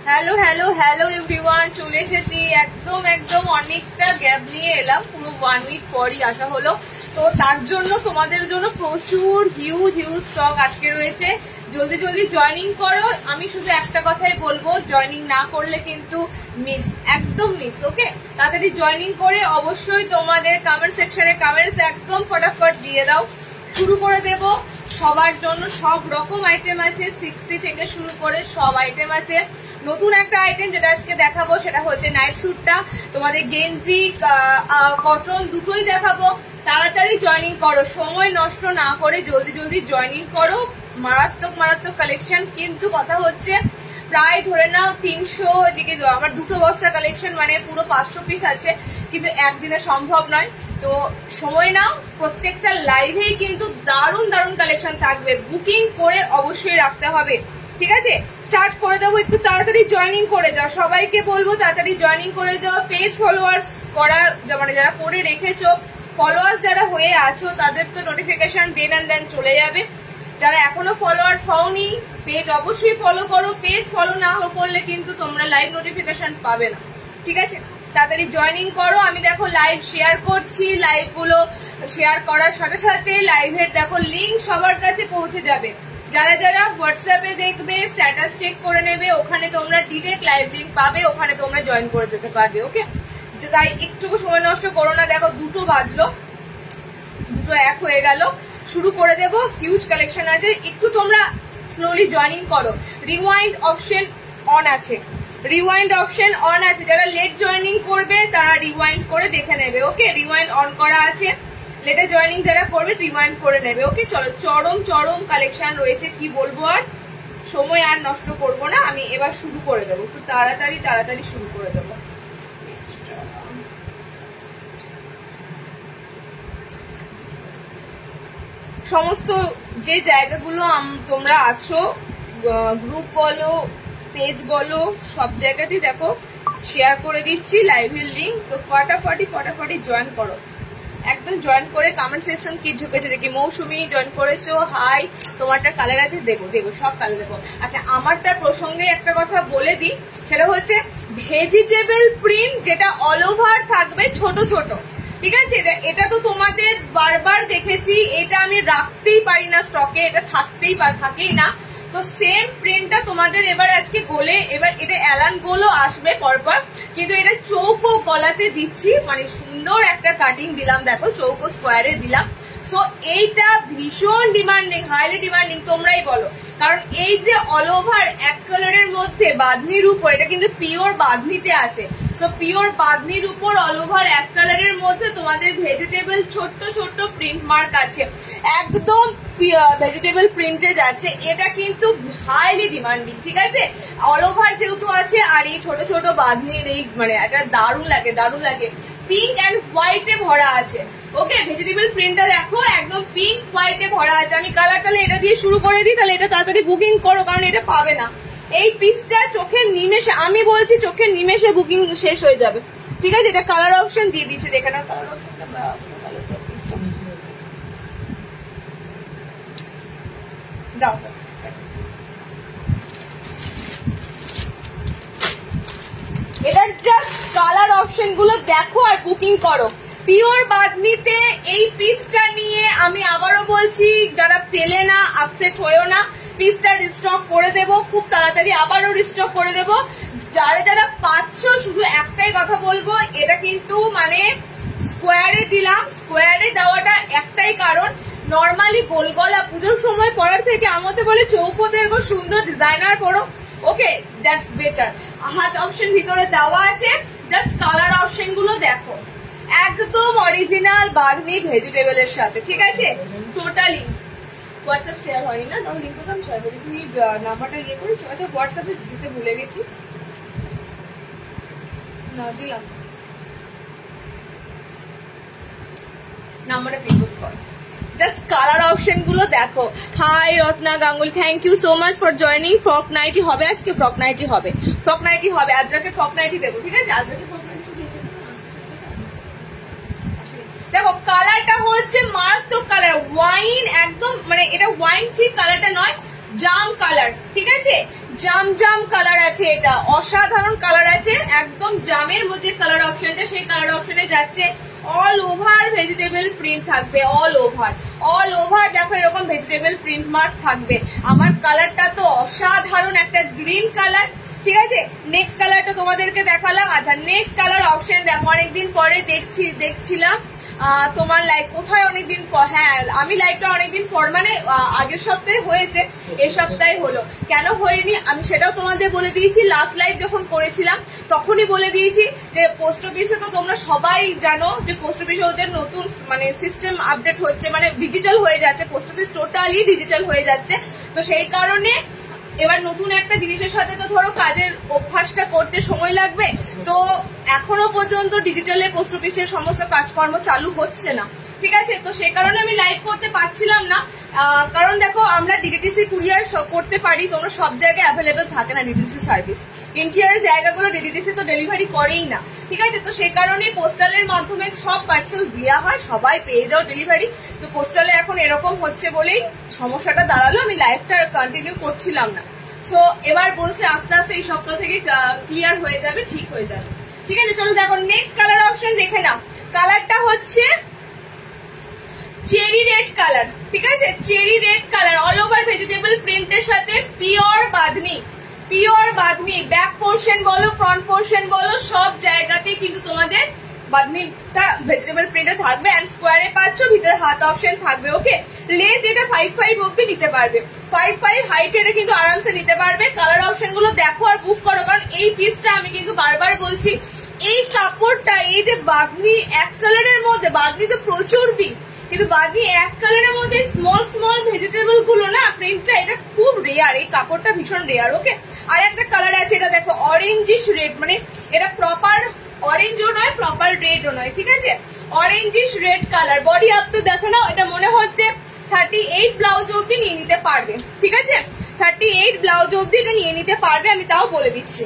Hello hello hello everyone, চলে এসেছি একদম একদম অনেকটা গ্যাপ নিয়ে এলাম, পুরো 1 উইক পরই আসা হলো। তো তার জন্য তোমাদের জন্য প্রচুর হিউজ স্টক আজকে রয়েছে, জলদি জলদি জয়েনিং করো। আমি শুধু একটা কথাই বলবো, জয়েনিং না করলে কিন্তু মিস, একদম মিস। ওকে, তাড়াতাড়ি জয়েনিং করে অবশ্যই তোমাদের কমেন্ট সেকশনে কমেন্টস একদম ফটাফট দিয়ে দাও। শুরু করে দেব। সবার জন্য সব রকম আইটেম আছে, 60 থেকে শুরু করে সব আইটেম আছে। নতুন একটা আইটেম যেটা আজকে দেখাবো সেটা হচ্ছে নাইট স্যুটটা, তোমাদের গেঞ্জি কটন দুটোই দেখাবো। তাড়াতাড়ি জয়েনিং করো, সময় নষ্ট না করে জলদি জলদি জয়েনিং করো। মারাত্মক কালেকশন, কিন্তু কথা হচ্ছে প্রায় ধরে নাও 300 এদিকে, আমার দুটো বস্তা কালেকশন মানে পুরো 500 পিস আছে, কিন্তু একদিনে সম্ভব নয়। তো সময় নাও, প্রত্যেকটা লাইভেই কিন্তু দারুণ কালেকশন থাকবে, বুকিং করে অবশ্যই রাখতে হবে। ঠিক আছে, স্টার্ট করে দেবো। একটু তাড়াতাড়ি জয়েনিং করে যাও, সবাইকে বলবো তাড়াতাড়ি জয়েনিং করে যাও। পেজ ফলোয়ার্স করা মানে যারা করে রেখেছো, ফলোয়ার্স যারা হয়ে আছো তাদের তো নোটিফিকেশন দেন চলে যাবে। যারা এখনো ফলোয়ার্স হওনি, পেজ অবশ্যই ফলো করো। পেজ ফলো না করলে কিন্তু তোমরা লাইভ নোটিফিকেশন পাবে না। ঠিক আছে, তাড়াতাড়ি জয়েনিং করো। আমি দেখো লাইভ শেয়ার করছি, লাইভ গুলো শেয়ার করার সাথে সাথে লাইভের দেখো লিঙ্ক সবার কাছে পৌঁছে যাবে। যারা যারা হোয়াটসঅ্যাপে দেখবে, স্ট্যাটাস চেক করে নেবে, ওখানে তোমরা ডিরেক্ট লাইভ লিঙ্ক পাবে, ওখানে তোমরা জয়েন করে যেতে পারবে। ওকে, তাই একটুকু সময় নষ্ট করো না। দেখো 2টো বাজলো, 2টো 1 হয়ে গেল। শুরু করে দেব, হিউজ কালেকশন আছে, একটু তোমরা স্লোলি জয়েনিং করো। রিওয়াইন্ড অপশন অন আছে, যারা লেট জয়েনিং করবে তারা রিওয়াইন্ড করে দেখে নেবে। ওকে, রিওয়াইন্ড অন করা আছে, লেটে জয়েনিং যারা করবে রিওয়াইন্ড করে নেবে। ওকে, চলো, চরম কালেকশন রয়েছে, কি বলবো আর, সময় আর নষ্ট করব না। আমি এবার শুরু করে দেবো, একটু তাড়াতাড়ি শুরু করে দেবো। সমস্ত যে জায়গাগুলো তোমরা আছো, গ্রুপ বলো, পেজ বলো, সব জায়গাতেই দেখো শেয়ার করে দিচ্ছি লাইভের লিঙ্ক। তো ফটাফটি জয়েন করো, একদম জয়েন করে কমেন্ট সেকশন কি ঢুকেছে দেখি। মৌসুমি জয়েন করেছো, হাই। তোমারটা কালার আছে, দেখো সব কালার দেখো। আচ্ছা, আমারটার প্রসঙ্গে একটা কথা বলে দিই, সেটা হচ্ছে ভেজিটেবল প্রিন্ট, যেটা অল ওভার থাকবে ছোট। ঠিক আছে, এটা তো তোমাদের বারবার দেখেছি, এটা আমি রাখতেই পারি না স্টকে, এটা থাকেই না। তো সেম প্রিন্টটা তোমাদের এবার আজকে গোলে, এবার এটা অ্যালান গোলও আসবে পরপর, কিন্তু এটা চৌকো গলাতে দিচ্ছি, মানে সুন্দর একটা কাটিং দিলাম, দেখো চৌকো স্কোয়ারে দিলাম। সো এইটা ভীষণ ডিমান্ডিং, হাইলি ডিমান্ডিং, তোমরাই বলো। কারণ এই যে অল ওভার এক কালারের মধ্যে বাঁধনির উপর, এটা কিন্তু পিওর বাঁধনিতে আছে। সো পিওর বাঁধনির উপর অল ওভার এক কালারের মধ্যে তোমাদের ভেজিটেবল ছোট্ট প্রিন্ট মার্ক আছে, একদম ভেজিটেবল প্রিন্টে যাচ্ছে। এটা কিন্তু হাইলি ডিমান্ডিং। ঠিক আছে, অল ওভার যেহেতু আছে, আর এই ছোট বাঁধনির এই মানে এটা দারুণ লাগে। পিঙ্ক অ্যান্ড হোয়াইটে ভরা আছে। ওকে, ভেজিটেবল প্রিন্টটা দেখো একদম পিঙ্ক হোয়াইটে ভরা আছে। আমি কালার তাহলে এটা দিয়ে শুরু করে দিই, তাহলে এটা তাড়াতাড়ি বুকিং করো, কারণ এটা পাবে না। এই পিসটা চোখের নিমেষে, আমি বলছি চোখের নিমেষে বুকিং শেষ হয়ে যাবে। ঠিক আছে, এটা কালার অপশন দিয়ে দিচ্ছে, দেখে নাও কালার অপশনটা। দাও, এটার জাস্ট কালার অপশন গুলো দেখো আর বুকিং করো। পিওর বাঁধনিতে এই পিসটা নিয়ে আমি আবারও বলছি, যারা পেলে না আপসেট হয়েও না, পিসটা রিস্টক করে দেব খুব তাড়াতাড়ি, আবারও রিস্টক করে দেব। যারা পাচ্ছ, শুধু একটাই কথা বলবো, এটা কিন্তু মানে স্কোয়ারে দিলাম। স্কোয়ারে দেওয়াটা একটাই কারণ, নর্মালি গোল গলা পুজোর সময় পরার থেকে আমাদের বলে চৌকোতে এরকম সুন্দর ডিজাইনার পরো। ওকে, দ্যাটস বেটার। হাত অপশন ভিতরে দেওয়া আছে, জাস্ট কালার অপশন গুলো দেখো, একদম অরিজিনাল বাঁধনি ভেজিটেবলের সাথে। ঠিক আছে, টোটালি হোয়াটসঅ্যাপ শেয়ার হয়নি না, তাহলে লিঙ্ক তো আমি শেয়ার করি। তুমি নাম্বারটা ইয়ে করেছো? আচ্ছা, হোয়াটসঅ্যাপে দিতে ভুলে গেছি, না দিলাম, নাম্বারে পিনপোস্ট করো। জাস্ট কালার অপশন গুলো দেখো। Hi Ratna Ganguly, thank you so much for joining. Frock nighty হবে আজকে, ফ্রক নাইটি হবে, আজকে ফ্রক নাইটি দেবো। ঠিক আছে, আজকে ফ্রক নাইটি দেখো। কালারটা হচ্ছে মারাত্মক কালার, ওয়াইন, একদম মানে এটা ওয়াইন ঠিক কালারটা নয়, জাম কালার, ঠিক আছে, জাম জাম কালার আছে, এটা অসাধারণ কালার আছে, একদম জামের মধ্যে কালার অপশনটা, সেই কালার অপশনে যাচ্ছে। অল ওভার ভেজিটেবল প্রিন্ট থাকবে, অল ওভার দেখো এরকম ভেজিটেবল প্রিন্ট মার্ক থাকবে। আমার কালারটা তো অসাধারণ একটা গ্রিন কালার, ঠিক আছে। নেক্সট কালারটা তোমাদেরকে দেখালাম। আচ্ছা নেক্সট কালার অপশন দেখো, অনেকদিন পরে দেখছিলাম তোমার লাইভ কোথায়, অনেকদিন পর, হ্যাঁ আমি লাইভটা অনেকদিন পর মানে আগের সপ্তাহে হয়েছে, এই সপ্তাহে হলো, কেন হয়নি আমি সেটাও তোমাদের বলে দিয়েছি। লাস্ট লাইভ যখন করেছিলাম তখনই বলে দিয়েছি যে পোস্ট অফিসে তো তোমরা সবাই জানো যে পোস্ট অফিসে ওদের নতুন মানে সিস্টেম আপডেট হচ্ছে, মানে ডিজিটাল হয়ে যাচ্ছে, পোস্ট অফিস টোটালি ডিজিটাল হয়ে যাচ্ছে। তো সেই কারণে এবার নতুন একটা জিনিসের সাথে তো ধরো কাজের অভ্যাসটা করতে সময় লাগবে, তো এখনো পর্যন্ত ডিজিটালে পোস্ট অফিসের সমস্ত কাজকর্ম চালু হচ্ছে না, ঠিক আছে। তো সেই কারণে আমি লাইভ করতে পারছিলাম না, কারণ দেখো আমরা ডিটিডিসি কুরিয়ার করতে পারি, তোমরা সব জায়গায় অ্যাভেলেবেল থাকে না ডিটিডিসি সার্ভিস, ইন্টিরিয়ার জায়গাগুলো ডিটিডিসি তো ডেলিভারি করেই না, ঠিক আছে। তো সেই কারণে পোস্টালের মাধ্যমে সব পার্সেল দেওয়া হয়, সবাই পেয়ে যাও ডেলিভারি। তো পোস্টালে এখন এরকম হচ্ছে বলেই সমস্যাটা দাঁড়ালো, আমি লাইভটা কন্টিনিউ করছিলাম না। সো এবার বলছে আস্তে আস্তে এই সপ্তাহ থেকে ক্লিয়ার হয়ে যাবে, ঠিক হয়ে যাবে, ঠিক আছে। চলো দেখো নেক্সট কালার অপশন দেখে নাও। কালারটা হচ্ছে চেরি রেড কালার, ঠিক আছে, cherry red colour, all over vegetable প্রিন্টের সাথে পিওর বাঁধনি, ব্যাক পোর্শন বলো ফ্রন্ট পোর্শন বলো সব জায়গাতেই কিন্তু তোমাদের বাঁধনিটা ভেজিটেবল প্রিন্টে থাকবে, এন্ড স্কোয়ারে পাচ্ছ, ভিতরে হাত অপশন থাকবে, ওকে। লেন্থ এটা 5'5" অব্দি নিতে পারবে, 5'5" হাইট এটা কিন্তু আরামসে নিতে পারবে। কালার অপশন গুলো দেখো আর বুক করো, কারণ এই পিসটা আমি কিন্তু বারবার বলছি, এই কাপড়টা এই যে বাঁধনি এক কালারের মধ্যে, বাঁধনি তো প্রচুর দিন, কিন্তু বাঁধনি এক কালারের মধ্যে স্মল ভেজিটেবল গুলো না প্রিন্টটা, এটা খুব রেয়ার, এই কাপড়টা ভীষণ রেয়ার, ওকে। আর একটা কালার আছে, এটা দেখো অরেঞ্জিশ রেড, মানে এটা প্রপার অরেঞ্জও নয় প্রপার রেডও নয়, ঠিক আছে, orangish red colour. Body up to দেখো না, এটা মনে হচ্ছে 38 ব্লাউজ অব্দি নিয়ে নিতে পারবে, ঠিক আছে, 38 ব্লাউজ অব্দি এটা নিয়ে নিতে পারবে, আমি তাও বলে দিচ্ছি।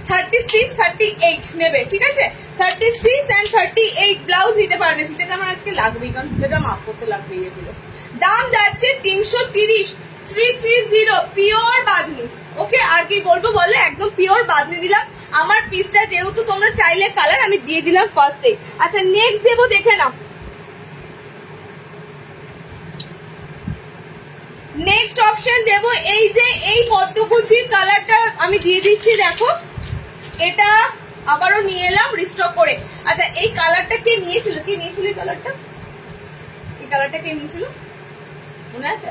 36, 38 নেবে, ঠিক আছে, 36 and 38 ব্লাউজ নিতে পারবে। ফিতেটা আমার আজকে লাগবেই, কারণ ফিতেটা মাপ করতে লাগবে। এগুলো দাম যাচ্ছে 330, 330 পিওর বাঁধনি, ওকে। আর কি বলবো বলে, একদম পিওর বাঁধনি দিলাম। আমার পিসটা যেহেতু তোমরা চাইলে কালার, আমি দিয়ে দিলাম ফার্স্টে। আচ্ছা নেক্সট দেবো, দেখে নাও নেক্সট অপশন দেবো, এই যে এই পদ্মকুচির কালারটা আমি দিয়ে দিচ্ছি, দেখো এটা আবারও নিয়ে এলাম রিস্টক করে। আচ্ছা এই কালারটা কে নিয়েছিল, এই কালারটা কে নিয়েছিল মনে আছে?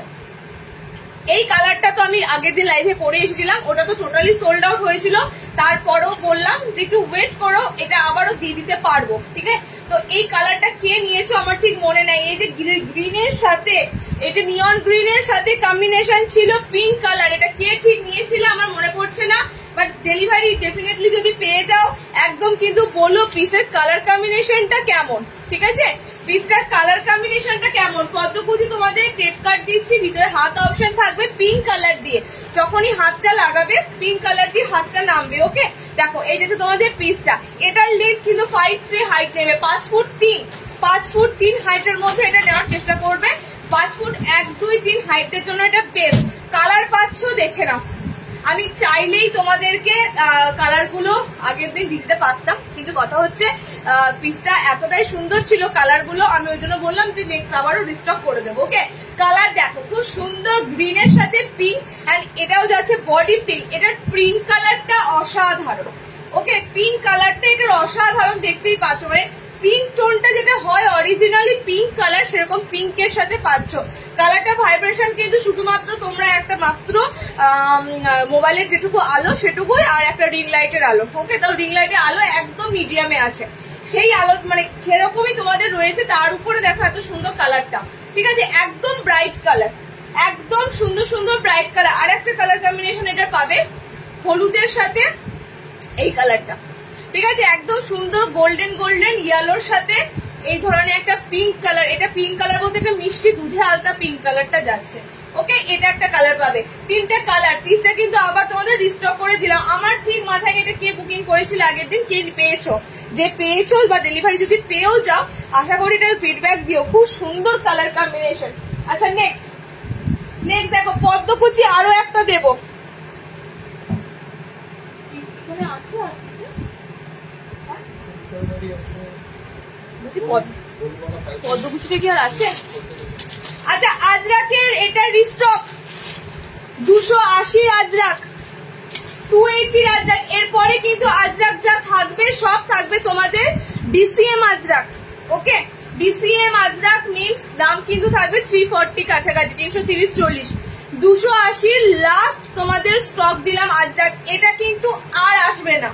এই কালারটা তো আমি আগের দিন লাইভে পরে এসেছিলাম, ওটা তো টোটালি সোল্ড আউট হয়েছিল, তারপরও বললাম যে একটু ওয়েট করো, এটা আবারও দিয়ে দিতে পারবো, ঠিক আছে। তো এই কালারটা কে নিয়েছো আমার ঠিক মনে নাই, এই যে গ্রিনের সাথে, এটা নিয়ন গ্রিনের সাথে কম্বিনেশন ছিল পিঙ্ক কালার, এটা কে ঠিক নিয়েছিল আমার মনে পড়ছে না, বাট ডেলিভারি ডেফিনেটলি যদি পেয়ে যাও একদম কিন্তু বলো পিসের কালার কম্বিনেশনটা কেমন, ঠিক আছে, পিসটার কালার কম্বিনেশনটা কেমন। পদ্মকুচি তোমাদের টেপ কাট দিচ্ছি, ভিতরে হাত অপশন থাকবে পিঙ্ক কালার দিয়ে, যখনই হাতটা লাগাবে পিঙ্ক কালার দিয়ে হাতটা নামবে, ওকে। দেখো এই যে তোমাদের পিসটা, এটার লেন্থ কিন্তু 5'3" হাইট নেবে, 5 ফুট 3 হাইটের মধ্যে এটা নেওয়ার চেষ্টা করবে, 5 ফুট 1, 2, 3 হাইটের জন্য এটা বেস্ট। কালার পাচ্ছ দেখে নাও, আমি চাইলেই তোমাদেরকে কালার গুলো আগের দিন দিতে পারতাম, কিন্তু কথা হচ্ছে পিসটা এতটাই সুন্দর ছিল কালার গুলো, আমি ওই জন্য বললাম যে নেক্সট আবারও রিস্টক করে দেবো, ওকে। কালার দেখো খুব সুন্দর গ্রিনের সাথে পিঙ্ক, এন্ড এটাও যাচ্ছে বডি পিঙ্ক, এটার পিঙ্ক কালারটা অসাধারণ, ওকে, পিঙ্ক কালারটা এটার অসাধারণ, দেখতেই পাচ্ছ, মানে পিঙ্ক টোনটা যেটা হয় অরিজিনালি পিঙ্ক কালার, সেরকম পিঙ্কের সাথে পাচ্ছ। কালারটা ভাইব্রেশন কিন্তু শুধুমাত্র তোমরা একটা মাত্র মোবাইলের যেটুকু আলো সেটুকুই, আর একটা রিং লাইটের আলো, ওকে। তাও রিং লাইটের আলো একদম মিডিয়ামে আছে, সেই আলো মানে সেরকমই তোমাদের রয়েছে, তার উপরে দেখো এত সুন্দর কালারটা, ঠিক আছে, একদম ব্রাইট কালার, একদম সুন্দর ব্রাইট কালার। আর একটা কালার কম্বিনেশন এটা পাবে হলুদের সাথে এই কালারটা, ঠিক আছে, একদম সুন্দর গোল্ডেন ইয়েলোর সাথে এই ধরনের একটা পিঙ্ক কালার, এটা পিঙ্ক কালার বলতে একটা মিষ্টি দুধে আলতা পিঙ্ক কালারটা যাচ্ছে, ওকে, এটা একটা কালার পাবে, তিনটে কালার। পিসটা কিন্তু আবার তোমাদের রিস্টক করে দিলাম। আমার ঠিক মাথায় এটা কে বুকিং করেছিল আগের দিন, কে পেয়েছো, যে পেয়েছো বা ডেলিভারি যদি পেয়েও যাও, আশা করি এটার ফিডব্যাক দিও। খুব সুন্দর কালার কম্বিনেশন। আচ্ছা নেক্সট দেখো পদ্মকুচি আরো একটা দেবো। আছে পদ্মকুচিটা কি আর আছে? আচ্ছা আজরাকের এটা রিস্টক 280 আজরাক, 280 আজরাক। এরপরে কিন্তু আজরাক যা থাকবে সব থাকবে তোমাদের ডিসিএম আজরাক। ওকে, ডিসিএম আজরাক মিন্স দাম কিন্তু থাকবে 340 কাছাকাছি, 330-40। 280 লাস্ট তোমাদের স্টক দিলাম আজরাক। এটা কিন্তু আর আসবে না,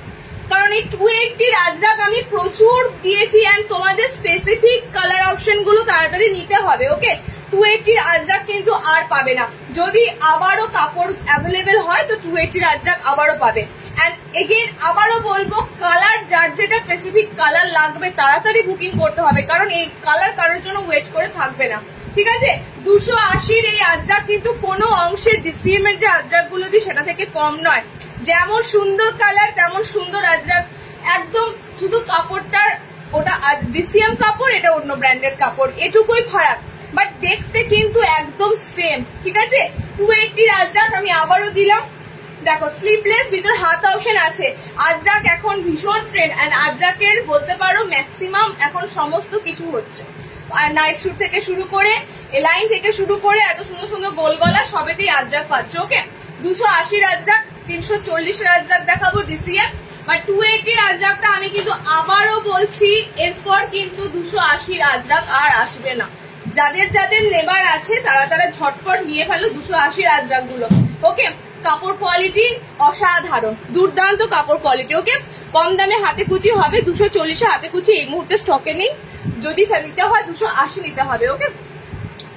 কারণ এই 280 আজরাক আমি প্রচুর দিয়েছি এন্ড তোমাদের স্পেসিফিক কালার অপশন গুলো তাড়াতাড়ি নিতে হবে। ওকে, 280 আজরাক কিন্তু আর পাবে না। যদি আবারও কাপড় অ্যাভেলেবেল হয় তো 280 আজরাক আবারও পাবে। এন্ড এগেইন আবারও বলবো, কালার যার যেটা স্পেসিফিক কালার লাগবে তাড়াতাড়ি বুকিং করতে হবে, কারণ এই কালার কারোর জন্য ওয়েট করে থাকবে না। ঠিক আছে, 280 এই আজরাক কিন্তু কোনো অংশের ডিসিএম এর যে আজরাক গুলো দিই সেটা থেকে কম নয়। যেমন সুন্দর কালার তেমন সুন্দর আজরাক, একদম শুধু কাপড়টার ওটা ডিসিএম কাপড়, এটা অন্য ব্র্যান্ডের কাপড়, এটুকুই ফারাক, বাট দেখতে কিন্তু একদম সেম। ঠিক আছে, 280 আজরাক আমি আবারও দিলাম। দেখো স্লিভলেস, ভিতর হাত অপশন আছে। আজরাক এখন ভীষণ ট্রেন্ড এন্ড আজরাকের বলতে পারো ম্যাক্সিমাম এখন সমস্ত কিছু হচ্ছে, আর নাইট শুট থেকে শুরু করে এলাইন থেকে শুরু করে এত সুন্দর সুন্দর গোল গলা সবেতেই আজরাক পাচ্ছে। ওকে, 280 আজরাক, 340 আজরাক দেখাবো ডিসিএম, বাট 280 আজরাকটা আমি কিন্তু আবারও বলছি এরপর কিন্তু 280 আজরাক আর আসবে না। যাদের যাদের নেবার আছে তারা ঝটপট নিয়ে ফেলো 280 আজরাক গুলো। ওকে, কাপড় কোয়ালিটি অসাধারণ, দুর্দান্ত কাপড় কোয়ালিটি। ওকে, কম দামে হাতে কুচি হবে, 240 হাতে কুচি এই মুহূর্তে স্টকে নেই, যদি নিতে হয় 280 নিতে হবে। ওকে,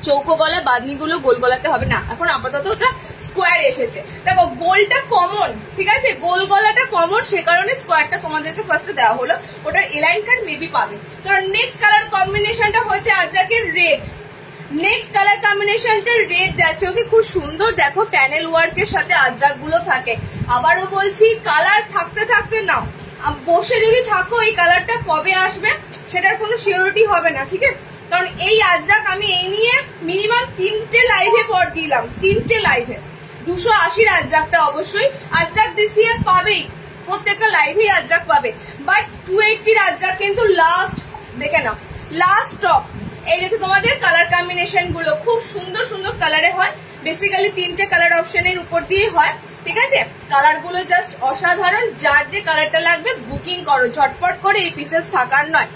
চৌকো গলা বাদনি গুলো গোল গলাতে হবে না, এখন আপাতত ওটা স্কোয়ার এসেছে। দেখো গোলটা কমন, ঠিক আছে, গোল গলাটা কমন, সে কারণে স্কোয়ারটা তোমাদেরকে ফার্স্টে দেওয়া হলো, ওটার এলাইন কাট মেবি পাবে। তো নেক্সট কালার কম্বিনেশনটা হচ্ছে আজরাকের রেড। নেক্সট কালার কম্বিনেশনটা রেড যাচ্ছে। ওকে, খুব সুন্দর, দেখো প্যানেল ওয়ার্কের সাথে আজরাক গুলো থাকে। আবারও বলছি, কালার থাকতে থাকতে নাও, বসে যদি থাকো এই কালারটা কবে আসবে সেটার কোনো সিওরিটি হবে না। ঠিক আছে, কারণ এই আজরাক আমি এই নিয়ে মিনিমাম 3টে লাইভে পর দিলাম, 3টে লাইভে 280 আজরাকটা অবশ্যই আজরাক ডিসিএম পাবেই, প্রত্যেকটা লাইভেই আজরাক পাবে, বাট 280 আজরাক কিন্তু লাস্ট, দেখে নাও লাস্ট স্টক। এই হচ্ছে তোমাদের কালার কম্বিনেশন গুলো, খুব সুন্দর সুন্দর কালারে হয়, বেসিক্যালি 3টে কালার অপশনের উপর দিয়ে হয়। ঠিক আছে, কালার গুলো জাস্ট অসাধারণ, যার যে কালারটা লাগবে বুকিং করো ঝটপট করে, এই পিসেস থাকার নয়।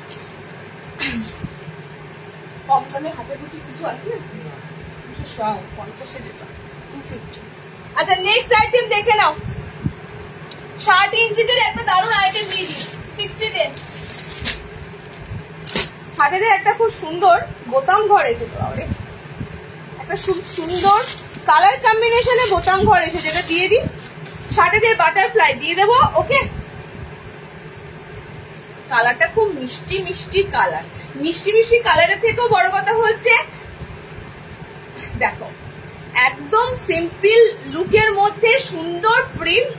কম দামে হাতে কুচি কিছু আছে না, 250 250। আচ্ছা নেক্সট আইটেম দেখে নাও, 60 ইঞ্চিদের একটা দারুণ আইটেম দিয়ে দিই, 60 60 একটা খুব সুন্দর বোতাম ঘর এসেছে, একটা খুব সুন্দর কালার কম্বিনেশনে বোতাম ঘর এসেছে, যেটা দিয়ে দিই 60 বাটারফ্লাই দিয়ে দেবো। ওকে, কালারটা খুব মিষ্টি মিষ্টি কালার, মিষ্টি মিষ্টি কালারের থেকেও বড় কথা হচ্ছে দেখো একদম সিম্পল লুকের মধ্যে সুন্দর প্রিন্ট,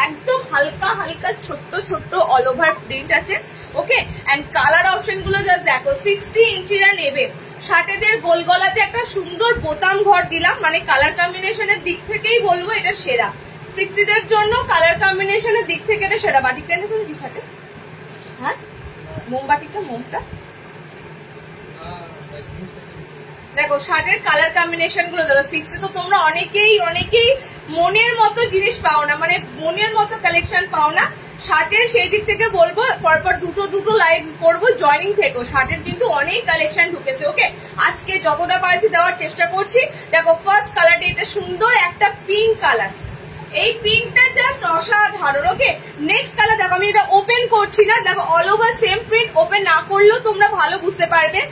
একদম হালকা হালকা ছোট্ট ছোট্ট অল ওভার প্রিন্ট আছে। ওকে, এন্ড কালার অপশন গুলো জাস্ট দেখো, 60 ইঞ্চিরা নেবে, 60 গোল গলাতে একটা সুন্দর বোতাম ঘর দিলাম, মানে কালার কম্বিনেশনের দিক থেকেই বলবো এটা সেরা। 60 জন্য কালার কম্বিনেশনের দিক থেকে এটা সেরা। বাটিকটা এনেছো নাকি শার্টে? হ্যাঁ, মোমবাটিটা, মোমটা দেখো, শার্টের কালার কম্বিনেশন গুলো দেখো। 60 তো তোমরা অনেকেই মনের মতো জিনিস পাও না, মানে মনের মতো কালেকশন পাও না শার্টের, সেই দিক থেকে বলবো পরপর দুটো লাইভ করবো, জয়নিং থেকেও শার্টের কিন্তু অনেক কালেকশন ঢুকেছে। ওকে, আজকে যতটা পারছি দেওয়ার চেষ্টা করছি। দেখো ফার্স্ট কালারটা এটা সুন্দর একটা পিঙ্ক কালার, এই পিঙ্কটা জাস্ট অসাধারণ। ওকে, নেক্সট কালার দেখো, আমি এটা ওপেন করছি না, দেখো all over same print, open না করলেও তোমরা ভালো বুঝতে পারবে।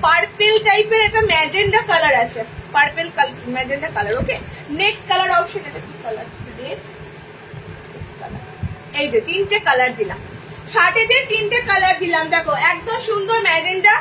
পার্পেল টাইপের একটা ম্যাজেন্ডা কালার আছে, purple magenta colour. Okay, next colour option এটা কি কালার, রেড কালার। এই যে 3টে কালার দিলাম, 60 3টে কালার দিলাম। দেখো একদম সুন্দর ম্যাজেন্ডা,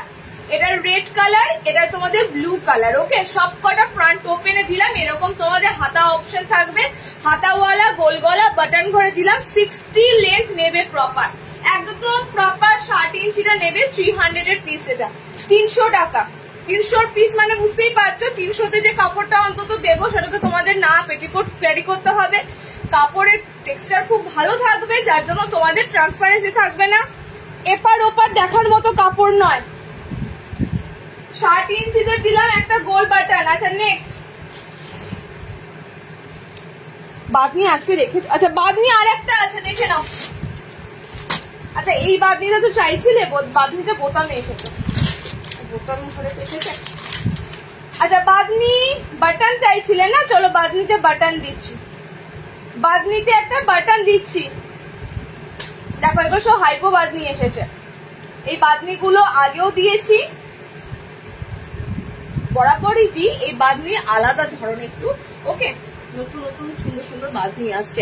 এটা রেড কালার, এটা তোমাদের ব্লু কালার। ওকে, সবকটা ফ্রন্ট ওপেনে দিলাম। এরকম তোমাদের হাতা অপশন থাকবে, হাতাওয়ালা গোল গলা বাটন করে দিলাম। 60 লেন্থ নেবে প্রপার, একদম প্রপার 60 ইঞ্চিটা নেবে। 300 এর পিস, এটা 300 টাকা। 300 পিস মানে বুঝতেই পারছো 300তে যে কাপড়টা অন্তত দেবো সেটা তো তোমাদের না পেটিকোট ক্যারি করতে হবে। কাপড়ের টেক্সচার খুব ভালো থাকবে, যার জন্য তোমাদের ট্রান্সপারেন্সি থাকবে না, এপার ওপার দেখার মতো কাপড় নয়। 60 ইঞ্চিতে দিলাম একটা গোল বাটন। আচ্ছা নেক্সট বাদনি আজকে রেখেছো। আচ্ছা বাদনি আর একটা আছে, দেখে নাও। আচ্ছা এই বাদনিটা তো চাইছিলে, বাদনিটা বোতামে এসেছে, বোতাম ঘরে তো এসেছে। আচ্ছা বাদনি বাটন চাইছিলে না, চলো বাদনিতে বাটন দিচ্ছি, বাদনিতে একটা বাটন দিচ্ছি। দেখো এগুলো সব হাইপো বাদনি এসেছে। এই বাদনি গুলো আগেও দিয়েছি, বরাবরই দিই। এই বাদনি আলাদা ধরনের একটু। ওকে, নতুন নতুন সুন্দর সুন্দর বাদনি আসছে।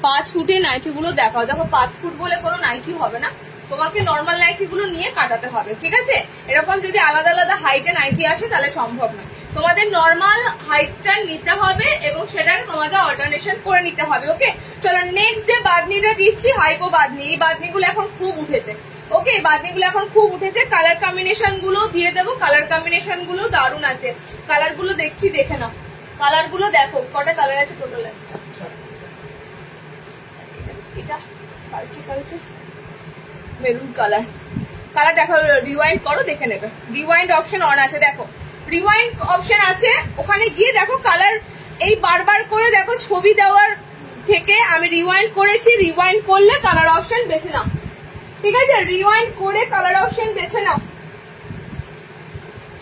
5 ফুটের নাইটি গুলো দেখো, দেখো 5 ফুট বলে কোনো নাইটি হবে না, তোমাকে নর্মাল নাইটি গুলো নিয়ে কাটাতে হবে, ঠিক আছে? এরকম যদি আলাদা আলাদা হাইটে নাইটি আসে তাহলে সম্ভব নয়, তোমাদের নর্মাল হাইটটা নিতে হবে এবং সেটাকে তোমাদের অল্টারনেশন করে নিতে হবে। ওকে, চলো নেক্সট যে বাদনিটা দিচ্ছি হাইপো বাদনি। এই বাদনিগুলো এখন খুব উঠেছে। ওকে, এই বাদনিগুলো এখন খুব উঠেছে। কালার কম্বিনেশন গুলো দিয়ে দেবো, কালার কম্বিনেশন গুলো দারুণ আছে। কালার গুলো দেখছি, দেখে নাও কালার গুলো, দেখো কটা কালার আছে টোটাল। এটা কালচে কালচে মেরুন কালার, কালার দেখো, রিওয়াইন্ড করো দেখে নেবে। রিওয়াইন্ড অপশন অন আছে, দেখো রিওয়াইন্ড অপশন আছে, ওখানে গিয়ে দেখো কালার। এই বারবার করে দেখো ছবি দেওয়ার থেকে আমি রিওয়াইন্ড করেছি, রিওয়াইন্ড করলে কালার অপশন বেছে নাও, ঠিক আছে? রিওয়াইন্ড করে কালার অপশন বেছে নাও,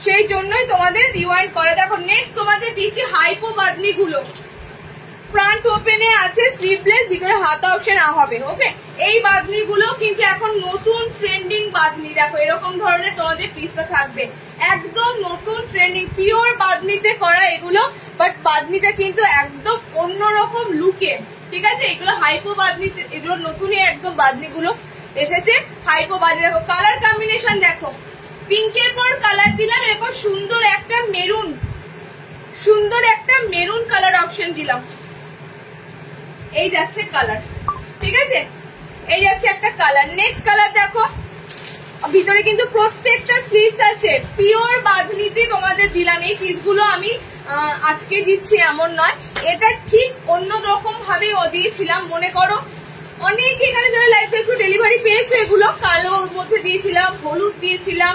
সেই জন্যই তোমাদের রিওয়াইন্ড করে। দেখো নেক্সট তোমাদের দিচ্ছি হাইপো বাদনি গুলো, ফ্রন্ট ওপেনে আছে, স্লিভলেস, ভিতরে হাতা অপশন হবে। ওকে, এই বাদনি গুলো কিন্তু এখন নতুন ট্রেন্ডিং বাদনি। দেখো এরকম ধরনের তোমাদের পিসটা থাকবে, একদম নতুন ট্রেন্ডিং পিওর বাদনিতে করা এগুলো, বাট বাদনিটা কিন্তু একদম অন্যরকম লুকে, ঠিক আছে? এগুলো হাইপো বাদনি, এগুলো নতুনই একদম বাদনি গুলো এসেছে হাইপো বাদনি। দেখো কালার কম্বিনেশন দেখো, পিঙ্কের পর কালার দিলাম, এরপর সুন্দর একটা মেরুন, সুন্দর একটা মেরুন কালার অপশন দিলাম। এই যাচ্ছে কালার, ঠিক আছে? এই যাচ্ছে একটা কালার। নেক্সট কালার দেখো, ভিতরে কিন্তু প্রত্যেকটা স্লিভস আছে, পিওর বাদনিতে তোমাদের দিলাম। এই পিসগুলো আমি আজকে দিচ্ছি এমন নয়, এটা ঠিক অন্য রকম ভাবে দিয়েছিলাম। মনে করো অনেক এখানে যারা লাইভ দেখছো ডেলিভারি পেয়েছো, এগুলো কালোর মধ্যে দিয়েছিলাম, হলুদ দিয়েছিলাম,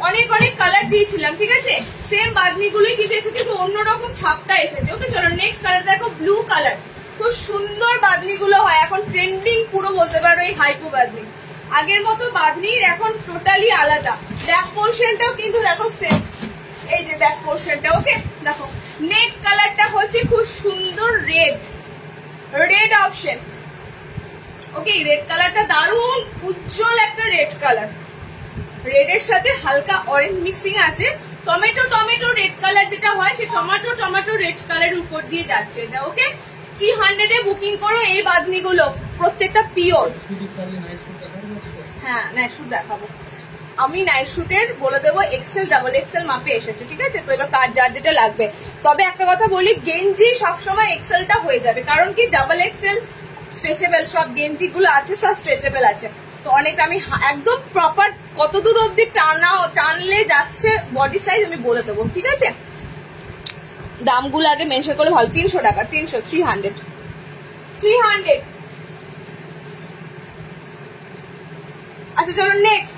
অনেক অনেক কালার দিয়েছিলাম, ঠিক আছে? সেম বাদনি গুলোই কিন্তু এসে কিন্তু অন্যরকম ছাপটা এসেছে। ওকে, চলো নেক্সট কালার দেখো, ব্লু কালার। খুব সুন্দর বাদনি গুলো হয়, এখন ট্রেন্ডিং পুরো বলতে পারো এই হাইপো বাদনি। আগের মতো বাদনির এখন টোটালি আলাদা। ব্যাক পোর্শনটাও কিন্তু দেখো সেম, এই যে ব্যাক পোর্শনটা। ওকে দেখো নেক্সট কালারটা হচ্ছে খুব সুন্দর রেড, রেড অপশন। ওকে, রেড কালারটা দারুণ উজ্জ্বল একটা রেড কালার, রেডের সাথে হালকা অরেঞ্জ মিক্সিং আছে। টমেটো টমেটো রেড কালার যেটা হয়, সে টমেটো টমেটো রেড কালারের উপর দিয়ে যাচ্ছে এটা। ওকে, 300 এ বুকিং করো এই বাদনি গুলো, প্রত্যেকটা পিওর। হ্যাঁ নাইট শুট দেখাবো আমি, নাইট শুটের বলে দেবো এক্সেল ডাবল এক্সেল মাপে এসেছে, ঠিক আছে? তো এবার কার যার যেটা লাগবে। তবে একটা কথা বলি, গেঞ্জি সবসময় এক্সেলটা হয়ে যাবে, কারণ কি ডাবল এক্সেল স্ট্রেচেবল, সব গেঞ্জি গুলো আছে সব স্ট্রেচেবল আছে। তো অনেক আমি একদম প্রপার কত দূর অব্দি টানলে যাচ্ছে বডি সাইজ আমি বলে দেবো, ঠিক আছে? দামগুলো আগে মেনশন করলে ভালো। 300 টাকা, 300, 300। আচ্ছা চলো নেক্সট,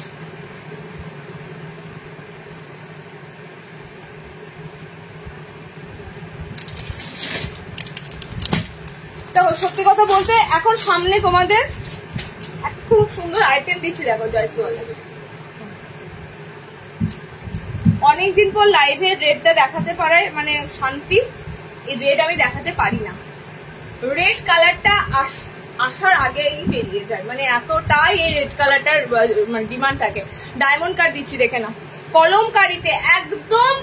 দেখো সত্যি কথা বলতে এখন সামনে তোমাদের খুব সুন্দর আইটেম দিচ্ছি। দেখো জয়সওয়ালে অনেকদিন পর লাইভে রেডটা দেখাতে পারে মানে শান্তি, এই রেড আমি দেখাতে পারি না। রেড কালারটা আসার আগেই বেরিয়ে যায়, মানে এতটাই এই রেড কালারটার মানে ডিমান্ড থাকে। ডায়মন্ড কাট দিচ্ছি দেখে না, কলমকারিতে একদম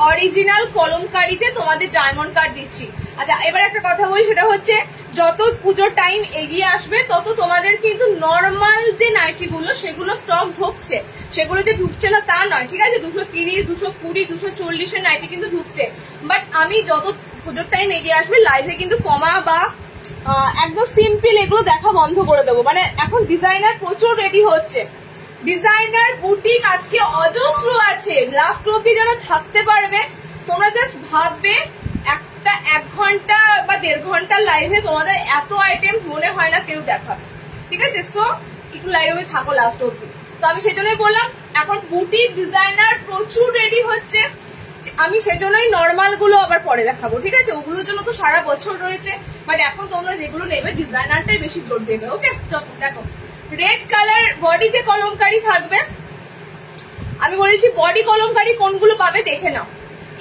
অরিজিনাল কলমকারিতে তোমাদের ডায়মন্ড কাট দিচ্ছি। আচ্ছা এবার একটা কথা বলি, সেটা হচ্ছে যত পুজোর টাইম এগিয়ে আসবে তত তোমাদের কিন্তু নর্মাল যে নাইটি গুলো সেগুলো স্টক ঢুকছে, সেগুলো যে ঢুকছে না তা নয়, ঠিক আছে? 230, 220, 240 এর নাইটি কিন্তু ঢুকছে। বাট আমি যত পুজোর টাইম এগিয়ে আসবে লাইভে কিন্তু কমা বা একদম সিম্পল এগুলো দেখা বন্ধ করে দেবো। মানে এখন ডিজাইনার প্রচুর রেডি হচ্ছে, ডিজাইনার বুটিক আজকে অজস্র আছে। লাস্ট অব্দি যারা থাকতে পারবে, তোমরা জাস্ট ভাববে একটা 1 ঘন্টা বা 1.5 ঘন্টার লাইভে তোমাদের এত আইটেম মনে হয় না কেউ দেখাবে, ঠিক আছে? সো একটু লাইভে থাকো লাস্ট অব্দি। তো আমি সেজন্যই বললাম এখন বুটিক ডিজাইনার প্রচুর রেডি হচ্ছে, আমি সেজন্যই নর্মাল গুলো আবার পরে দেখাবো, ঠিক আছে? ওগুলোর জন্য তো সারা বছর রয়েছে, বাট এখন তোমরা যেগুলো নেবে ডিজাইনারটাই বেশি জোর দেবে। ওকে, দেখো রেড কালার বডিতে কলমকারি থাকবে। আমি বলেছি বডি কলমকারি কোনগুলো পাবে দেখে নাও।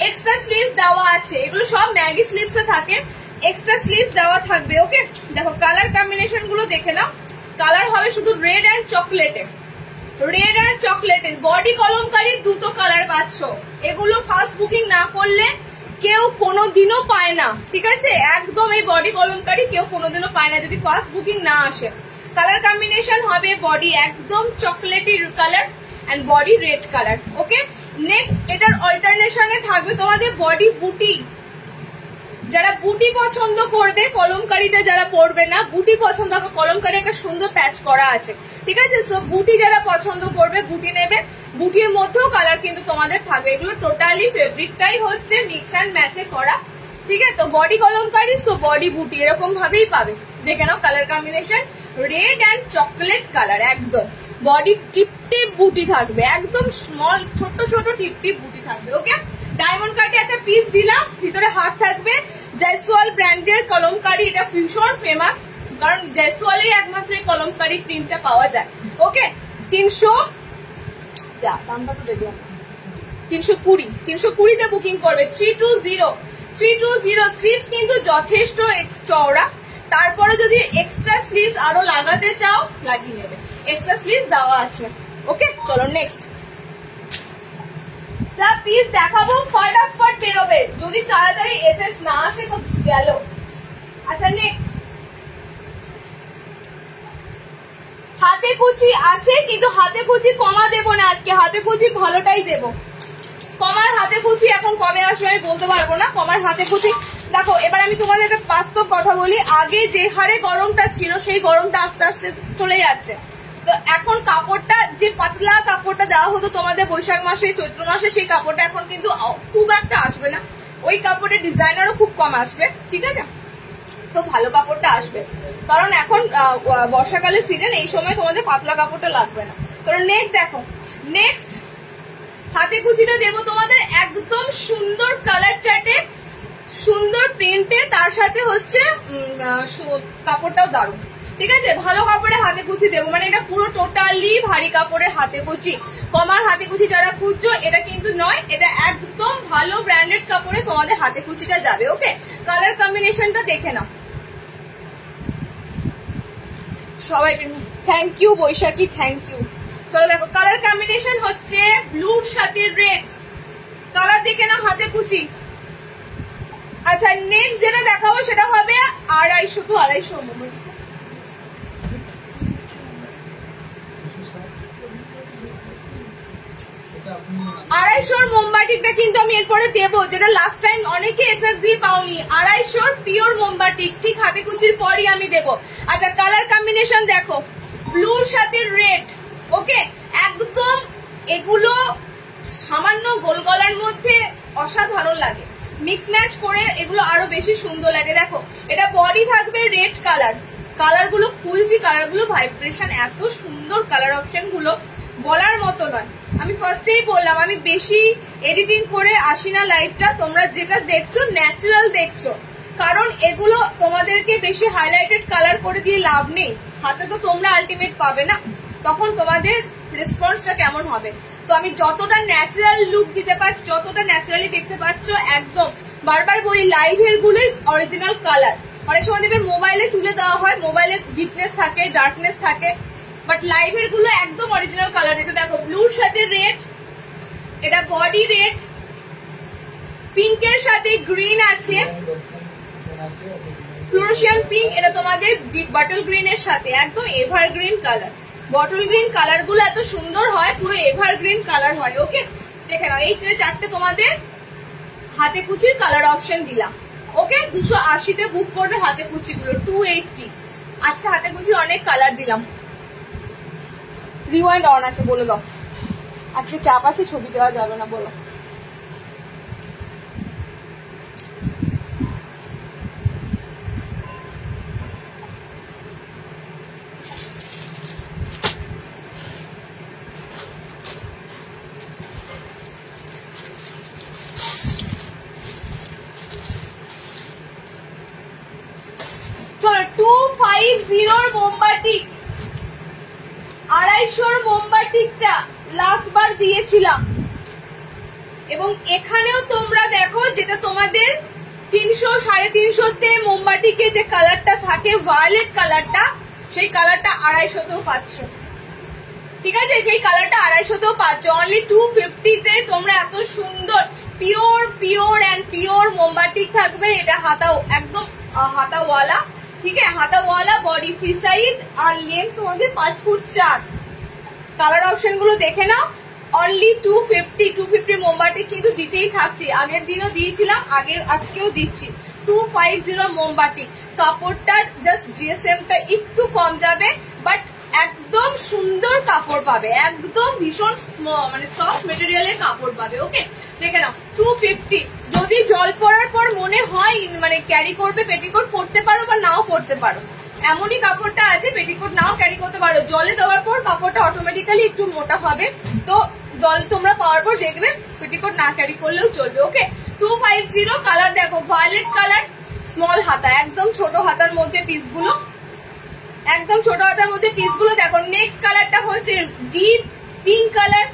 এক্সট্রা স্লিভস দেওয়া আছে, এগুলো সব ম্যাগি স্লিভস এ থাকে, এক্সট্রা স্লিভস দেওয়া থাকবে। ওকে, দেখো কালার কম্বিনেশন গুলো দেখে নাও। কালার হবে শুধু রেড অ্যান্ড চকলেটে, রেড অ্যান্ড চকলেটে। বডি কলমকারির 2টো কালার পাচ্ছ। এগুলো ফার্স্ট বুকিং না করলে কেউ কোনোদিনও পায় না, ঠিক আছে? একদম এই বডি কলমকারি কেউ কোনোদিনও পায় না যদি ফার্স্ট বুকিং না আসে। কালার কম্বিনেশন হবে বডি একদম চকলেটি colour and body red colour. Okay, next এটার অল্টারনেশনে থাকবে তোমাদের বডি বুটি। যারা বুটি পছন্দ করবে, কলমকারিটা যারা পরবে না, বুটি পছন্দ হবে, কলমকারি একটা সুন্দর প্যাচ করা আছে, ঠিক আছে? সো বুটি যারা পছন্দ করবে বুটি নেবে। বুটির মধ্যেও কালার কিন্তু তোমাদের থাকবে। এগুলো টোটালি ফেব্রিকটাই হচ্ছে মিক্স অ্যান্ড ম্যাচে করা, ঠিক আছে? তো বডি কলমকারি, সো বডি বুটি এরকম ভাবেই পাবে। দেখে নাও colour combination red and chocolate colour. একদম বডি টিপ টিপ বুটি থাকবে, একদম স্মল ছোট ছোট টিপ টিপ বুটি থাকবে। ওকে, ডায়মন্ড কাটে একটা পিস দিলাম, ভিতরে হাত থাকবে। জয়সওয়াল ব্র্যান্ডের কলমকারি, এটা ভীষণ ফেমাস, কারণ জয়সওয়ালেই একমাত্র এই কলমকারি প্রিন্টটা পাওয়া যায়। ওকে, 300 যা দামটা তো দেখলাম 320 তে বুকিং করবে। 320 স্লিভস কিন্তু যথেষ্ট চওড়া। তারপরে যদি এক্সট্রা স্লিভস আরো লাগাতে চাও লাগিয়ে নেবে, এক্সট্রা স্লিভস দেওয়া আছে। ওকে, চলো নেক্সট যা পিস দেখাবো ফটাফট বেরোবে, যদি তাড়াতাড়ি এসএস না আসে তো গেল। আচ্ছা নেক্সট হাতে কুচি আছে, কিন্তু হাতে কুচি কমা দেবো না আজকে, হাতে কুচি ভালোটাই দেবো। কমার হাতে কুচি এখন কবে আসবে আমি বলতে পারবো না। কমার হাতে কুচি দেখো, এবার আমি তোমাদের একটা বাস্তব কথা বলি, আগে যে হারে গরমটা ছিল সেই গরমটা আস্তে আস্তে চলে যাচ্ছে। তো এখন কাপড়টা যে পাতলা কাপড়টা দেওয়া হতো তোমাদের বৈশাখ মাসে চৈত্র মাসে, সেই কাপড়টা এখন কিন্তু খুব একটা আসবে না। ওই কাপড়ের ডিজাইনারও খুব কম আসবে, ঠিক আছে? তো ভালো কাপড়টা আসবে, কারণ এখন বর্ষাকালের সিজন, এই সময় তোমাদের পাতলা কাপড়টা লাগবে না। চলো নেক্সট দেখো, নেক্সট হাতে কুচিটা দেবো তোমাদের একদম সুন্দর কালার চার্টে, সুন্দর প্রিন্টে, তার সাথে হচ্ছে কাপড়টাও দারুণ, ঠিক আছে? ভালো কাপড়ে হাতে কুচি দেবো, মানে এটা পুরো টোটালি ভারী কাপড়ের হাতে কুচি। কমার হাতে কুচি যারা খুঁজছো এটা কিন্তু নয়, এটা একদম ভালো ব্র্যান্ডেড কাপড়ে তোমাদের হাতে কুচিটা যাবে। ওকে, কালার কম্বিনেশনটা দেখে নাও সবাই। Thank you Baishakhi, thank you. চলো দেখো কালার কম্বিনেশন হচ্ছে ব্লুর সাথে রেড কালার, দেখে নাও হাতে কুচি। আচ্ছা নেক্সট যেটা দেখাবো সেটা হবে 250 to 250 250 মোমবাটিকটা কিন্তু আমি এরপরে দেবো, যেটা লাস্ট টাইম অনেকে এসএস দিয়ে পাওনি। 250 পিওর মোমবাটিক ঠিক হাতে কুচির পরই আমি দেবো। আচ্ছা কালার কম্বিনেশন দেখো, ব্লুর সাথে রেড। ওকে, একদম এগুলো সামান্য গোল গলার মধ্যে অসাধারণ লাগে, মিক্স ম্যাচ করে এগুলো আরো বেশি সুন্দর লাগে। দেখো এটা বডি থাকবে রেড কালার, কালার গুলো খুলছি, কালার গুলো ভাইব্রেশন এত সুন্দর, কালার অপশন গুলো বলার মতো নয়। আমি ফার্স্টেই বললাম আমি বেশি এডিটিং করে আসি না লাইভটা, তোমরা যেটা দেখছো ন্যাচারাল দেখছো, কারণ এগুলো তোমাদেরকে বেশি হাইলাইটেড কালার করে দিয়ে লাভ নেই, হাতে তো তোমরা আলটিমেট পাবে না, তখন তোমাদের রেসপন্সটা কেমন হবে। তো আমি যতটা ন্যাচারাল লুক দিতে পারছি, যতটা ন্যাচারালি দেখতে পাচ্ছ, একদম বারবার বলি লাইভের গুলোই অরিজিনাল কালার। অনেক সময় দেখবে মোবাইলে তুলে দেওয়া হয়, মোবাইলে ডিপনেস থাকে, ডার্কনেস থাকে, বাট লাইভের গুলো একদম অরিজিনাল কালার। এটা দেখো ব্লুর সাথে রেড, এটা বডি রেড, পিঙ্কের সাথে গ্রিন আছে, ফ্লোরোসিয়ান পিঙ্ক, এটা তোমাদের বটল গ্রিন এর সাথে একদম evergreen colour. Bottle green colour গুলো এত সুন্দর হয়, পুরো এভারগ্রিন কালার হয়। ওকে, দেখে নাও এই যে চারটে তোমাদের হাতে কুচির কালার অপশন দিলাম। ওকে, 280-তে বুক করবে হাতে কুচি গুলো, 280। আজকে হাতে কুচি অনেক কালার দিলাম। রিওয়াইন্ড অন আছে, বলে দাও। আজকে চাপ আছে, ছবি দেওয়া যাবে না, বলো। চলো 250 মোমবাতি, 250 মোমবাতিটা লাস্ট বার দিয়েছিলাম, এবং এখানেও তোমরা দেখো যেটা তোমাদের 300 350-তে মোমবাতিকে যে কালারটা থাকে ভায়োলেট কালারটা, সেই কালারটা 250-তেও পাচ্ছ। ঠিক আছে, সেই কালারটা 250-তেও পাচ্ছ। অনলি 250-তে তোমরা এত সুন্দর পিওর পিওর অ্যান্ড পিওর মোমবাতি থাকবে। এটা হাতাও একদম হাতাওয়ালা, ঠিক আছে, হাতাওয়ালা, বডি ফ্রি সাইজ, আর লেন্থ তোমাদের 5 ফুট 4। কালার অপশন গুলো দেখে নাও। অনলি 250 মোমবাতি কিন্তু দিতেই থাকছি, আগের দিনও দিয়েছিলাম, আজকেও দিচ্ছি। 250 মোমবাতি। কাপড়টার জাস্ট জিএসএমটা একটু কম যাবে, বাট একদম সুন্দর কাপড় পাবে, একদম ভীষণ মানে সফট মেটেরিয়ালের কাপড় পাবে। ওকে, দেখে নাও 250। যদি জল পড়ার পর মনে হয় মানে ক্যারি করবে, পেটিকোট পরতে পারো বা নাও পরতে পারো, এমনই কাপড়টা আছে, পেটিকোট নাও ক্যারি করতে পারো। জলে দেওয়ার পর কাপড়টা অটোমেটিক্যালি একটু মোটা হবে, তো জল তোমরা পাওয়ার পর দেখবে পেটিকোট না ক্যারি করলেও চলবে। ওকে, 250। কালার দেখো, ভায়োলেট কালার, স্মল হাতা, একদম ছোট হাতার মধ্যে পিসগুলো, একদম ছোট হাতার মধ্যে পিসগুলো দেখো। নেক্সট কালারটা হচ্ছে ডিপ পিঙ্ক কালার,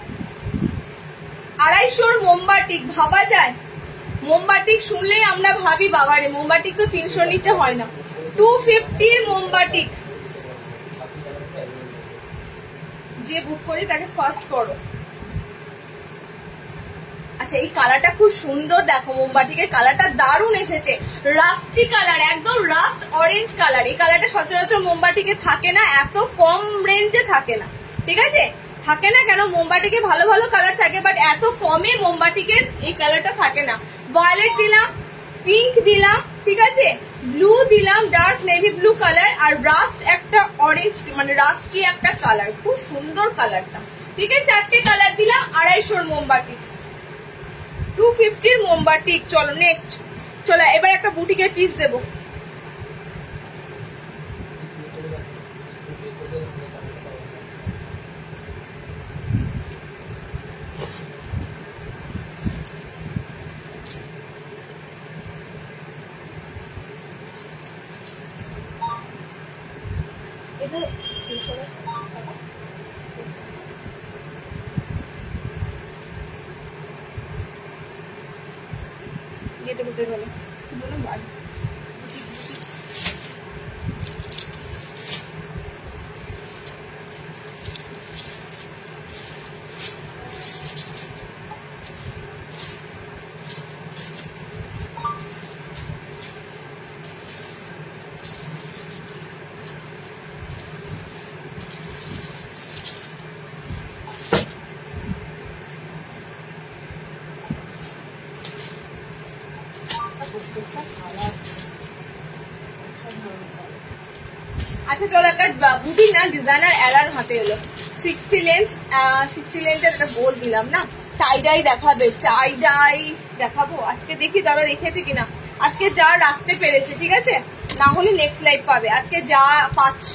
250 মোমবাতিক। ভাবা যায়, মোমবাতিক শুনলেই আমরা ভাবি বাবারে, মোমবাতিক তো 300 নিচে হয় না। 250 মোমবাতিক। যে বুক করে তাকে ফার্স্ট করো। আচ্ছা, এই কালারটা খুব সুন্দর, দেখো মোমবাতিকের কালারটা দারুণ এসেছে, রাস্টি কালার, একদম রাস্ট অরেঞ্জ কালার। এই কালারটা সচরাচর মোমবাতিকে থাকে না, এত কম রেঞ্জে থাকে না। ঠিক আছে, থাকে না কেন, মোমবাতিকে ভালো ভালো কালার থাকে, বাট এত কমে মোমবাতিকের এই কালারটা থাকে না। ভায়োলেট দিলাম, পিঙ্ক দিলাম, ঠিক আছে, ব্লু দিলাম, ডার্ক নেভি ব্লু কালার, আর রাস্ট একটা অরেঞ্জ মানে রাস্টি একটা কালার, খুব সুন্দর কালারটা। ঠিক আছে, 4টে কালার দিলাম। 250 মোমবাতি, 250 মোমবাতি। চলো নেক্সট, চলো এবার একটা বুটিকের পিস দেবো। এটা বলতে গেল কি বললাম, আচ্ছা চলো একটা বুটি না ডিজাইনার এলার হাতে এলো, 60 লেন্থের একটা গোল দিলাম না। টাই ডাই দেখাবে, টাই ডাই দেখাবো আজকে, দেখি দাদা রেখেছে কিনা। আজকে যা রাখতে পেরেছে, ঠিক আছে, না হলে নেক্সট লাইভ পাবে। আজকে যা পাচ্ছ,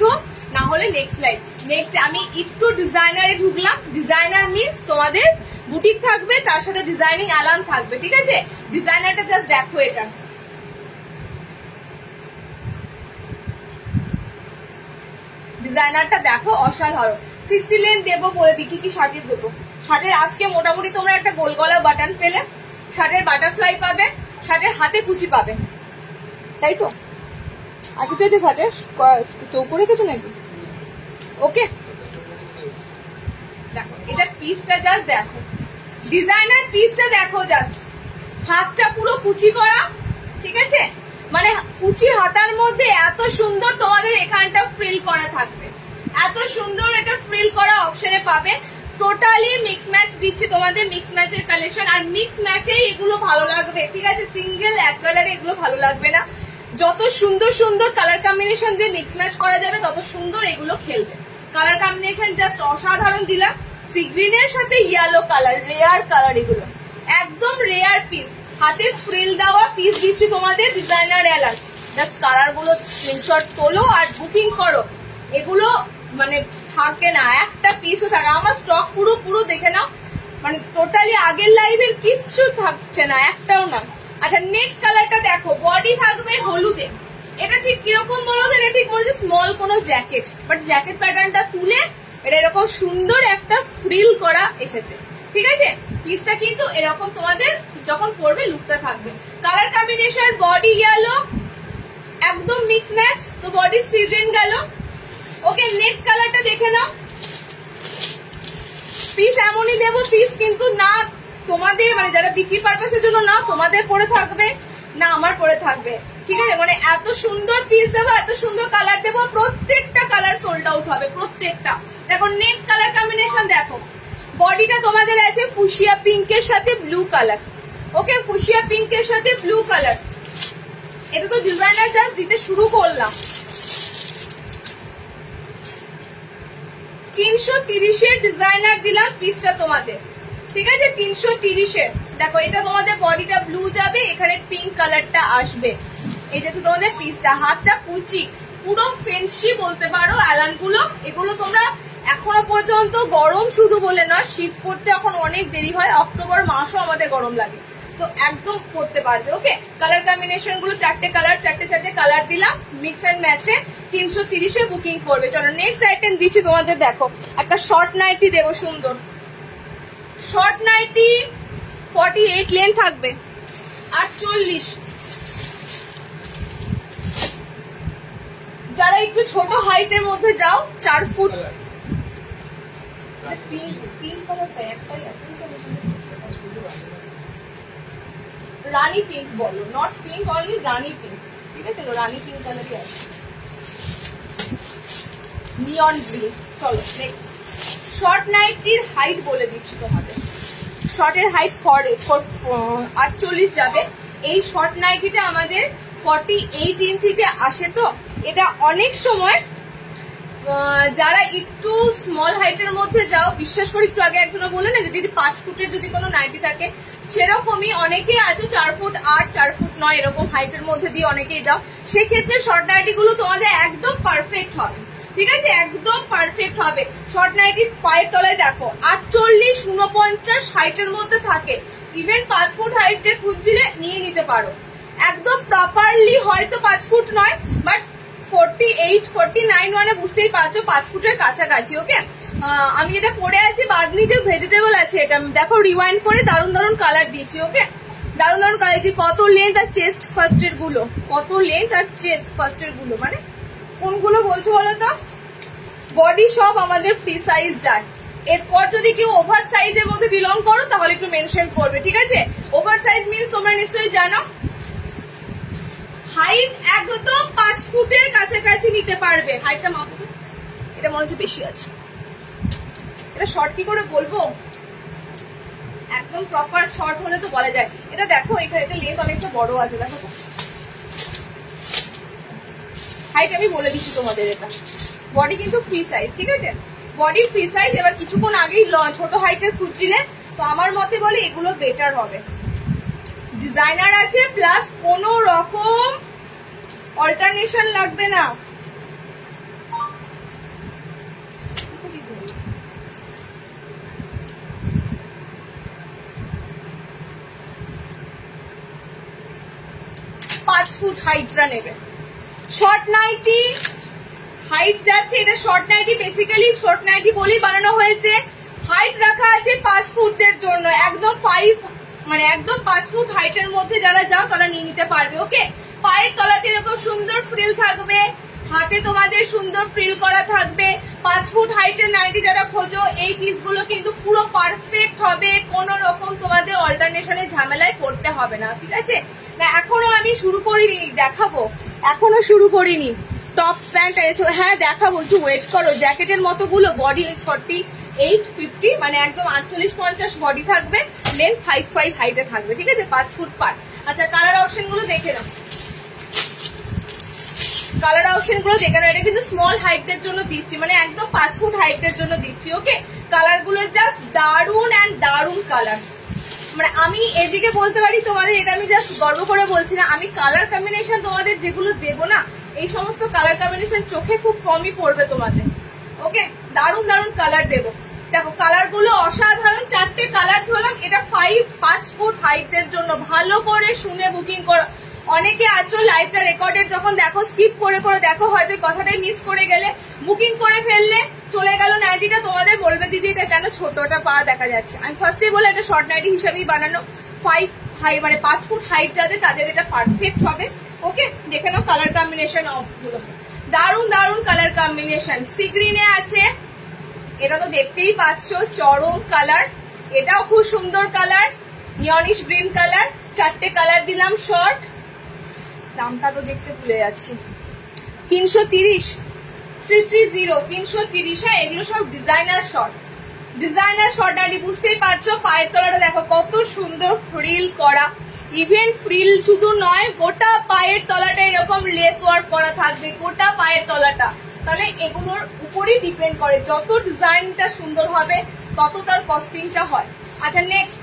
না হলে নেক্সট লাইভ। নেক্সট আমি একটু ডিজাইনারে ঢুকলাম। ডিজাইনার মিন্স তোমাদের বুটিক থাকবে, তার সাথে ডিজাইনিং অ্যালান থাকবে, ঠিক আছে। ডিজাইনারটা জাস্ট দেখো, এটা ডিজাইনারটা দেখো, অসাধারণ। 60 লেন্থ দেবো, বলে দিই কি শার্টের দেবো। শার্টের আজকে মোটামুটি তোমরা একটা গোল গলা বাটন পেলে, শার্টের বাটারফ্লাই পাবে, শার্টের হাতে কুচি পাবে, তাই তো। আর কিছু আছে শার্টের চৌকো রেখেছো নাকি? ওকে, দেখো এটা পিসটা জাস্ট দেখো, ডিজাইনার পিসটা দেখো, জাস্ট হাতটা পুরো কুচি করা, ঠিক আছে। মানে কুচি হাতার মধ্যে এত সুন্দর তোমাদের এখানটা ফ্রিল করা থাকবে, এত সুন্দর এটা ফ্রিল করা অপশনে পাবে। টোটালি মিক্স ম্যাচ দিচ্ছে তোমাদের, মিক্স ম্যাচের কালেকশন। আর মিক্স ম্যাচে এগুলো ভালো লাগবে, ঠিক আছে, সিঙ্গেল এক কালারে এগুলো ভালো লাগবে না। যত সুন্দর সুন্দর কালার কম্বিনেশন দিয়ে মিক্স ম্যাচ করা যাবে তত সুন্দর এগুলো খেলবে। কালার কম্বিনেশন জাস্ট অসাধারণ দিলাম। সি গ্রিনের সাথে ইয়েলো কালার, রেয়ার কালার, এগুলো একদম রেয়ার পিস। হাতে ফ্রিল দেওয়া পিস দিচ্ছি তোমাদের, ডিজাইনার এলান। জাস্ট কালার গুলো স্ক্রিনশট তোলো আর বুকিং করো। এগুলো মানে থাকে না, একটা পিসও থাকে। আমার স্টক পুরো পুরো দেখে নাও, মানে টোটালি আগের লাইভের কিচ্ছু থাকছে না, একটাও না। আচ্ছা নেক্সট কালারটা দেখো, বডি থাকবে হলুদে। এটা ঠিক কিরকম বলো তো, এটা ঠিক মনে হচ্ছে স্মল কোনো জ্যাকেট, বাট জ্যাকেট প্যাটার্নটা তুলে এটা এরকম সুন্দর একটা ফ্রিল করা এসেছে, ঠিক আছে। পিসটা কিন্তু এরকম তোমাদের যখন পরবে লুকটা থাকবে। কালার কম্বিনেশন বডি ইয়েলো, একদম মিক্স ম্যাচ। তো বডি সিজন গেল। ওকে নেক্সট কালারটা দেখে নাও। পিস এমনই দেবো, পিস কিন্তু না তোমাদের মানে যারা বিক্রি পারপাসের জন্য না তোমাদের পরে থাকবে না আমার পরে থাকবে, ঠিক আছে। মানে এত সুন্দর পিস দেবো, এত সুন্দর কালার দেবো, প্রত্যেকটা কালার সোল্ড আউট হবে প্রত্যেকটা। দেখো নেক্সট কালার কম্বিনেশন দেখো, বডিটা তোমাদের আছে ফুশিয়া পিঙ্কের সাথে ব্লু কালার। ওকে ফুশিয়া পিঙ্কের সাথে ব্লু কালার। এটা তো ডিজাইনার জাস্ট দিতে শুরু করলাম। 330-এর ডিজাইনার দিলাম পিসটা তোমাদের, ঠিক আছে, 330-এর। দেখো এটা তোমাদের বডিটা ব্লু যাবে, এখানে পিঙ্ক কালারটা আসবে। এই যে তোমাদের পিসটা, হাতটা কুচি, পুরো ফেন্সি বলতে পারো অ্যালান গুলো। এগুলো তোমরা এখনো পর্যন্ত গরম শুধু বলে না, শীত পড়তে এখন অনেক দেরি হয়, অক্টোবর মাসও আমাদের গরম লাগে, তো একদম পড়তে পারবে। ওকে কালার কম্বিনেশন গুলো চারটে কালার দিলাম মিক্স এন্ড ম্যাচে। 330-এ বুকিং করবে। চলো নেক্সট আইটেম দিচ্ছি তোমাদের। দেখো একটা শর্ট নাইটি দেবো, সুন্দর শর্ট নাইটি, 48 লেন থাকবে, 48। যারা একটু ছোট হাইটের মধ্যে যাও, 4 ফুট। রানী পিঙ্ক বলো, not pink only, Rani pink, ঠিক আছে, রানী পিঙ্ক কালারই আছে, নিয়ন গ্রিন। চলো নেক্সট শর্ট নাইটির হাইট বলে দিচ্ছি তোমাদের। শর্টের হাইট 48 যাবে। এই শর্ট নাইটিটা আমাদের 48 ইঞ্চিতে আসে। তো এটা অনেক সময় যারা একটু স্মল হাইটের মধ্যে যাও, বিশ্বাস করি একটু আগে একজন বলে না যদি 5 ফুটের যদি কোনো নাইটি থাকে, সেরকমই অনেকেই আছে 4 ফুট 8, 4 ফুট 9 এরকম হাইটের মধ্যে দিয়ে অনেকেই যাও। সেক্ষেত্রে শর্ট নাইটি গুলো তোমাদের একদম পারফেক্ট হবে, ঠিক আছে, একদম পারফেক্ট হবে। শর্ট নাইটির পায়ের তলায় দেখো 48, 49 হাইটের মধ্যে থাকে। ইভেন 5 ফুট হাইট যে খুঁজছিলে নিয়ে নিতে পারো, একদম প্রপারলি। হয়তো 5 ফুট নয়, বাট 48, 49 মানে বুঝতেই পারছো 5 ফুটের কাছাকাছি। ওকে আমি যেটা পরে আছি বাদনিতে ভেজিটেবল আছে, এটা দেখো রিওয়াইন্ড করে দারুণ দারুণ কালার দিয়েছি। ওকে দারুণ দারুণ কালার দিয়েছি। কত লেন্থ আর চেস্ট ফার্স্টের গুলো, কত লেন্থ আর চেস্ট ফার্স্টের গুলো, মানে কোনগুলো বলছো বলো তো। বডি সব আমাদের ফ্রি সাইজ যায়। এরপর যদি কেউ ওভার সাইজের মধ্যে বিলং করো তাহলে একটু মেনশন করবে, ঠিক আছে। ওভার সাইজ মিনস তোমরা নিশ্চয়ই জানো হাইট একদম 5 ফুটের কাছাকাছি নিতে পারবে। হাইটটা মাপো তো, এটা মনে হচ্ছে বেশি আছে। এটা শর্ট কি করে বলবো, একদম প্রপার শর্ট হলে তো বলা যায়। এটা দেখো এটা লেন্থ অনেকটা বড় আছে, দেখো তো। হাইট আমি বলে দিচ্ছি তোমাদের, এটা বডি কিন্তু ফ্রি সাইজ, ঠিক আছে, বডি ফ্রি সাইজ। এবার কিছুক্ষণ আগেই ছোট হাইটের খুঁজছিলে, তো আমার মতে বলে এগুলো বেটার হবে। ডিজাইনার আছে, প্লাস কোনো রকম অল্টারনেশন লাগবে না। পাঁচ ফুট হাইটটা নেবে। শর্ট নাইটি হাইট যাচ্ছে, এটা short nightie, basically short nightie বলেই বানানো হয়েছে। হাইট রাখা আছে 5 ফুটের জন্য, একদম 5 ফুট হাইটের মধ্যে যারা যাও তারা নিয়ে নিতে পারবে। ওকে পায়ের তলাতে এরকম সুন্দর ফ্রিল থাকবে, হাতে তোমাদের সুন্দর ফ্রিল করা থাকবে। 5 ফুট হাইটের নাইটি যারা খোঁজো এই পিসগুলো কিন্তু পুরো পারফেক্ট হবে, কোনো রকম তোমাদের অল্টারনেশনে ঝামেলায় পড়তে হবে না, ঠিক আছে? না এখনো আমি শুরু করিনি, দেখাবো, এখনো শুরু করিনি। টপ প্যান্ট এনেছো, হ্যাঁ দেখাবো, একটু ওয়েট করো। জ্যাকেটের মতো গুলো বডি 48-50 মানে একদম 48-50 বডি থাকবে, লেন্থ 5'5" হাইটে থাকবে, ঠিক আছে? 5 ফুট পার। আচ্ছা কালার অপশন গুলো দেখে নাও, কালার অপশন গুলো দেখে নাও। এটা কিন্তু স্মল হাইটের জন্য দিচ্ছি, মানে একদম 5 ফুট হাইটের জন্য দিচ্ছি, ওকে? কালার গুলো জাস্ট দারুন অ্যান্ড দারুন কালার। মানে আমি এদিকে বলতে পারি তোমাদের, এটা আমি জাস্ট গর্ব করে বলছি না, আমি কালার কম্বিনেশন তোমাদের যেগুলো দেবো না, এই সমস্ত কালার কম্বিনেশন চোখে খুব কমই পড়বে তোমাদের, ওকে? দারুন দারুন কালার দেবো। দেখো কালার গুলো অসাধারণ, 4টে কালার ধরলাম। এটা 5 ফুট হাইটের জন্য, ভালো করে শুনে বুকিং করো। অনেকে আছো লাইভটা রেকর্ডের যখন দেখো স্কিপ করে করে দেখো, হয়তো কথাটাই মিস করে গেলে, বুকিং করে ফেললে চলে গেল নাইটিটা, তোমাদের বলবে দিদি এটা কেন ছোটটা পা দেখা যাচ্ছে। আমি ফার্স্টে বলে এটা শর্ট নাইটি হিসাবেই বানানো, 5 হাই মানে 5 ফুট হাইট যাদের তাদের এটা পারফেক্ট হবে, ওকে? দেখে নাও কালার কম্বিনেশন গুলো, দারুন দারুন কালার কম্বিনেশন। সি গ্রিনে আছে, এটা তো দেখতেই পাচ্ছ, চরম কালার, এটাও খুব সুন্দর কালার। নিয়নিশ গ্রিন কালার, 4টে কালার দিলাম শর্ট। দামটা তো দেখতে ভুলে যাচ্ছি, 330, 330, হ্যাঁ এগুলো সব designer short, designer short nightie. বুঝতেই পারছো পায়ের তলাটা দেখো কত সুন্দর ফ্রিল করা, ইভেন ফ্রিল শুধু নয়, গোটা পায়ের তলাটা এরকম লেস ওয়ার্ক করা থাকবে, গোটা পায়ের তলাটা। তাহলে এগুলোর উপরই ডিপেন্ড করে, যত ডিজাইনটা সুন্দর হবে তত তার কস্টিংটা হয়। আচ্ছা নেক্সট,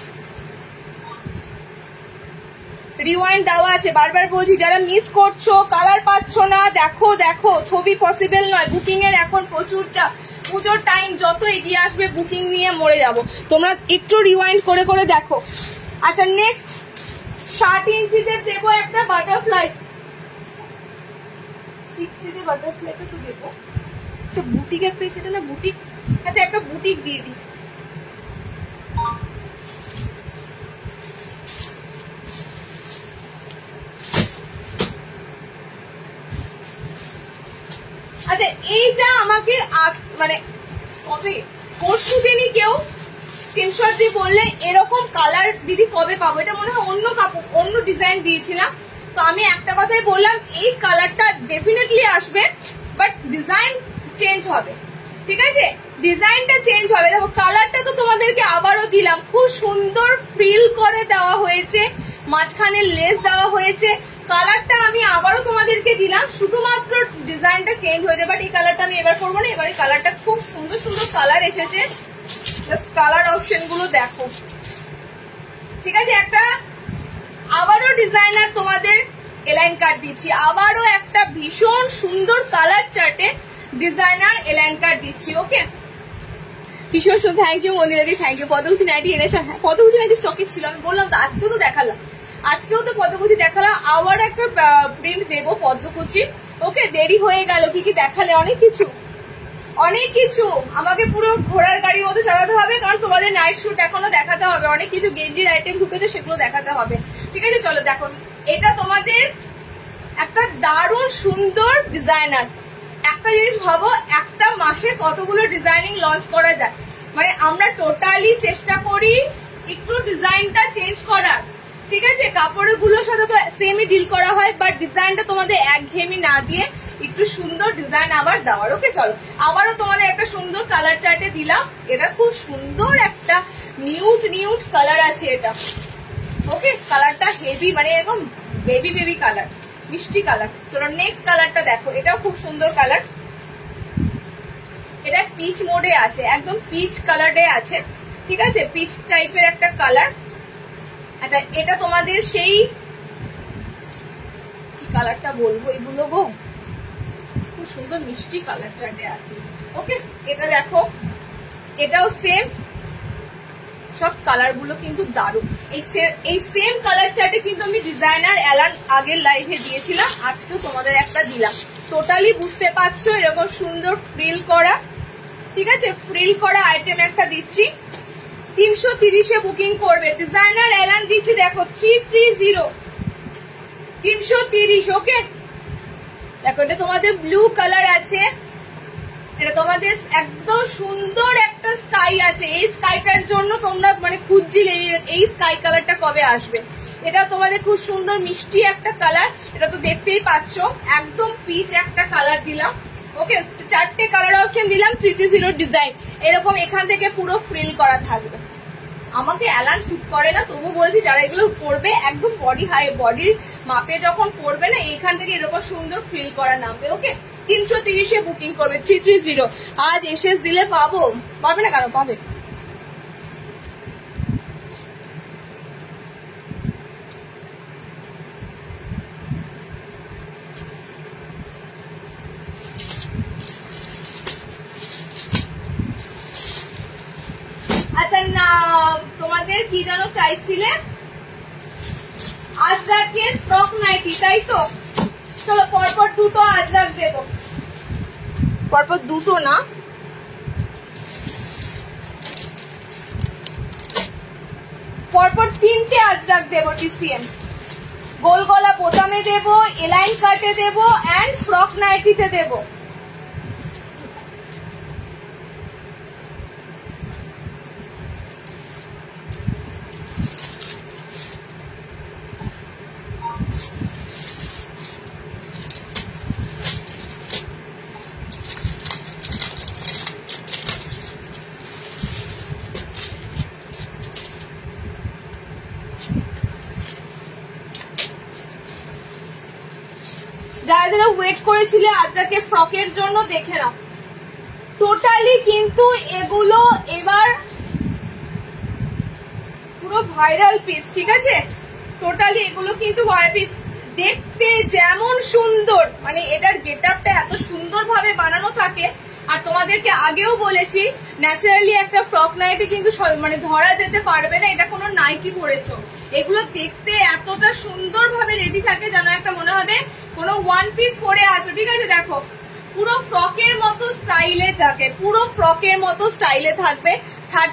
রিওয়াইন্ড দেওয়া আছে, বারবার বলছি যারা মিস করছো, কালার পাচ্ছ না, দেখো দেখো, ছবি পসিবল নয়, বুকিং এর এখন প্রচুর চাপ, পুজোর টাইম যত এগিয়ে আসবে বুকিং নিয়ে মরে যাব, তোমরা একটু রিওয়াইন্ড করে করে দেখো। আচ্ছা নেক্সট, 60 ইঞ্চিতে দেবো একটা বাটারফ্লাই, 60 বাটারফ্লাইটা তো দেবো। আচ্ছা বুটিক একটা এসেছে না, বুটিক, আচ্ছা একটা বুটিক দিয়ে দিই। আচ্ছা এইটা আমাকে মানে কবে পরশু দিনই কেউ স্ক্রিনশট দিয়ে বললে এরকম কালার দিদি কবে পাবো, এটা মনে হয় অন্য কাপড় অন্য ডিজাইন দিয়েছিলাম। তো আমি একটা কথাই বললাম, এই কালারটা ডেফিনেটলি আসবে, বাট ডিজাইন চেঞ্জ হবে, ঠিক আছে? ডিজাইনটা চেঞ্জ হবে। দেখো কালারটা তো তোমাদেরকে আবারও দিলাম, খুব সুন্দর ফ্রিল করে দেওয়া হয়েছে, মাঝখানে লেস দেওয়া হয়েছে, কালারটা আমি আবারও তোমাদেরকে দিলাম, শুধুমাত্র ডিজাইনটা চেঞ্জ হয়ে যাবে। বাট এই কালারটা আমি এবার করবো না, এবার এই কালারটা খুব সুন্দর সুন্দর কালার এসেছে, জাস্ট কালার অপশন গুলো দেখো, ঠিক আছে? একটা আবারও ডিজাইনার তোমাদের এলাইন কার্ড দিচ্ছি, আবারও একটা ভীষণ সুন্দর কালার চার্টে ডিজাইনার এলাইন কার্ড দিচ্ছি, ওকে? ভীষণ সুন্দর, থ্যাংক ইউ মন্দিরাদি, থ্যাংক ইউ। পদ্মকুচি নাইটি এনেছো, হ্যাঁ পদ্মকুচি নাইটি স্টকে ছিল, আমি বললাম তো আজকেও তো দেখালাম, আজকেও তো পদ্মকুচি দেখালাম, আবার একটা প্রিন্ট দেবো পদ্মকুচি, ওকে? দেরি হয়ে গেল, কি কি দেখালে, অনেক কিছু অনেক কিছু, আমাকে পুরো ঘোড়ার গাড়ির মতো চালাতে হবে, কারণ তোমাদের নাইট শুট এখনো দেখাতে হবে, অনেক কিছু গেঞ্জির আইটেম ঢুকেছে সেগুলো দেখাতে হবে, ঠিক আছে? চলো দেখো, এটা তোমাদের একটা দারুণ সুন্দর ডিজাইনার। একটা জিনিস ভাবো, একটা মাসে কতগুলো ডিজাইনিং লঞ্চ করা যায়, মানে আমরা টোটালি চেষ্টা করি একটু ডিজাইনটা চেঞ্জ করার, ঠিক আছে? কাপড়ের গুলোর সাথে তো সেমই ডিল করা হয়, বাট ডিজাইনটা তোমাদের একঘেয়েমি না দিয়ে একটু সুন্দর ডিজাইন আবার দেওয়ার, ওকে? চলো আবারও তোমাদের একটা সুন্দর কালার চার্টে দিলাম, এটা খুব সুন্দর একটা নিউট কালার আছে এটা, ওকে? কালারটা হেভি, মানে এরকম বেবি বেবি কালার, মিষ্টি কালার। চলো নেক্সট কালারটা দেখো, এটাও খুব সুন্দর কালার, এটা পিচ মোডে আছে, একদম পিচ কালারে আছে, ঠিক আছে? পিচ টাইপের একটা কালার। আচ্ছা এটা তোমাদের সেই কি কালারটা বলবো, এগুলো গো খুব সুন্দর মিষ্টি কালার চার্টে আছে, ওকে? এটা দেখো, এটাও সেম, সব কালার গুলো কিন্তু দারুণ। এই সেম কালার চার্টে কিন্তু আমি ডিজাইনার এলান আগের লাইভে দিয়েছিলাম, আজকেও তোমাদের একটা দিলাম। টোটালি বুঝতে পারছো এরকম সুন্দর ফ্রিল করা, ঠিক আছে? ফ্রিল করা আইটেম একটা দিচ্ছি, 330-এ বুকিং করবে, ডিজাইনার এলান দিচ্ছি, দেখো 330, 330, ওকে? দেখো এটা তোমাদের ব্লু কালার আছে, এটা তোমাদের একদম সুন্দর একটা স্কাই আছে। এই স্কাইটার জন্য তোমরা মানে খুঁজছিলে এই স্কাই কালারটা কবে আসবে। এটা তোমাদের খুব সুন্দর মিষ্টি একটা কালার, এটা তো দেখতেই পাচ্ছ, একদম পিচ একটা কালার দিলাম। ওকে, 4টে কালার অপশন দিলাম, 330 ডিজাইন। এরকম এখান থেকে পুরো ফ্রিল করা থাকবে। আমাকে অ্যালান শুট করে না, তবু বলছি যারা এগুলো পরবে একদম বডির মাপে যখন পরবে না, এখান থেকে এরকম সুন্দর ফ্রিল করা নামবে। ওকে, 330 বুকিং করবে, 330। আজ এসএস দিলে পাবে না কেন, পাবে। আচ্ছা না, তোমাদের কি যেন চাইছিলে, আজরাকের ফ্রক নাইটি, তাই তো? চলো পরপর দুটো আজরাক দেবো, পরপর দুটো না, পরপর 3টে আজরাক দেবো। টিসিএম গোল গলা বোতামে দেবো, এলাইন কাটে দেবো, এন্ড ফ্রক নাইটিতে দেবো। যারা যারা ওয়েট করেছিলে আজকে ফ্রকের জন্য দেখে নাও, টোটালি কিন্তু এগুলো এবার পুরো ভাইরাল পিস, ঠিক আছে? টোটালি এগুলো কিন্তু ভাইরাল পিস। দেখতে যেমন সুন্দর, মানে এটার গেটআপটা এত সুন্দর ভাবে বানানো থাকে। আর তোমাদেরকে আগেও বলেছি, ন্যাচারালি একটা ফ্রক নাইটি কিন্তু মানে ধরা যেতে পারবে না এটা কোনো নাইটি পরেছো। এগুলো দেখতে এতটা সুন্দর ভাবে রেডি থাকে যেন একটা মনে হবে কোনো ওয়ান পিস পরে আছো, ঠিক আছে? দেখো পুরো ফ্রকের মতো স্টাইলে থাকে, পুরো ফ্রকের মতো স্টাইলে থাকবে।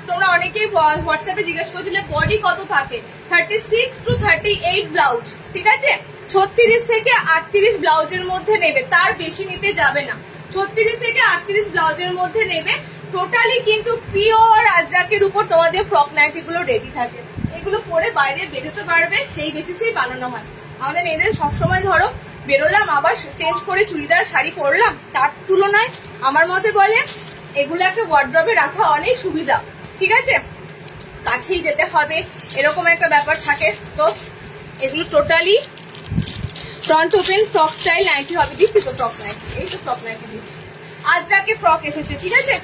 তোমরা অনেকেই হোয়াটসঅ্যাপে জিজ্ঞেস করছিলে বডি কত থাকে, 36 to 38 ব্লাউজ, ঠিক আছে? 36 থেকে 38 ব্লাউজের মধ্যে নেবে, তার বেশি নিতে যাবে না। 36 থেকে 38 ব্লাউজের মধ্যে নেবে। টোটালি কিন্তু পিওর আজরাকের উপর তোমাদের ফ্রক নাইটি গুলো রেডি থাকে। এগুলো পরে বাইরে বেরোতে পারবে, সেই বেসিসেই বানানো হয়। আমাদের মেয়েদের সবসময় ধরো বেরোলাম আবার চেঞ্জ করে চুড়িদার শাড়ি পরলাম, তার তুলনায় আমার মতে বলে এগুলো একটা ওয়ার্ড্রবে রাখা অনেক সুবিধা, ঠিক আছে? কাছেই যেতে হবে এরকম একটা ব্যাপার থাকে। তো এগুলো totally front open frock style nighty হবে। দিচ্ছি তো ফ্রক নাইটি, এই তো ফ্রক নাইটি দিচ্ছি। আজরাকের ফ্রক এসেছে, ঠিক আছে?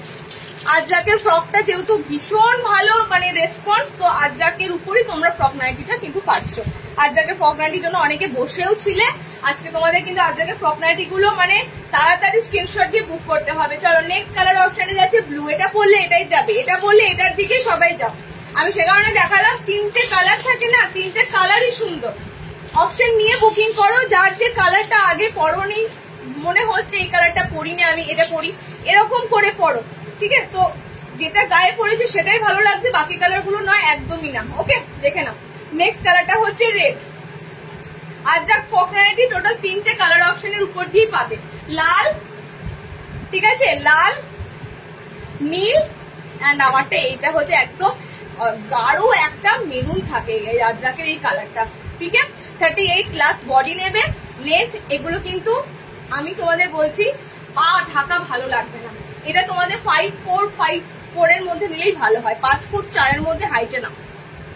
আজরাকের ফ্রকটা যেহেতু ভীষণ ভালো মানে রেসপন্স, তো আজরাকের উপরই তোমরা ফ্রক নাইটিটা কিন্তু পাচ্ছ। আজরাকের ফ্রক নাইটির জন্য অনেকে বসেও ছিলে, আজকে তোমাদের কিন্তু আজরাকের ফ্রক নাইটি গুলো মানে তাড়াতাড়ি স্ক্রিনশট দিয়ে বুক করতে হবে। চলো নেক্সট কালার অপশনে যাচ্ছে ব্লু। এটা পরলে এটাই যাবে, এটা পরলে এটার দিকে সবাই যাও। আমি সে কারণে দেখালাম, 3টে কালার থাকে না, 3টে কালারই সুন্দর। অপশন নিয়ে বুকিং করো, যার যে কালারটা আগে পরোনি মনে হচ্ছে এই কালারটা পরিনি আমি, এটা পরি, এরকম করে পরো, ঠিক আছে? তো যেটা গায়ে পড়েছে সেটাই ভালো লাগছে, বাকি কালার গুলো নয় একদমই না। ওকে, দেখে নাও। নেক্সট কালারটা হচ্ছে red. Ajrakh frock nighty total 3টে কালার অপশনের উপর দিয়ে পাবে। লাল, ঠিক আছে, লাল, নীল, এন্ড আমারটা এইটা হচ্ছে একদম গাঢ় একটা মেরুন থাকে এই আজরাকের এই কালারটা, ঠিক আছে? 38 লাস্ট বডি নেবে। লেন্থ এগুলো কিন্তু আমি তোমাদের বলছি পা ঢাকা ভালো লাগবে না। এটা তোমাদের 5'4" এর মধ্যে নিলেই ভালো হয়, 5'4" এর মধ্যে হাইটে নাও,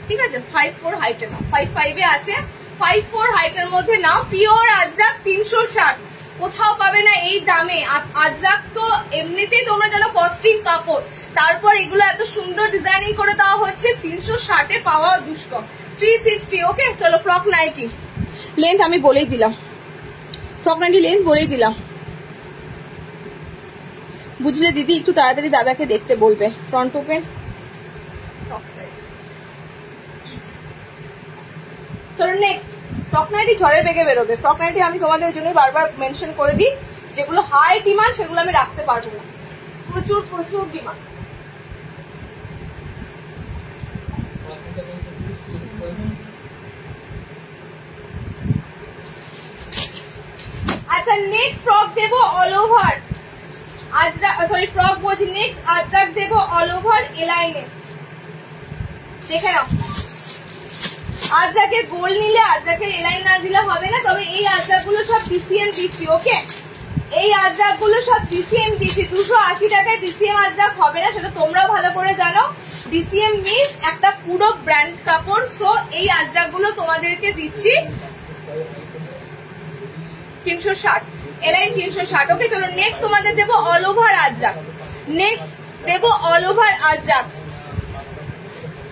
ঠিক আছে? 5'4" হাইটে নাও, 5'5" আছে, 5'4" হাইটের মধ্যে নাও। পিওর আজরাক 360, কোথাও পাবে না এই দামে। আজরাক তো এমনিতেই তোমরা জানো কস্টিং কাপড়, তারপর এগুলো এত সুন্দর ডিজাইনিং করে দেওয়া হচ্ছে, 360 পাওয়া দুষ্কর। 360। ওকে, চলো ফ্রক নাইটি লেন্থ আমি বলেই দিলাম, ফ্রক নাইটি লেন্থ বলেই দিলাম, বুঝলে দিদি? একটু তাড়াতাড়ি দাদাকে দেখতে বলবে। Front open frock style. চলো নেক্সট, ফ্রক নাইটি ঝড়ের বেগে বেরোবে। ফ্রক নাইটি আমি তোমাদের জন্য বারবার মেনশন করে দিই, যেগুলো হাই ডিমান্ড সেগুলো আমি রাখতে পারবো না, প্রচুর প্রচুর ডিমান্ড। আচ্ছা নেক্সট ফ্রক দেবো all over ajrakh, sorry frock বলছি, নেক্সট আজরাক দেবো অল ওভার এলাইনে। দেখে নাও, আজরাকে গোল নিলে আজরাকে এলাইন না দিলে হবে না। তবে এই আজরাক গুলো সব ডিসিএম দিচ্ছি, ওকে? এই আজরাক গুলো সব ডিসিএম দিচ্ছি। 280 টাকায় ডিসিএম আজরাক হবে না, সেটা তোমরাও ভালো করে জানো। ডিসিএম মিন্স একটা পুরো ব্র্যান্ড কাপড়। সো এই আজরাক গুলো তোমাদেরকে দিচ্ছি 360, এলাইন 360। ওকে চলো নেক্সট তোমাদের দেবো অল ওভার আজরাক। নেক্সট দেবো অল ওভার আজরাক।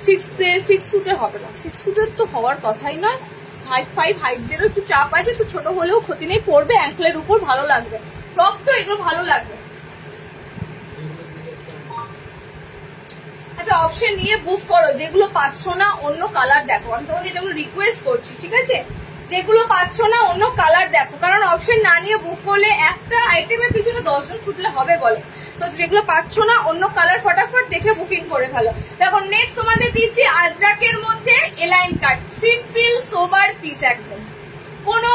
6 ফুটের হবে না, 6 ফুটের তো হওয়ার কথাই নয়। 5 হাইটদেরও একটু চাপ আছে, একটু ছোট হলেও ক্ষতি নেই, পরবে অ্যাঙ্কলের উপর, ভালো লাগবে। ফ্রক তো এগুলো ভালো লাগবে। আচ্ছা অপশন নিয়ে বুক করো, যেগুলো পাচ্ছ না অন্য কালার দেখো। আমি তোমাদের এটা রিকোয়েস্ট করছি, ঠিক আছে? যেগুলো পাচ্ছ না অন্য কালার দেখো, কারণ অপশন না নিয়ে বুক করলে একটা আইটেমের পিছনে 10 জন ছুটলে হবে বলো? তো যেগুলো পাচ্ছ না অন্য কালার ফটাফট দেখে বুকিং করে ফেলো। দেখো নেক্সট তোমাদের দিচ্ছি আজরাকের মধ্যে এলাইন কাট, সিম্পল সোবার পিস, একদম কোনো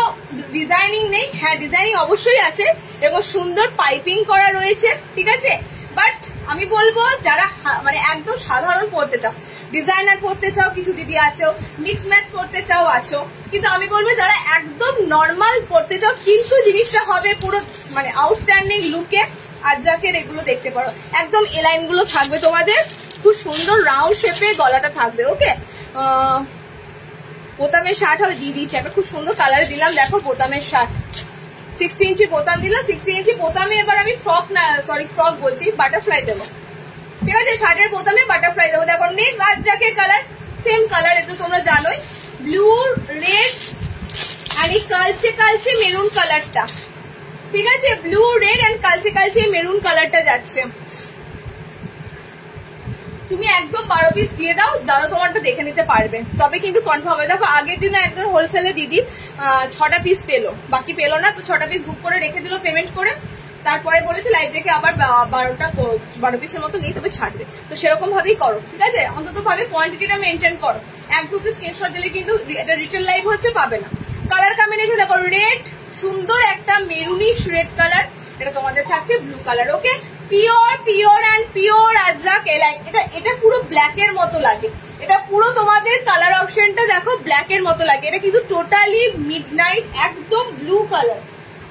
ডিজাইনিং নেই। হ্যাঁ ডিজাইনিং অবশ্যই আছে এবং সুন্দর পাইপিং করা রয়েছে, ঠিক আছে? বাট আমি বলবো যারা মানে একদম সাধারণ পড়তে চাও, ডিজাইনার পড়তে চাও কিছু দিদি আছো, মিক্স ম্যাচ পড়তে চাও আছো, কিন্তু আমি বলবো যারা একদম নর্মাল পড়তে চাও কিন্তু জিনিসটা হবে পুরো মানে আউটস্ট্যান্ডিং লুকে, আজরাকের এগুলো দেখতে পারো। একদম এলাইন গুলো থাকবে তোমাদের, খুব সুন্দর রাউন্ড শেপে গলাটা থাকবে, ওকে? বোতামের শার্ট হবে দিয়ে দিচ্ছি, একটা খুব সুন্দর কালারে দিলাম। দেখো বোতামের শার্ট 60 ইঞ্চি বোতাম দিলাম, 60 ইঞ্চি বোতামে এবার আমি ফ্রক না, সরি ফ্রক বলছি, বাটারফ্লাই দেবো, ঠিক আছে? শার্টের বোতামে বাটারফ্লাই দেবো। দেখো নেক্সট আজরাকের কালার, সেম কালার, এটা তোমরা জানোই, ব্লু রেড আর এই কালচে কালচে মেরুন কালারটা, ঠিক আছে? ব্লু রেড এন্ড কালচে কালচে মেরুন কালারটা যাচ্ছে। তুমি একদম 12 পিস দিয়ে দাও, দাদা তোমারটা দেখে নিতে পারবে, তবে কিন্তু কনফার্ম হবে। দেখো আগের দিনও একজন হোলসেলে দিদি 6টা পিস পেলো, বাকি পেলো না, তো 6টা পিস বুক করে রেখে দিল পেমেন্ট করে। তারপরে বলেছে লাইভ থেকে আবার 12 পিসের মতো নিয়ে তবে ছাড়বে, তো সেরকম ভাবেই করো, ঠিক আছে? অন্তত ভাবে কোয়ান্টিটিটা মেনটেন করো। 1-2 পিস স্ক্রিনশট দিলে কিন্তু এটা রিটেল লাইভ হচ্ছে, পাবে না। কালার কম্বিনেশন দেখো, রেড, সুন্দর একটা মেরুনিশ রেড কালার, এটা তোমাদের থাকছে blue colour, okay? Pure and pure Ajrak align. এটা পুরো ব্ল্যাক এর মতো লাগে, এটা পুরো তোমাদের কালার অপশনটা দেখো ব্ল্যাক এর মতো লাগে। এটা কিন্তু টোটালি মিডনাইট একদম ব্লু কালার,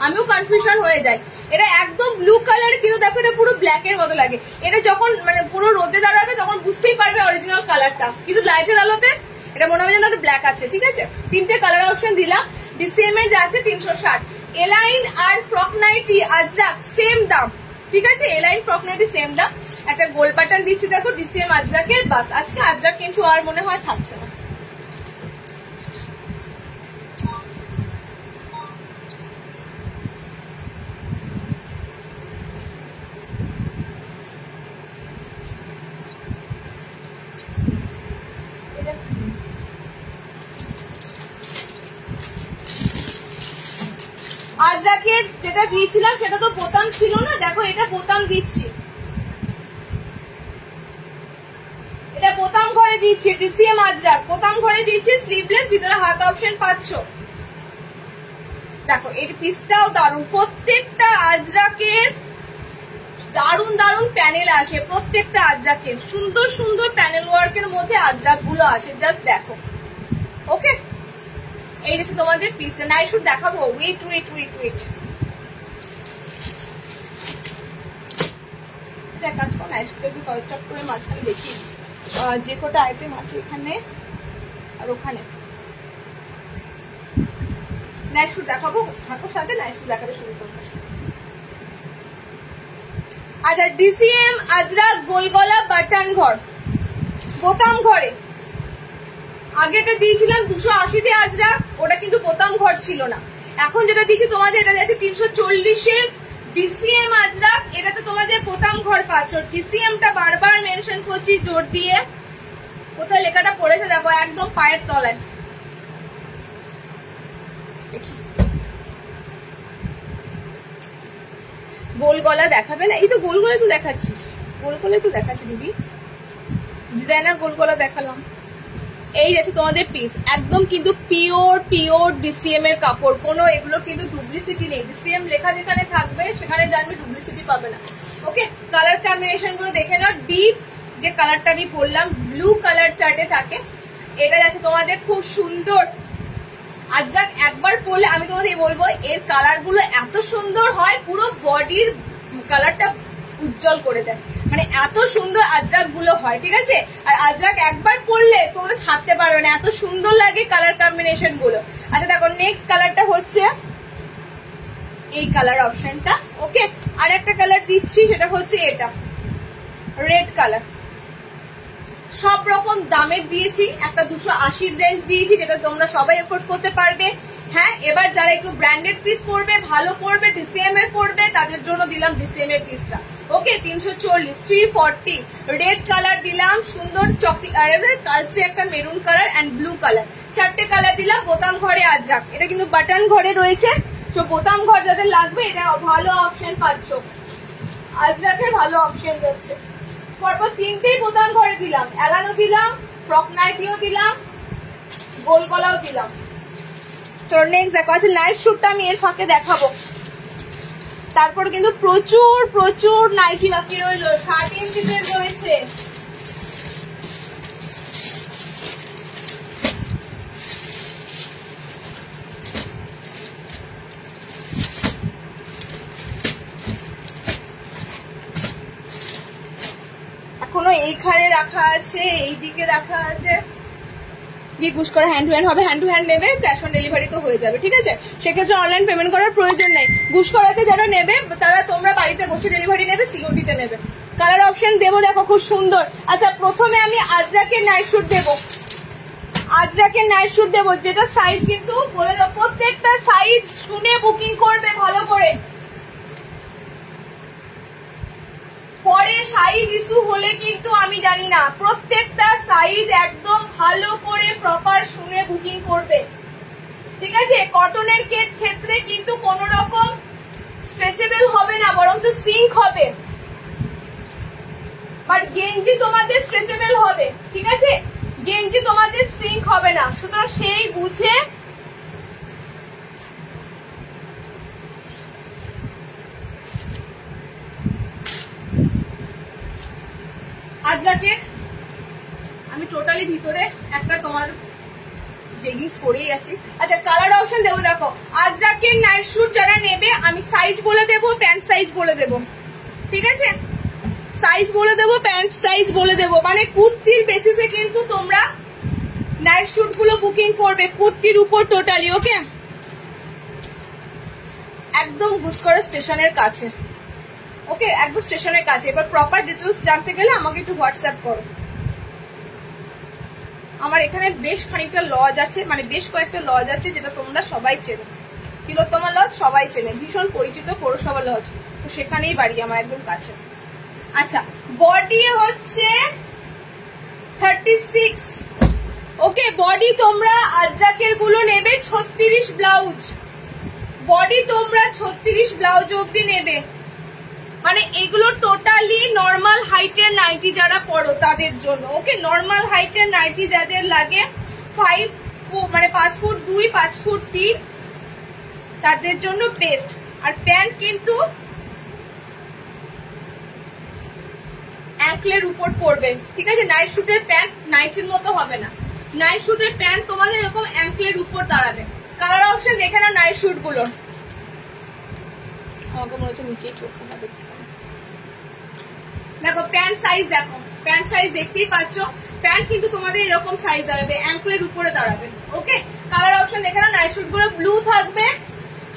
আমিও কনফিউশন হয়ে যাই। এটা একদম ব্লু কালার কিন্তু দেখো এটা পুরো ব্ল্যাক এর মতো লাগে। এটা যখন মানে পুরো রোদে দাঁড়াবে তখন বুঝতেই পারবে অরিজিনাল কালারটা, কিন্তু লাইটের আলোতে এটা মনে হবে যেন একটা ব্ল্যাক আছে, ঠিক আছে? 3টে কালার অপশন দিলাম। ডিসিএম এর যাচ্ছে 360। এলাইন আর ফ্রক নাইটি আজরাক সেম দাম, ঠিক আছে? এলাইন ফ্রক নাইটি সেম দাম। একটা গোল বাটন দিচ্ছি দেখো ডিসিএম আজরাকের, বাস। আজকে আজরাক কিন্তু আর মনে হয় থাকছে না। আজরাকের যেটা দিয়েছিলাম সেটা তো বোতাম ছিল না, দেখো এটা বোতাম দিচ্ছি, এটা বোতাম ঘরে দিচ্ছি। ডিসিএম আজরাক বোতাম ঘরে দিচ্ছি, স্লিভলেস, ভিতরে হাত অপশন পাচ্ছ। দেখো এই পিসটাও দারুন, প্রত্যেকটা আজরাকের দারুন দারুন প্যানেল আসে, প্রত্যেকটা আজরাকের সুন্দর সুন্দর প্যানেল ওয়ার্কের মধ্যে আজরাক গুলো আসে, জাস্ট দেখো, ওকে? এই হচ্ছে তোমাদের পিসটা। নাইট শুট দেখাবো, ওয়েট ওয়েট ওয়েট ওয়েট, কাজ করো, নাইট শুট একটু চট করে মাঝখানে দেখি যে কটা আইটেম আছে এখানে আর ওখানে। নাইট শুট দেখাবো, থাকো সাথে, নাইট শুট দেখাতে শুরু করবো। আচ্ছা ডিসিএম আজরাক গোলগলা বাটন ঘর, বোতাম ঘরে আগেটা দিয়েছিলাম 280 দিয়ে আজরাক, ওটা কিন্তু বোতাম ঘর ছিল না। এখন যেটা দিচ্ছি তোমাদের এটা যাচ্ছে 340-এর ডিসিএম আজরাক, এটাতে তোমাদের বোতাম ঘর পাচ্ছ। ডিসিএমটা বারবার মেনশন করছি জোর দিয়ে, কোথায় লেখাটা পড়েছে দেখো একদম পায়ের তলায়। গোল গলা দেখাবে না? এই তো গোল গলা তো দেখাচ্ছি, গোল গলা তো দেখাচ্ছি দিদি, ডিজাইনার গোল গলা দেখালাম। এই যাচ্ছে তোমাদের পিস, একদম কিন্তু পিওর ডিসিএম এর কাপড়, কোনো এগুলো কিন্তু ডুপ্লিসিটি নেই। ডিসিএম লেখা যেখানে থাকবে সেখানে জানবে ডুপ্লিসিটি পাবে না। ওকে, কালার কম্বিনেশন গুলো দেখে নাও। ডিপ যে কালারটা আমি বললাম ব্লু কালার চার্টে থাকে, এটা যাচ্ছে তোমাদের খুব সুন্দর। আজরাক একবার পরলে আমি তোমাদের বলবো এর কালার গুলো এত সুন্দর হয়, পুরো বডির কালারটা উজ্জ্বল করে দেয়, মানে এত সুন্দর আজরাক গুলো হয়, ঠিক আছে। আর আজরাক একবার পরলে তোমরা ছাড়তে পারবে না, এত সুন্দর লাগে কালার কম্বিনেশন গুলো। আচ্ছা দেখো নেক্সট কালারটা হচ্ছে এই কালার অপশনটা। ওকে, আর একটা কালার দিচ্ছি, সেটা হচ্ছে এটা রেড কালার। সব রকম দামের দিয়েছি, একটা 280 রেঞ্জ দিয়েছি, যেটা তোমরা সবাই এফোর্ড করতে পারবে। হ্যাঁ, এবার যারা একটু ব্র্যান্ডেড পিস পরবে, ভালো পরবে, ডিসিএম এর পরবে, তাদের জন্য দিলাম ডিসিএম এর পিসটা। ওকে, 340, 340 রেড কালার দিলাম, সুন্দর চকলেট কালচে একটা maroon colour and blue colour, চারটে কালার দিলাম। বোতাম ঘরে আজরাক, এটা কিন্তু বাটন ঘরে রয়েছে, তো বোতাম ঘর যাদের লাগবে এটা ভালো অপশন পাচ্ছ, আজরাকের ভালো অপশন যাচ্ছে। পরপর তিনটেই বোতাম ঘরে দিলাম, এলানো দিলাম, ফ্রক নাইটিও দিলাম, গোল গলাও দিলাম। তো নেক্সট দেখো, আচ্ছা নাইট শুটটা আমি এর ফাঁকে দেখাবো। তারপর কিন্তু প্রচুর নাইটি বাকি রইলো, 60 ইঞ্চিদের রয়েছে। এখনো এইখানে রাখা আছে, এই দিকে রাখা আছে। যে গুশ করে হ্যান্ড টু হ্যান্ড হবে, হ্যান্ড টু হ্যান্ড নেবে, ক্যাশ অন ডেলিভারি তো হয়ে যাবে, ঠিক আছে। সেক্ষেত্রে অনলাইন পেমেন্ট করার প্রয়োজন নেই। গুশ করাতে যারা নেবে তারা তোমরা বাড়িতে বসে ডেলিভারি নেবে, সিওডিতে নেবে। কালার অপশন দেবো, দেখো খুব সুন্দর। আচ্ছা প্রথমে আমি আজরাকের নাইট শুট দেবো, আজরাকের নাইট শুট দেবো, যেটা সাইজ কিন্তু বলে দাও, প্রত্যেকটা সাইজ শুনে বুকিং করবে ভালো করে। পরে সাইজ ইস্যু হলে কিন্তু আমি জানি না, প্রত্যেকটা সাইজ একদম ভালো করে প্রপার শুনে বুকিং করবে, ঠিক আছে। কটনের ক্ষেত্রে কিন্তু কোন রকম স্ট্রেচেবল হবে না, বরঞ্চ সিঙ্ক হবে, বাট গেঞ্জি তোমাদের স্ট্রেচেবল হবে, ঠিক আছে। গেঞ্জি তোমাদের সিঙ্ক হবে না, সুতরাং সেই বুঝে আজরাকের আমি টোটালি ভিতরে একটা তোমার জেগিংস পরেই আছি। আচ্ছা কালার অপশন দেবো, দেখো আজরাকের নাইট শুট যারা নেবে আমি সাইজ বলে দেবো, প্যান্ট সাইজ বলে দেবো, ঠিক আছে। সাইজ বলে দেবো, প্যান্ট সাইজ বলে দেবো, মানে কুর্তির বেসিসে কিন্তু তোমরা নাইট শুট গুলো বুকিং করবে, কুর্তির উপর টোটালি। ওকে, একদম গুসকরা স্টেশনের কাছে। ওকে, একদম স্টেশনের কাছে। এবার প্রপার ডিটেলস জানতে গেলে আমাকে একটু হোয়াটসঅ্যাপ করো। আমার এখানে বেশ খানিকটা লজ আছে, মানে বেশ কয়েকটা লজ আছে, যেটা তোমরা সবাই চেনো। তিলোত্তমা লজ সবাই চেনে, ভীষণ পরিচিত পৌরসভা লজ, তো সেখানেই বাড়ি আমার একদম কাছে। আচ্ছা বডি হচ্ছে 36। ওকে, বডি তোমরা আজরাকের গুলো নেবে 36 ব্লাউজ, বডি তোমরা 36 ব্লাউজ অব্দি নেবে, মানে এগুলো টোটালি নর্মাল হাইটের নাইটি যারা পরো তাদের জন্য। ওকে, নর্মাল হাইটের নাইটি যাদের লাগে 5 মানে 5 ফুট 2, 5 ফুট 3, তাদের জন্য বেস্ট। আর প্যান্ট কিন্তু অ্যাঙ্কলের উপর পড়বে, ঠিক আছে। নাইট শুটের প্যান্ট নাইটের মতো হবে না, নাইট শুটের প্যান্ট তোমাদের এরকম অ্যাঙ্কলের উপর দাঁড়াবে। কালার অপশন দেখে নাও নাইট শুট গুলো, আমাকে মনে হচ্ছে নিচেই করতে হবে। দেখো প্যান্ট সাইজ, দেখো প্যান্ট সাইজ দেখতেই পাচ্ছ, প্যান্ট কিন্তু তোমাদের এরকম সাইজ দাঁড়াবে, অ্যাঙ্কলের উপরে দাঁড়াবে। ওকে, কালার অপশন দেখে নাও। নাইট শুট গুলো ব্লু থাকবে,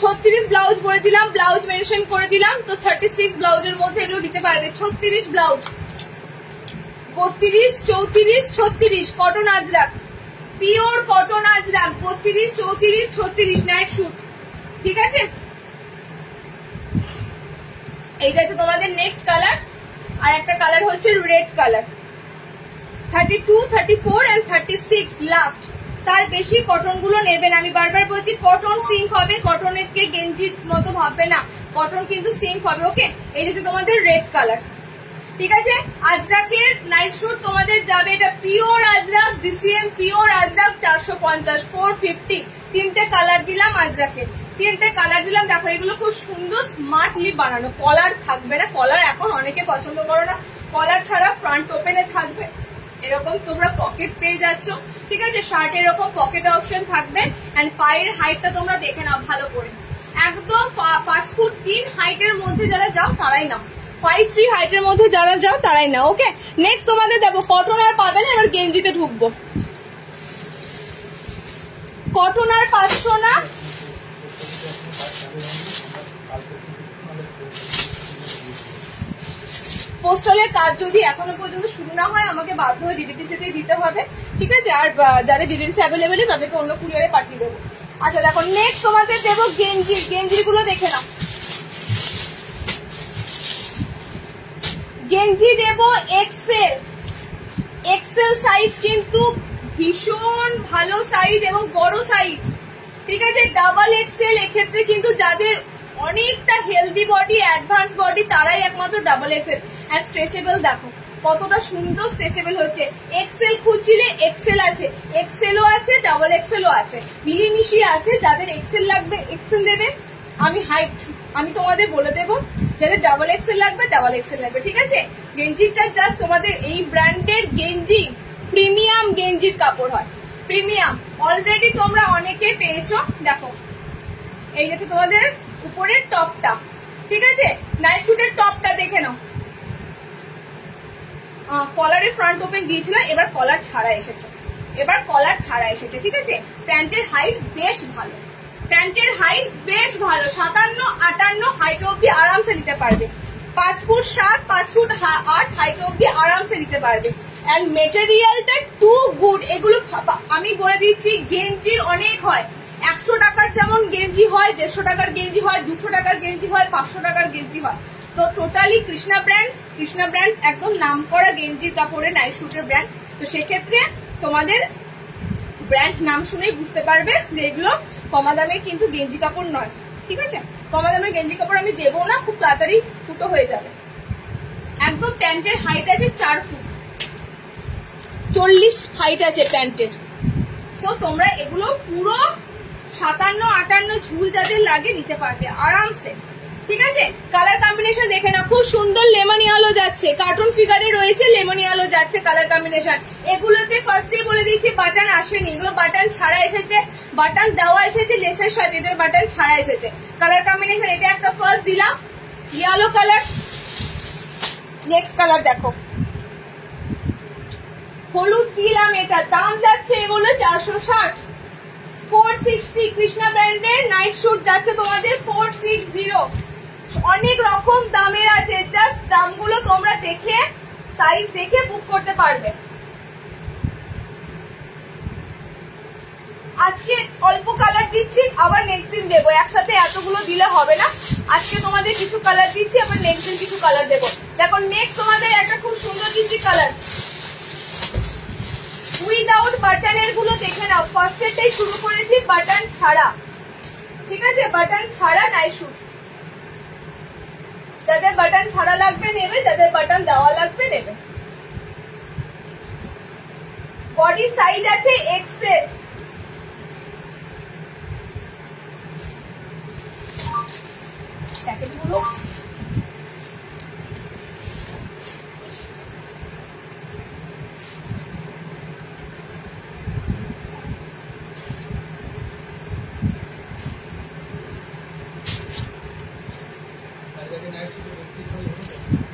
36 ব্লাউজ বলে দিলাম, ব্লাউজ মেনশন করে দিলাম, তো 36 ব্লাউজের মধ্যে এগুলো দিতে পারবে। 36 blouse, 32, 34, 36 cotton Ajrak, pure cotton Ajrak, 32, 34, 36 night shoot, ঠিক আছে। এইটা হচ্ছে তোমাদের নেক্সট কালার। আর একটা কালার হচ্ছে রেড কালার, 32, 34 এন্ড 36 লাস্ট। তার বেশি কটন গুলো নেবেন, আমি বারবার বলছি কটন সিঙ্ক হবে, কটনের কে গেঞ্জির মতো ভাববে না, কটন কিন্তু সিঙ্ক হবে। ওকে, এই হচ্ছে তোমাদের রেড কালার। ঠিক আছে। আজরাকের নাইট শুট তোমাদের যাবে, এটা pure Ajrak, DCM pure Ajrak 450, 450। 3টে কালার দিলাম আজরাকের, 3টে কালার দিলাম। দেখো এগুলো খুব সুন্দর স্মার্টলি বানানো, কলার থাকবে না। কলার এখন অনেকে পছন্দ করো না, কলার ছাড়া ফ্রন্ট ওপেনে থাকবে। এরকম তোমরা পকেট পেয়ে যাচ্ছ, ঠিক আছে। শার্ট এরকম পকেট অপশন থাকবে। এন্ড পায়ের হাইটটা তোমরা দেখে নাও ভালো করে, একদম 5 ফুট 3 হাইটের মধ্যে যারা যাও তারাই নাও, 5'3" হাইটের মধ্যে যারা যাও তারাই নাও। ওকে, নেক্সট তোমাদের দেবো কটন আর পাবে না। এবার গেঞ্জিতে ঢুকবো। কটন আর 500 না, পোস্টালের কাজ যদি এখনো পর্যন্ত শুরু না হয় আমাকে বাধ্য হয়ে ডিডিটিসিতে দিতে হবে, ঠিক আছে। আর যাদের ডিডিটিসি অ্যাভেলেবেল তাদেরকে অন্য কুরিয়ারে পাঠিয়ে দেবো। আচ্ছা দেখো নেক্সট তোমাদের দেবো গেঞ্জি। গেঞ্জিগুলো দেখে নাও, গেঞ্জি দেবো এক্সেল। এক্সেল সাইজ কিন্তু ভীষণ ভালো সাইজ এবং বড় সাইজ, ঠিক আছে। ডাবল এক্সেল এক্ষেত্রে কিন্তু যাদের অনেকটা হেলদি বডি, অ্যাডভান্স বডি, তারাই একমাত্র ডাবল এক্সেল। আর স্ট্রেচেবল দেখো কতটা সুন্দর স্ট্রেচেবল হচ্ছে। এক্সেল খুঁজছিলে এক্সেল আছে, এক্সেলও আছে, ডাবল এক্সেলও আছে, মিলিমিশি আছে। যাদের এক্সেল লাগবে এক্সেল দেবে, আমি তোমাদের বলে দেবো। যাদের ডাবল এক্সেল লাগবে ডাবল এক্সেল লাগবে, ঠিক আছে। গেঞ্জিটা জাস্ট তোমাদের এই ব্র্যান্ডের গেঞ্জি প্রিমিয়াম গেঞ্জির কাপড় হয়, প্রিমিয়াম। অলরেডি তোমরা অনেকে পেয়েছো। দেখো এই হচ্ছে তোমাদের উপরের টপটা, ঠিক আছে। নাইট শুটের টপটা দেখে নাও, কলারের ফ্রন্ট ওপেন দিয়েছিল, এবার কলার ছাড়া এসেছে, এবার কলার ছাড়া এসেছে, ঠিক আছে। প্যান্টের হাইট বেশ ভালো, প্যান্টের হাইট বেশ ভালো, 57-58 হাইট অব্দি আরামসে নিতে পারবে। 5 ফুট 7, 5 ফুট 8 হাইট অব্দি আরামসে নিতে পারবে। এন্ড মেটেরিয়ালটা টু গুড। এগুলো আমি বলে দিচ্ছি গেঞ্জির অনেক হয়, 100 টাকার যেমন গেঞ্জি হয়, 150 টাকার গেঞ্জি হয়, 200 টাকার গেঞ্জি হয়, 500 টাকার গেঞ্জি হয়। তো টোটালি কৃষ্ণা ব্র্যান্ড একদম নাম করা গেঞ্জির কাপড়ে নাইট শুটের ব্র্যান্ড। তো সেক্ষেত্রে তোমাদের ব্র্যান্ড নাম শুনেই বুঝতে পারবে যে এগুলো কমা দামের কিন্তু গেঞ্জি কাপড় নয়, ঠিক আছে। কমা দামের গেঞ্জি কাপড় আমি দেবো না, খুব তাড়াতাড়ি ফুটো হয়ে যাবে। একদম প্যান্টের হাইট আছে 4 ফুট 40 হাইট আছে প্যান্টের। সো তোমরা এগুলো পুরো 57-58 ঝুল যাদের লাগে নিতে পারবে আরামসে, ঠিক আছে। কালার কম্বিনেশন দেখে না, খুব সুন্দর লেমন ইয়েলো যাচ্ছে, কার্টুন ফিগারে রয়েছে, লেমন ইয়েলো যাচ্ছে কালার কম্বিনেশন। এগুলোতে ফার্স্টে বলে দিচ্ছি বাটন আসেনি, এগুলো বাটন ছাড়া এসেছে, বাটন দেওয়া এসেছে লেসের সাথে, এটার বাটন ছাড়া এসেছে। কালার কম্বিনেশন এটা একটা ফার্স্ট দিলাম, ইয়েলো কালার। নেক্সট কালার দেখো, হলুদ দিলাম, এটা দাম যাচ্ছে এগুলো 460, 460। কৃষ্ণা ব্র্যান্ডের নাইট শুট যাচ্ছে তোমাদের 460। অনেক রকম দামের আছে, জাস্ট দামগুলো তোমরা দেখে সাইজ দেখে বুক করতে পারবে। আজকে অল্প কালার দিচ্ছি, আবার নেক্সট দিন দেবো, একসাথে এতগুলো দিলে হবে না। আজকে তোমাদের কিছু কালার দিচ্ছি, আবার নেক্সট দিন কিছু কালার দেবো। দেখো নেক্সট তোমাদের একটা খুব সুন্দর দিচ্ছি কালার, উইদাউট বাটনের গুলো দেখে নাও। ফার্স্টেরটাই শুরু করেছি বাটন ছাড়া, ঠিক আছে, বাটন ছাড়া নাইট শুট। যাদের বাটন ছাড়া লাগবে নেবে, যাদের বাটন দেওয়া লাগবে নেবে। বডি সাইজ আছে এক্সেল, প্যাকেটগুলো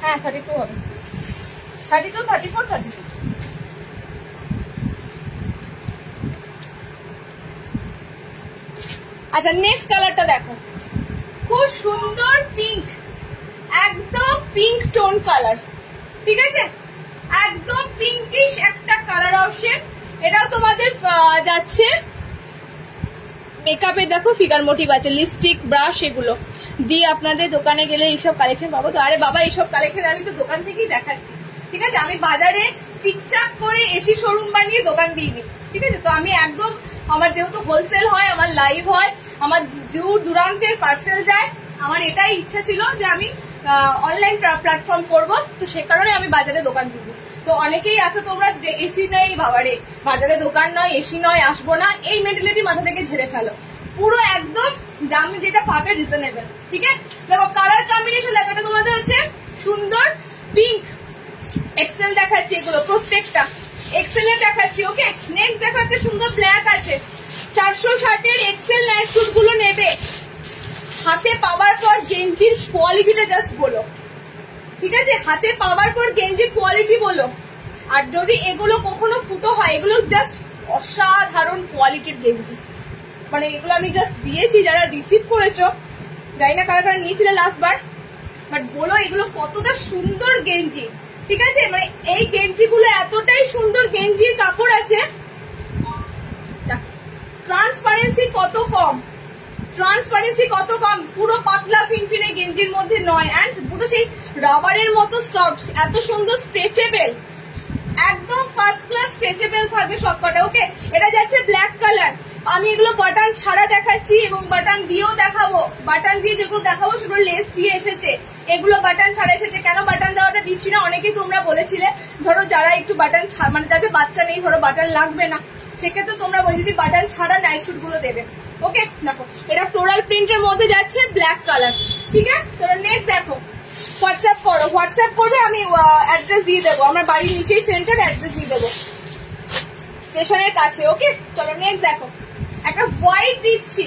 হ্যাঁ 32 হবে, 32, 34, 32। আচ্ছা নেক্সট কালারটা দেখো, খুব সুন্দর পিঙ্ক, একদম পিঙ্ক টোন কালার, ঠিক আছে, একদম পিঙ্কিশ একটা কালার অপশন। এটাও তোমাদের যাচ্ছে মেকআপের। দেখো ফিগার মোটিভ আছে, লিপস্টিক, ব্রাশ, এগুলো দিয়ে আপনাদের দোকানে গেলে এইসব কালেকশন পাবো। তো আরে বাবা এইসব কালেকশন আমি তো দোকান থেকেই দেখাচ্ছি, ঠিক আছে। আমি বাজারে চিকচাক করে এসি শোরুম বানিয়ে দোকান দিইনি, ঠিক আছে। তো আমি একদম, আমার যেহেতু হোলসেল হয়, আমার লাইভ হয়, আমার দূর দূরান্তের পার্সেল যায়, আমার এটাই ইচ্ছা ছিল যে আমি অনলাইন প্ল্যাটফর্ম করবো, তো সে কারণে আমি বাজারে দোকান দিব। তো অনেকেই আছে তোমরা এসি নেই বাবারে, বাজারে দোকান নয়, এসি নয়, আসবো না, এই মেন্টালিটি মাথা থেকে ঝেড়ে ফেলো। পুরো একদম দামি যেটা পাবে রিজনেবল, ঠিক আছে? দেখো কালার কম্বিনেশন দেখো, এটা তোমাদের হচ্ছে সুন্দর পিঙ্ক, এক্সেল দেখাচ্ছি, এগুলো প্রত্যেকটা এক্সেলের দেখাচ্ছি। ওকে, নেক্সট দেখো একটা সুন্দর ব্ল্যাক আছে, 460 এর এক্সেল নাইট স্যুট গুলো নেবে, হাতে পাওয়ার পর গেঞ্জির কোয়ালিটিটা জাস্ট বলো, ঠিক আছে? হাতে পাওয়ার পর গেঞ্জির কোয়ালিটি বলো। আর যদি এগুলো কখনো ফুটো হয়, এগুলো জাস্ট অসাধারণ কোয়ালিটির গেঞ্জি, মানে এগুলো আমি জাস্ট দিয়েছি, যারা রিসিভ করেছো জানি না কারা কারা নিয়েছিলে লাস্ট বার, বাট বলো এগুলো কতটা সুন্দর গেঞ্জি, ঠিক আছে? মানে এই গেঞ্জি গুলো এতটাই সুন্দর, গেঞ্জির কাপড় আছে, ট্রান্সপারেন্সি কত কম, ট্রান্সপারেন্সি কত কম, পুরো পাতলা ফিনফিনে গেঞ্জির মধ্যে নয়, অ্যান্ড পুরো সেই রাবারের মতো সফট, এত সুন্দর স্ট্রেচেবল, একদম ফার্স্ট ক্লাস স্ট্রেচেবল থাকবে সবকটা। ওকে, এটা যাচ্ছে ব্ল্যাক কালার। আমি এগুলো বাটন ছাড়া দেখাচ্ছি এবং বাটন দিয়েও দেখাবো। বাটন দিয়ে যেগুলো দেখাবো সেগুলো লেস দিয়ে এসেছে, এগুলো বাটন ছাড়া এসেছে। কেন বাটন দেওয়াটা দিচ্ছি না, অনেকেই তোমরা বলেছিলে ধরো যারা একটু বাটন ছাড়া, মানে যাদের বাচ্চা নেই, ধরো বাটন লাগবে না, সেক্ষেত্রে তোমরা বলে যদি বাটন ছাড়া নাইট স্যুট গুলো দেবে। ওকে, দেখো এটা ফ্লোরাল প্রিন্টের মধ্যে যাচ্ছে, ব্ল্যাক কালার, ঠিক আছে? চলো নেক্সট দেখো, হোয়াটসঅ্যাপ করো, হোয়াটসঅ্যাপ করবে, আমি অ্যাড্রেস দিয়ে দেবো, আমার বাড়ির নিচেই সেন্টার, অ্যাড্রেস দিয়ে দেবো স্টেশনের কাছে। ওকে, চলো নেক্সট দেখো, একটা হোয়াইট দিচ্ছি,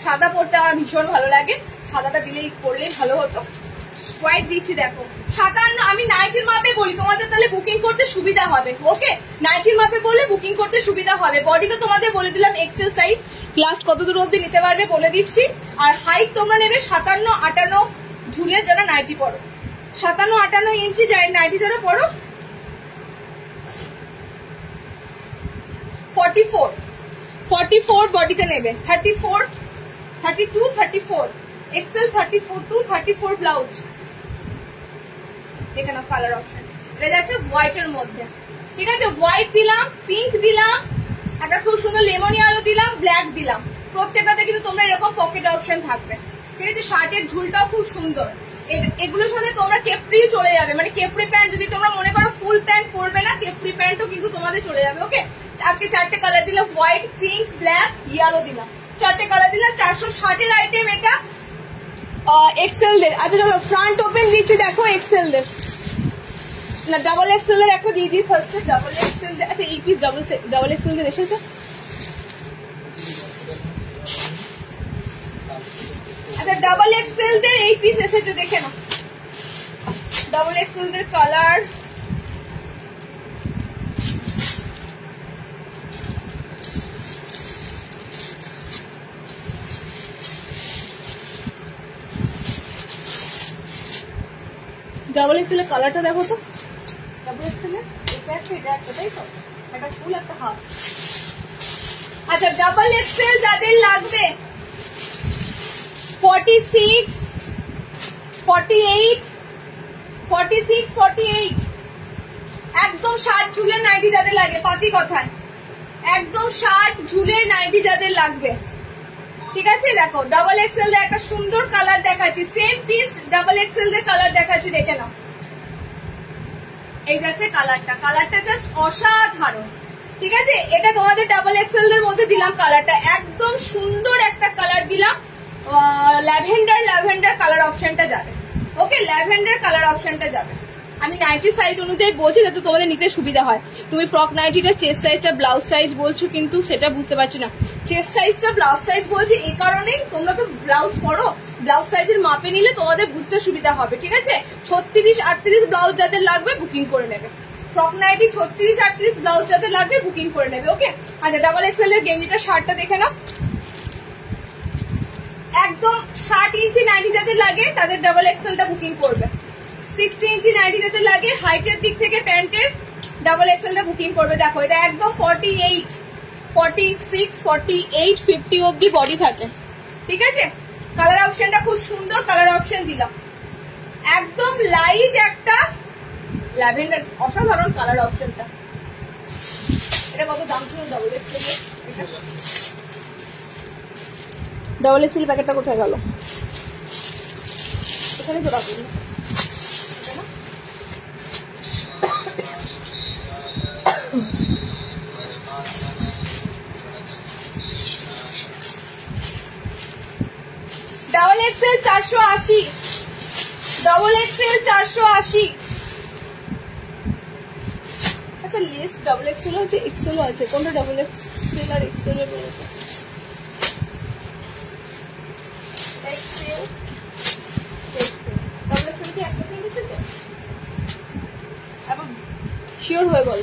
সাদা পরতে আমার ভীষণ ভালো লাগে, সাদাটা দিলেই পরলেই ভালো হতো। হোয়াইট দিচ্ছি দেখো, 57, আমি নাইটির মাপে বলি তোমাদের, তাহলে বুকিং করতে সুবিধা হবে। ওকে, নাইটির মাপে বললে বুকিং করতে সুবিধা হবে। বডি তো তোমাদের বলে দিলাম এক্সেল সাইজ, লাস্ট কত দূর অব্দি নিতে পারবে বলে দিচ্ছি। আর হাইট তোমরা নেবে 57, 58 ঝুলের যারা নাইটি পরো, 57, 58 ইঞ্চি নাইটি যারা পরো, 44 বডিতে নেবে, 34, 32, 34 এক্সেল, 34 to 34 ব্লাউজ। দেখে নাও কালার অপশন, এটা যাচ্ছে হোয়াইট এর মধ্যে, ঠিক আছে? হোয়াইট দিলাম, পিঙ্ক দিলাম, একটা খুব সুন্দর লেমন ইয়েলো দিলাম, ব্ল্যাক দিলাম। প্রত্যেকটাতে কিন্তু তোমরা এরকম পকেট অপশন থাকবে, ঠিক আছে? শার্টের ঝুলটাও খুব সুন্দর। এগুলোর সাথে তোমরা কেপ্রি চলে যাবে, মানে কেপ্রি প্যান্ট যদি তোমরা মনে করো ফুল প্যান্ট পরবে না, কেপ্রি প্যান্টও কিন্তু তোমাদের চলে যাবে। ওকে, আজকে 4টে কালার দিলাম, হোয়াইট, পিঙ্ক, ব্ল্যাক, ইয়েলো দিলাম, 4টে কালার দিলাম। 460 এর আইটেম এটা, এক্সেল দের। আচ্ছা চলো ফ্রন্ট ওপেন দিচ্ছি, দেখো এক্সেল দের না, ডাবল এক্সেল এর একটা দিয়ে দিই ফার্স্টে, ডাবল এক্সেল। আচ্ছা এই পিস ডাবল এক্সেল দের এসেছে। আচ্ছা ডাবল এক্সেল দের এই পিস এসেছে, দেখে না ডাবল এক্সেল দের কালার। ডাবল এক্সেল এর কালারটা দেখো তো, ডাবল এক্সেল এর এটা একটা, তাই তো? একটা ফুল একটা হাফ। আচ্ছা ডাবল এক্সেল যাদের লাগবে 46, 48, 46, 48 একদম 60 ঝুলের নাইটি যাদের লাগে, পাতি কথায় একদম 60 ঝুলের নাইটি যাদের লাগবে, ঠিক আছে? দেখো ডাবল এক্সেল এর একটা সুন্দর কালার দেখাচ্ছি, সেম পিস ডাবল এক্সেল এর কালার দেখাচ্ছি, দেখে নাও। এই যাচ্ছে কালারটা, কালারটা জাস্ট অসাধারণ, ঠিক আছে? এটা তোমাদের ডাবল এক্সেল এর মধ্যে দিলাম কালারটা, একদম সুন্দর একটা কালার দিলাম, ল্যাভেন্ডার কালার অপশনটা যাবে। ওকে, ল্যাভেন্ডার কালার অপশনটা যাবে। আমি নাইটি সাইজ অনুযায়ী বলছি যাতে তোমাদের নিতে সুবিধা হয়। তুমি ফ্রক নাইটিটা চেস্ট সাইজটা ব্লাউজ সাইজ বলছো, কিন্তু সেটা বুঝতে পারছি না। চেস্ট সাইজটা ব্লাউজ সাইজ বলছি এই কারণেই, তোমরা তো ব্লাউজ পরো, ব্লাউজ সাইজের মাপে নিলে তোমাদের বুঝতে সুবিধা হবে, ঠিক আছে? 36, 38 ব্লাউজ যাদের লাগবে বুকিং করে নেবে। ফ্রক নাইটি 36, 38 ব্লাউজ যাদের লাগবে বুকিং করে নেবে। ওকে, আচ্ছা ডাবল এক্সেল এর গেঞ্জিটা শার্টটা দেখে নাও, একদম 60 ইঞ্চি নাইটি যাদের লাগে তাদের ডাবল এক্সেলটা বুকিং করবে। 60 ইঞ্চি নাইটি যাদের লাগে হাইটের দিক থেকে প্যান্টের ডাবল এক্সেলটা বুকিং করবে। দেখো এটা একদম 48, 46, 48, 50 অব্দি বডি থাকে, ঠিক আছে? কালার অপশনটা খুব সুন্দর কালার অপশন দিলাম, একদম লাইট একটা ল্যাভেন্ডার, অসাধারণ কালার অপশনটা। এটা কত দাম ছিল ডাবল এক্সেল এর? এটা ডাবল এক্সেল প্যাকেটটা কোথায় গেল? এখানে তো রাখুন ডাবল এক্সেল 480, ডবল এক্সেল 480। আচ্ছা লেস ডাবল এক্সেল আছে, এক্সেল আছে, কোনটা ডাবল এক্সেল আর এক্সেল এর বলতে? এক্সেল ডাবল এক্সেল কি একটা প্রিন্ট এসেছে? আবার শিওর হয়ে বল।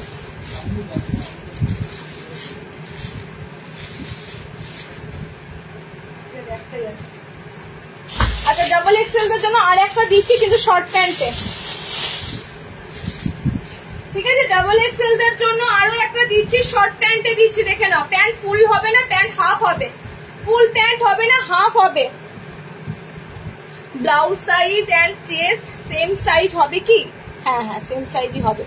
একটাই আছে। আচ্ছা ডাবল এক্সেল এর জন্য আর একটা দিচ্ছি কিন্তু শর্ট প্যান্টে, ঠিক আছে? ডাবল এক্সেল এর জন্য আরো একটা দিচ্ছি, শর্ট প্যান্টে দিচ্ছি, দেখে নাও। প্যান্ট ফুল হবে না, প্যান্ট হাফ হবে। ফুল প্যান্ট হবে না, হাফ হবে। Blouse size and chest same size হবে কি? হ্যাঁ হ্যাঁ সেম সাইজই হবে।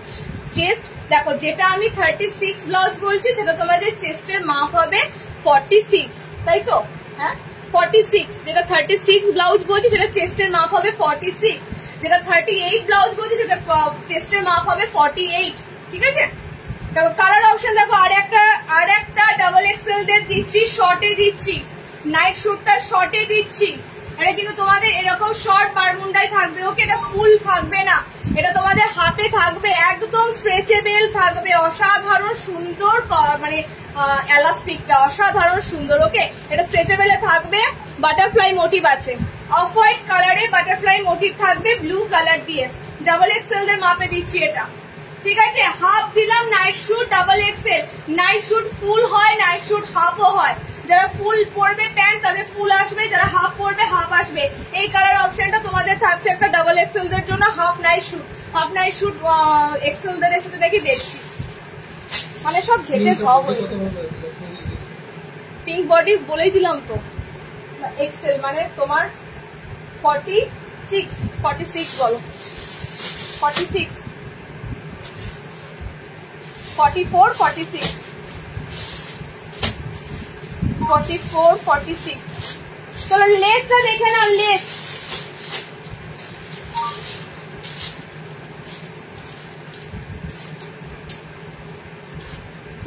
চেস্ট দেখো, যেটা আমি 36 ব্লাউজ বলছি সেটা তোমাদের চেস্টের মাপ হবে 46, তাই তো? হ্যাঁ 46, যেটা 36 ব্লাউজ বলছি সেটা চেস্টের মাপ হবে 46, যেটা 38 ব্লাউজ বলছি সেটা চেস্টের মাপ হবে 48, ঠিক আছে? দেখো কালার অপশন দেখো, আর একটা ডাবল এক্সেল দের দিচ্ছি, শর্টে দিচ্ছি, নাইট শুটটা শর্টে দিচ্ছি। এটা কিন্তু তোমাদের এরকম শর্ট বারমুন্ডাই থাকবে, ওকে? এটা ফুল থাকবে না, এটা তোমাদের হাফে থাকবে, একদম স্ট্রেচেবল থাকবে, অসাধারণ সুন্দর, মানে এলাস্টিকটা অসাধারণ সুন্দর, ওকে? এটা স্ট্রেচেবলে থাকবে, বাটারফ্লাই মোটিভ আছে, অফ হোয়াইট কালারে বাটারফ্লাই মোটিভ থাকবে ব্লু কালার দিয়ে। ডাবল এক্সেল দের মাপে দিচ্ছি এটা, ঠিক আছে? হাফ দিলাম night suit double XL. Night suit full হয়, নাইট শুট হাফও হয়। যারা ফুল পরবে প্যান্ট তাদের ফুল আসবে, যারা হাফ পরবে হাফ আসবে। এই কালার অপশনটা তোমাদের থাকছে একটা ডাবল এক্সেল দের জন্য, half night suit. Half night suit XL দের সাথে দেখি দেখছি, মানে সব ঘেটে খাওয়া বলে। পিঙ্ক বডি বলেই দিলাম তো, এক্সেল মানে তোমার 46 বলো, 46, 44, 46, 44, 46। চলো লেসটা দেখে নাও, লেস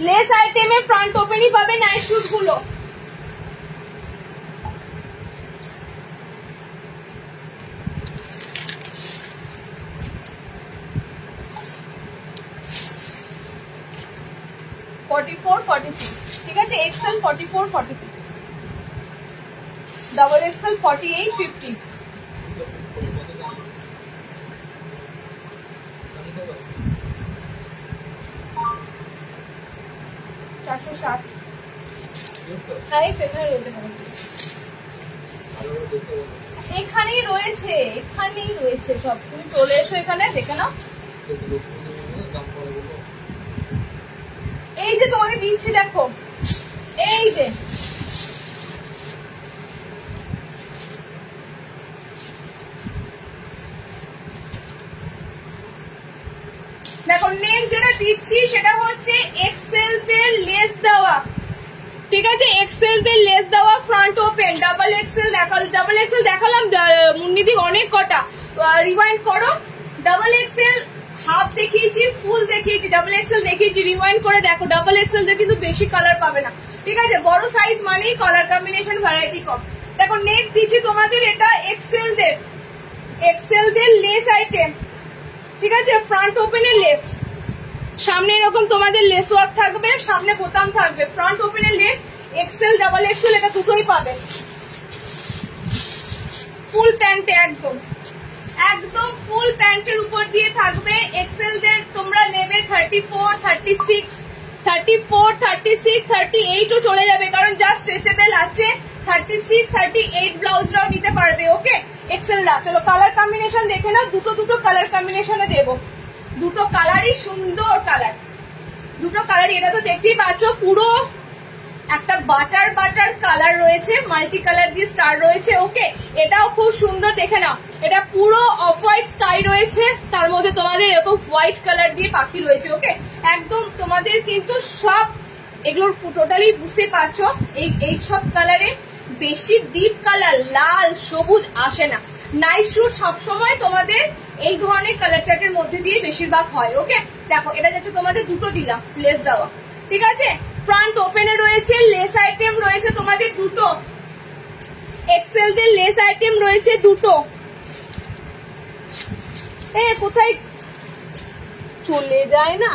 লেস আইটেমে ফ্রন্ট ওপেনই পাবে নাইট শুট গুলো। ঠিক আছে? XL 44, 46, double XL 48, 50। এখানেই রয়েছে, এখানেই রয়েছে সব, তুমি চলে এসো এখানে দেখে নাও। এই যে তোমাকে দিচ্ছি দেখো, এই যে দেখো, নেক্সট যেটা দিচ্ছি সেটা হচ্ছে এক্সেল দের লেস দেওয়া, ঠিক আছে? এক্সেল দের লেস দেওয়া ফ্রন্ট ওপেন ডাবল এক্সেল দেখালাম মুন্নিদি অনেক কটা, রিওয়াইন্ড করো। ডাবল এক্সেল হাফ দেখিয়েছি, ফুল দেখিয়েছি, ডাবল এক্সেল দেখিয়েছি, রিওয়াইন্ড করে দেখো। ডাবল এক্সেল দের কিন্তু বেশি কালার পাবে না, ঠিক আছে? বড় সাইজ মানেই কালার কম্বিনেশন ভ্যারাইটি কম। দেখো নেক্সট দিচ্ছি তোমাদের, এটা এক্সেল দের লেস আইটেম, ঠিক আছে? ফ্রন্ট ওপেনের লেস, সামনে এরকম তোমাদের লেস ওয়ার্ক থাকবে, সামনে বোতাম থাকবে, ফ্রন্ট ওপেনের লেস। এক্সেল ডাবল এক্সেল এটা দুটোই পাবে। ফুল প্যান্টে একদম ফুল প্যান্টের উপর দিয়ে থাকবে। এক্সেল দের তোমরা নেবে 34, 36, 38ও চলে যাবে, কারণ যা স্ট্রেচেবল আছে 36, 38 ব্লাউজরাও নিতে পারবে, ওকে? এক্সেল না। চলো কালার কম্বিনেশন দেখে নাও, দুটো কালার কম্বিনেশনে দেবো, দুটো কালারই সুন্দর কালার, দুটো কালারই। এটা তো দেখতেই পাচ্ছ, পুরো একটা বাটার কালার রয়েছে, মাল্টি কালার দিয়ে স্টার রয়েছে, ওকে? এটাও খুব সুন্দর, দেখে নাও। এটা পুরো অফ হোয়াইট স্কাই রয়েছে, তার মধ্যে তোমাদের এরকম হোয়াইট কালার দিয়ে পাখি রয়েছে, ওকে? একদম তোমাদের কিন্তু সব এগুলোর টোটালি বুঝতে পারছো, এই সব কালারে বেশি ডিপ কালার লাল সবুজ আসে না। নাইট শুট সবসময় তোমাদের এই ধরনের কালার চার্টের মধ্যে দিয়ে বেশিরভাগ হয়। ওকে, দেখো এটা যাচ্ছে তোমাদের দুটো দিলাম লেস দেওয়া, ঠিক আছে। ফ্রন্ট ওপেনে রয়েছে, লেস আইটেম রয়েছে তোমাদের দুটো, এক্সেল দের লেস আইটেম রয়েছে দুটো। কোথায় চলে যায় না,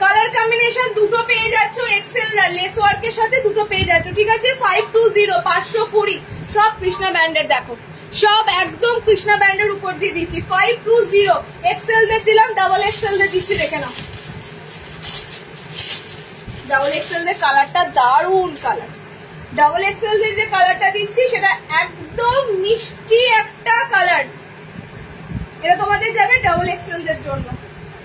কালার কম্বিনেশন দুটো পেয়ে যাচ্ছ, এক্সেল লেস ওয়ার্কের সাথে দুটো পেয়ে যাচ্ছ, ঠিক আছে। 520 520 সব কৃষ্ণা ব্র্যান্ডের, দেখো সব একদম কৃষ্ণা ব্র্যান্ডের উপর দিয়ে দিচ্ছি। 520 এক্সেল দের দিলাম, ডাবল এক্সেল দের দিচ্ছি, দেখে নাও। ডাবল এক্সেল দের কালারটা দারুন কালার, ডাবল এক্সেল দের যে কালারটা দিচ্ছি সেটা একদম মিষ্টি একটা কালার, এটা তোমাদের যাবে ডাবল এক্সেল দের জন্য।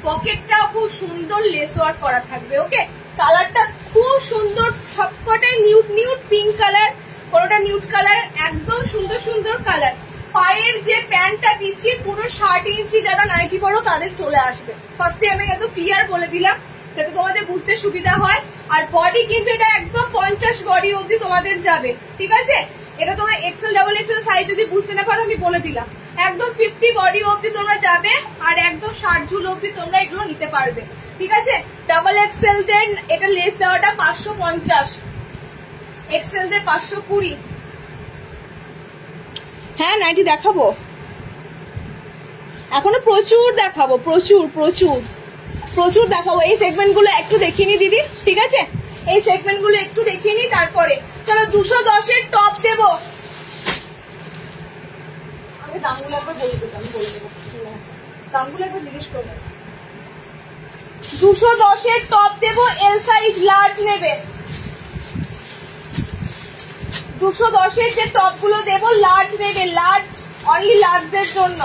পকেটটাও খুব সুন্দর লেস ওয়ার্ক করা থাকবে। ওকে, কালারটা খুব সুন্দর, সবকটাই নিউট নিউট পিঙ্ক কালার, কোনোটা নিউট কালার, একদম সুন্দর সুন্দর কালার। পায়ের যে প্যান্টটা দিচ্ছি পুরো 60 ইঞ্চি যারা নাইটি পরো তাদের চলে আসবে। ফার্স্টে আমি এত ক্লিয়ার বলে দিলাম যাতে তোমাদের বুঝতে সুবিধা হয়। আর বডি কিন্তু এটা একদম 50 বডি অবধি তোমাদের যাবে, ঠিক আছে। এটা তোমরা এক্সেল ডাবল এক্সেল সাইজ যদি বুঝতে না পারো আমি বলে দিলাম, একদম 50 বডি অবধি তোমরা যাবে আর একদম 60 ঝুল অবধি তোমরা এগুলো নিতে পারবে, ঠিক আছে। ডাবল এক্সেল দের এটা লেস দেওয়াটা 550, এক্সেল দের 520। হ্যাঁ নাইটি দেখাবো, এখনো প্রচুর দেখাবো, প্রচুর প্রচুর প্রচুর দেখাবো। এই সেগমেন্ট গুলো একটু দেখিয়ে নি দিদি, ঠিক আছে, এই সেগমেন্ট গুলো একটু দেখিয়ে নি, তারপরে চলো 210 টপ দেবো। আমি দামগুলো একবার বলে দেবো, আমি বলে দেবো, দামগুলো একবার জিজ্ঞেস করবো। 210 টপ দেবো, এল সাইজ লার্জ নেবে। 210 যে টপ গুলো দেবো লার্জ নেবে, লার্জ অনলি লার্জদের জন্য।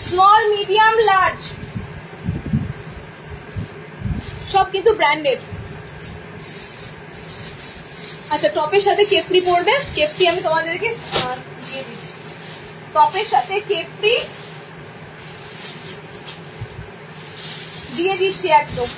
স্মল মিডিয়াম লার্জ সব কিন্তু ব্র্যান্ডেড। আচ্ছা, টপের সাথে কেপরি পড়বে, কেপরি আমি তোমাদেরকে দিয়ে দিচ্ছি। টপের সাথে কেপরি দিয়ে দিচ্ছি একদম।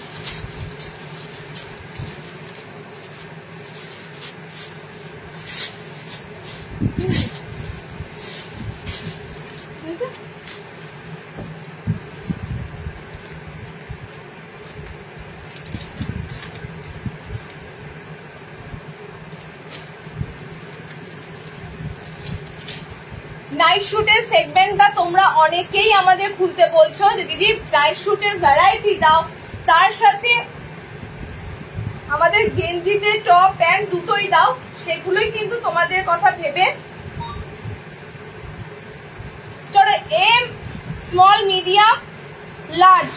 নাইট শুটের সেগমেন্টটা তোমরা অনেকেই আমাদের খুলতে বলছো যে দিদি নাইট শুটের ভ্যারাইটি দাও, তার সাথে আমাদের গেঞ্জিতে টপ প্যান্ট দুটোই দাও, সেগুলোই কিন্তু তোমাদের কথা ভেবে। চলো এম স্মল মিডিয়াম লার্জ,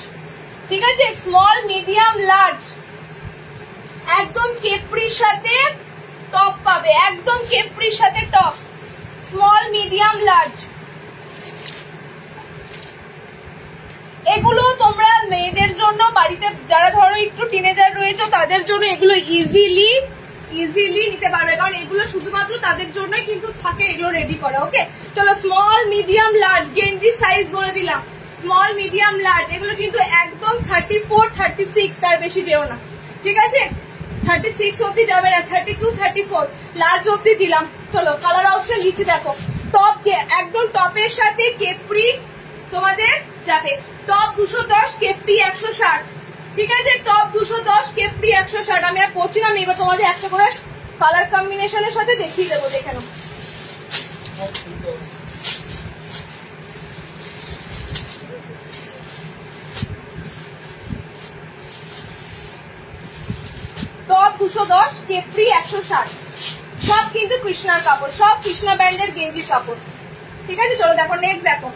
ঠিক আছে, স্মল মিডিয়াম লার্জ একদম কেপরির সাথে টপ পাবে, একদম কেপরির সাথে টপ, স্মল মিডিয়াম লার্জ। এগুলো তোমরা মেয়েদের জন্য, বাড়িতে যারা ধরো একটু টিনেজার রয়েছে তাদের জন্য এগুলো ইজিলি নিতে পারবে, কারণ এগুলো শুধুমাত্র তাদের জন্যই কিন্তু থাকে এগুলো রেডি করা। ওকে, চলো স্মল মিডিয়াম লার্জ, গেঞ্জি সাইজ বলে দিলাম, স্মল মিডিয়াম লার্জ। এগুলো কিন্তু একদম 34 36, তার বেশি যেও না, ঠিক আছে। 36 অব্দি যাবে না, 32 34 লার্জ অব্দি দিলাম। চলো কালার অপশন দিচ্ছি, দেখো টপ একদম টপের সাথে কেপরি তোমাদের যাবে। টপ 210, কেপরি 160, ঠিক আছে। টপ 210, কেপরি 160। আমি আর পড়ছি না, আমি এবার তোমাদের একটা করে কালার কম্বিনেশনের সাথে দেখিয়ে দেবো, দেখে নাও। টপ 210, কেপরি 160, সব কিন্তু কৃষ্ণার কাপড়, সব কৃষ্ণা ব্র্যান্ডের গেঞ্জির কাপড়, ঠিক আছে। চলো দেখো নেক্সট, দেখো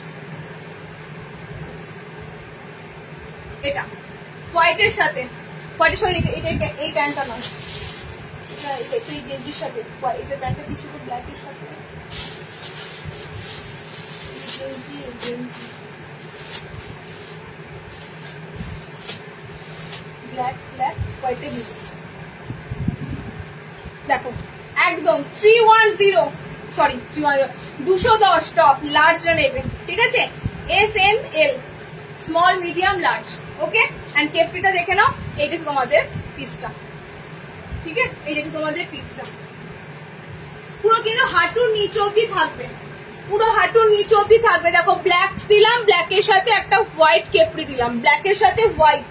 এটা হোয়াইটের সাথে, হোয়াইটের সাথে এই প্যান্টটা নয়, এই গেঞ্জির সাথে এটা প্যান্টটা কিছু ব্ল্যাকের সাথে, ব্ল্যাক ব্ল্যাক হোয়াইটের নিচে দেখো একদম 310, সরি 210 টপ লার্জটা নেবে, ঠিক আছে। S M L small medium large. Okay, and কেপরিটা দেখে নাও, এইটা তোমাদের পিসটা, ঠিক আছে, এইটা তোমাদের পিসটা পুরো কিন্তু হাঁটুর নিচ অব্দি থাকবে, পুরো হাঁটুর নিচ অব্দি থাকবে। দেখো ব্ল্যাক দিলাম, ব্ল্যাকের সাথে একটা হোয়াইট কেপরি দিলাম, ব্ল্যাকের সাথে হোয়াইট।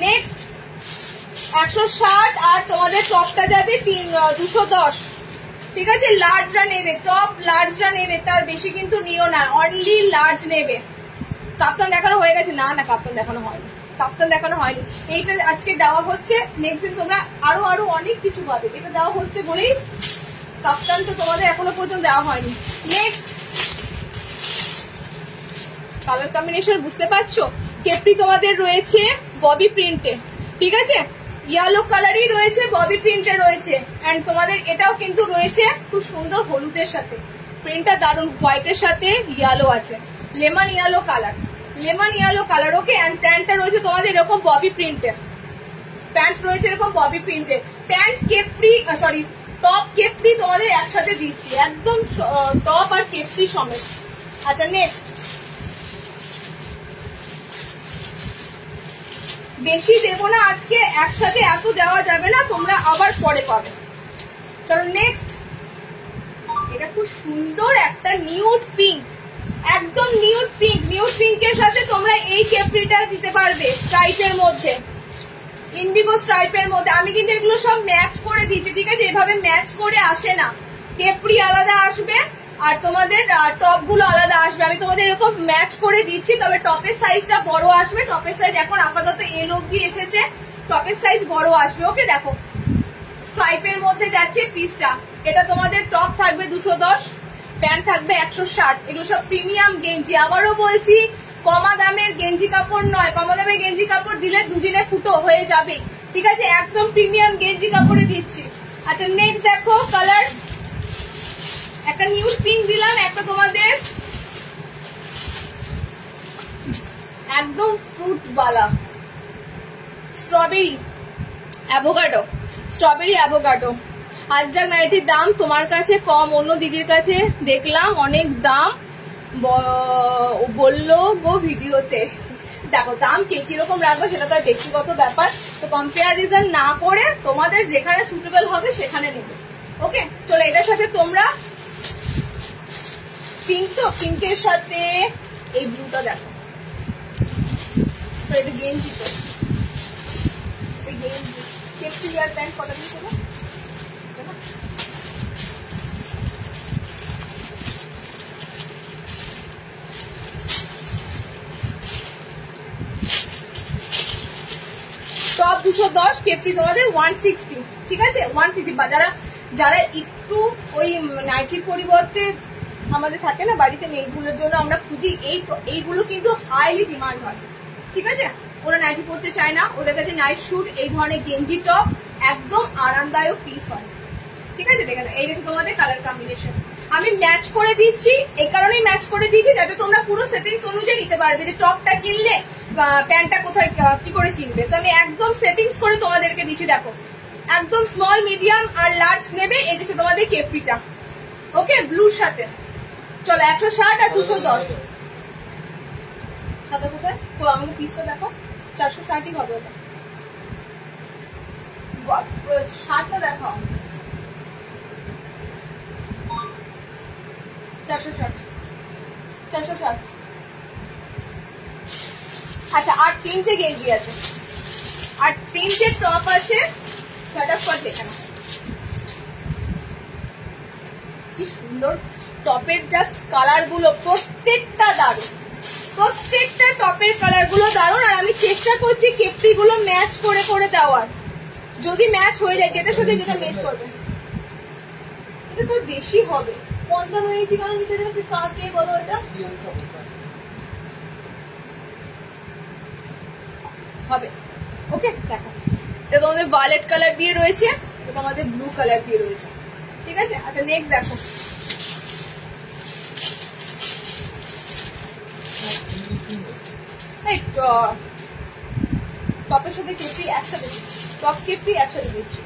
নেক্সট 160 আর তোমাদের টপটা যাবে 210, ঠিক আছে। লার্জরা নেবে, টপ লার্জরা নেবে, তার বেশি কিন্তু নিও না, অনলি লার্জ নেবে। কাপ্তান দেখানো হয়ে গেছে? না না, কাপ্তান দেখানো হয়নি, কাপ্তান দেখানো হয়নি। এইটা আজকে দেওয়া হচ্ছে, নেক্সট দিন তোমরা আরো অনেক কিছু পাবে। এটা দেওয়া হচ্ছে বলেই কাপ্তান তো তোমাদের এখনো পর্যন্ত দেওয়া হয়নি। নেক্সট কালার কম্বিনেশন বুঝতে পারছো? কেপরি তোমাদের রয়েছে ববি প্রিন্টে, ঠিক আছে, ইয়েলো কালারই রয়েছে, ববি প্রিন্টে রয়েছে। এন্ড তোমাদের এটাও কিন্তু রয়েছে খুব সুন্দর হলুদের সাথে, প্রিন্টটা দারুন, হোয়াইটের সাথে ইয়েলো আছে, lemon yellow colour, lemon yellow colour. Okay, and প্যান্টটা রয়েছে তোমাদের এরকম ববি প্রিন্টে, প্যান্ট রয়েছে এরকম ববি প্রিন্টে। Pant capri sorry top capri তোমাদের একসাথে দিচ্ছি, একদম টপ আর কেপরি সমেত। আচ্ছা নেক্সট, বেশি দেবো না আজকে, একসাথে এত দেওয়া যাবে না, তোমরা আবার পরে পাবে। চলো নেক্সট, এটা খুব সুন্দর একটা নিউড পিঙ্ক, একদম নিউড পিঙ্ক, নিউড পিঙ্কের সাথে তোমরা এই কেপরিটা দিতে পারবে স্ট্রাইপের মধ্যে, ইন্ডিগো স্ট্রাইপের মধ্যে। আমি কিন্তু এগুলো সব ম্যাচ করে দিচ্ছি, ঠিক আছে, এভাবে ম্যাচ করে আসে না, কেপরি আলাদা আসবে আর তোমাদের টপ গুলো আলাদা আসবে। আমি তোমাদের এরকম ম্যাচ করে দিচ্ছি, তবে টপের সাইজটা বড় আসবে, টপের সাইজ এখন আপাতত এল অব্দি এসেছে, টপের সাইজ বড় আসবে। ওকে, দেখো স্ট্রাইপের মধ্যে যাচ্ছে পিসটা, এটা তোমাদের টপ থাকবে 210, প্যান্ট থাকবে 160। এগুলো সব প্রিমিয়াম গেঞ্জি, আবারও বলছি কমা দামের গেঞ্জি কাপড় নয়, কমা দামের গেঞ্জি কাপড় দিলে দুদিনে ফুটো হয়ে যাবে, ঠিক আছে, একদম প্রিমিয়াম গেঞ্জি কাপড়ে দিচ্ছি। আচ্ছা নেক্সট দেখো কালার, একটা নিউড পিঙ্ক দিলাম, একটা তোমাদের একদম ফ্রুট বালা স্ট্রবেরি অ্যাভোকাডো, স্ট্রবেরি অ্যাভোকাডো। আজকাল নাইটির দাম তোমার কাছে কম, অন্য দিদির কাছে দেখলাম অনেক দাম বললো গো ভিডিওতে। দেখো দাম কে কিরকম রাখবে সেটা তার ব্যক্তিগত ব্যাপার, তো কম্পারিজন না করে তোমাদের যেখানে সুটেবল হবে সেখানে নেবে। ওকে, চলো এটার সাথে তোমরা পিঙ্ক, তো পিঙ্কের সাথে এই ব্লুটা দেখো, তো এটা গেঞ্জি, তো এই গেঞ্জি কেপরি আর প্যান্ট কটা দিয়েছে না, টপ 210, কেপরি তোমাদের 160, ঠিক আছে, 160। বা যারা একটু ওই নাইটির পরিবর্তে আমাদের থাকে না বাড়িতে মেয়েগুলোর জন্য আমরা খুঁজি, এইগুলো কিন্তু হাইলি ডিমান্ড হয়, ঠিক আছে, ওরা নাইটি পরতে চায় না, ওদের কাছে নাইট শুট এই ধরনের গেঞ্জি টপ একদম আরামদায়ক পিস হয়, ঠিক আছে। দেখেন এই হচ্ছে তোমাদের কালার কম্বিনেশন, আমি ম্যাচ করে দিচ্ছি, এই কারণেই ম্যাচ করে দিচ্ছি যাতে তোমরা পুরো সেটিংস অনুযায়ী নিতে পারবে, যে টপটা কিনলে প্যান্টটা কোথায় কি করে কিনবে, তো আমি একদম সেটিংস করে তোমাদেরকে দিচ্ছি। দেখো একদম স্মল মিডিয়াম আর লার্জ নেবে, এই হচ্ছে তোমাদের কেপরিটা, ওকে, ব্লুর সাথে। চলো 160 আর 210 সাদা কোথায়, তো আমাকে পিসটা দেখো, 460ই হবে ওটা, 60টা দেখাও, 460। আচ্ছা 8 তিনটে গেঞ্জি আছে, 8 তিনটে টপ আছে, ফটাফট দেখে নাও কি সুন্দর টপের জাস্ট কালার গুলো, প্রত্যেকটা দারুণ, প্রত্যেকটা টপের কালার গুলো দারুণ। আর আমি চেষ্টা করছি কেপরি গুলো ম্যাচ করে করে দেওয়ার, যদি ম্যাচ হয়ে যায় যেটার সাথে যেটা ম্যাচ করবে, এটা তো বেশি হবে, 55 ইঞ্চি কেন নিতে যাচ্ছি, কাকে বলো এটা হবে। ওকে দেখো এটা তোমাদের ভায়োলেট কালার দিয়ে রয়েছে, এটা তোমাদের ব্লু কালার দিয়ে রয়েছে, ঠিক আছে। আচ্ছা নেক্সট দেখো, টপের সাথে কেপরি একসাথে দিচ্ছি, টপ কেপরি একসাথে দিচ্ছি।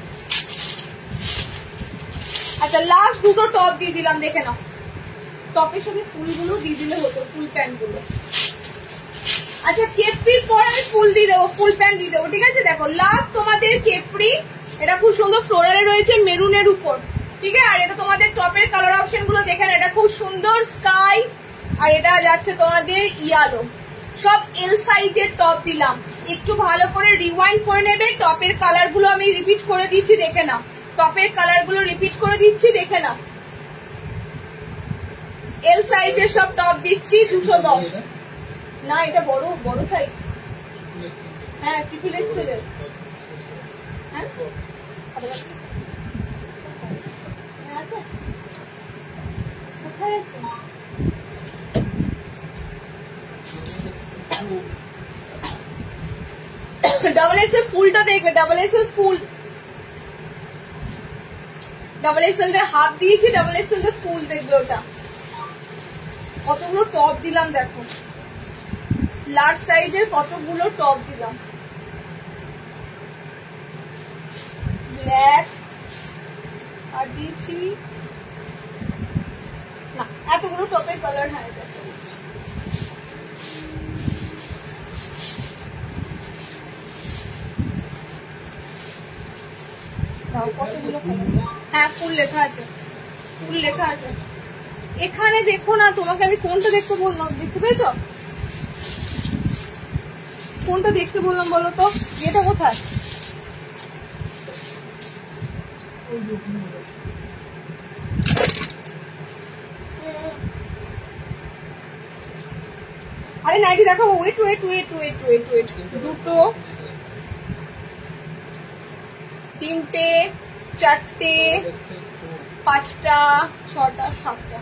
আচ্ছা লাস্ট দুটো টপ দিয়ে দিলাম, দেখে নাও, টপের সাথে ফুলগুলো দিয়ে দিলে হতো, ফুল প্যান্ট গুলো আচ্ছা কেপ্রির পর আমি ফুল দিয়ে দেবো, ফুল প্যান্ট দিয়ে দেবো, ঠিক আছে। দেখো লাস্ট তোমাদের কেপ্রি, এটা খুব সুন্দর ফ্লোরালে রয়েছে মেরুনের উপর, ঠিক আছে। আর এটা তোমাদের টপের কালার অপশন গুলো দেখেন, এটা খুব সুন্দর স্কাই, আর এটা যাচ্ছে তোমাদের ইয়ালো, সব এল সাইজের টপ দিলাম। একটু ভালো করে রিওয়াইন্ড করে নেবে। টপের কালার গুলো আমি রিপিট করে দিচ্ছি, দেখে নাও। টপের কালার গুলো রিপিট করে দিচ্ছি, দেখে নাও। এল সাইজের সব টপ দিচ্ছি 210। না এটা বড় বড় সাইজ, হ্যাঁ ট্রিপল এক্সেল এর। হ্যাঁ কোথায় আছে? ডাবল এক্সেল ফুলটা দেখবে, ডাবল এক্সেল ফুল, ডাবল এক্সেল এর হাফ দিয়েছি, ডাবল এক্সেল এর ফুল দেখবে। ওটা কতগুলো টপ দিলাম দেখো, লার্জ সাইজের কতগুলো টপ দিলাম। ব্ল্যাক আর দিয়েছি না, এতগুলো টপের কালার। হ্যাঁ হ্যাঁ ফুল লেখা আছে, ফুল লেখা আছে এখানে। দেখো না, তোমাকে আমি কোনটা দেখতে বললাম, দেখতে পেয়েছ? কোনটা দেখতে বললাম বলো তো? এটা কোথায়? আরে নাইটি দেখাবো, wait wait wait wait wait wait. দুটো, তিনটে, চারটে, পাঁচটা, ছটা, সাতটা।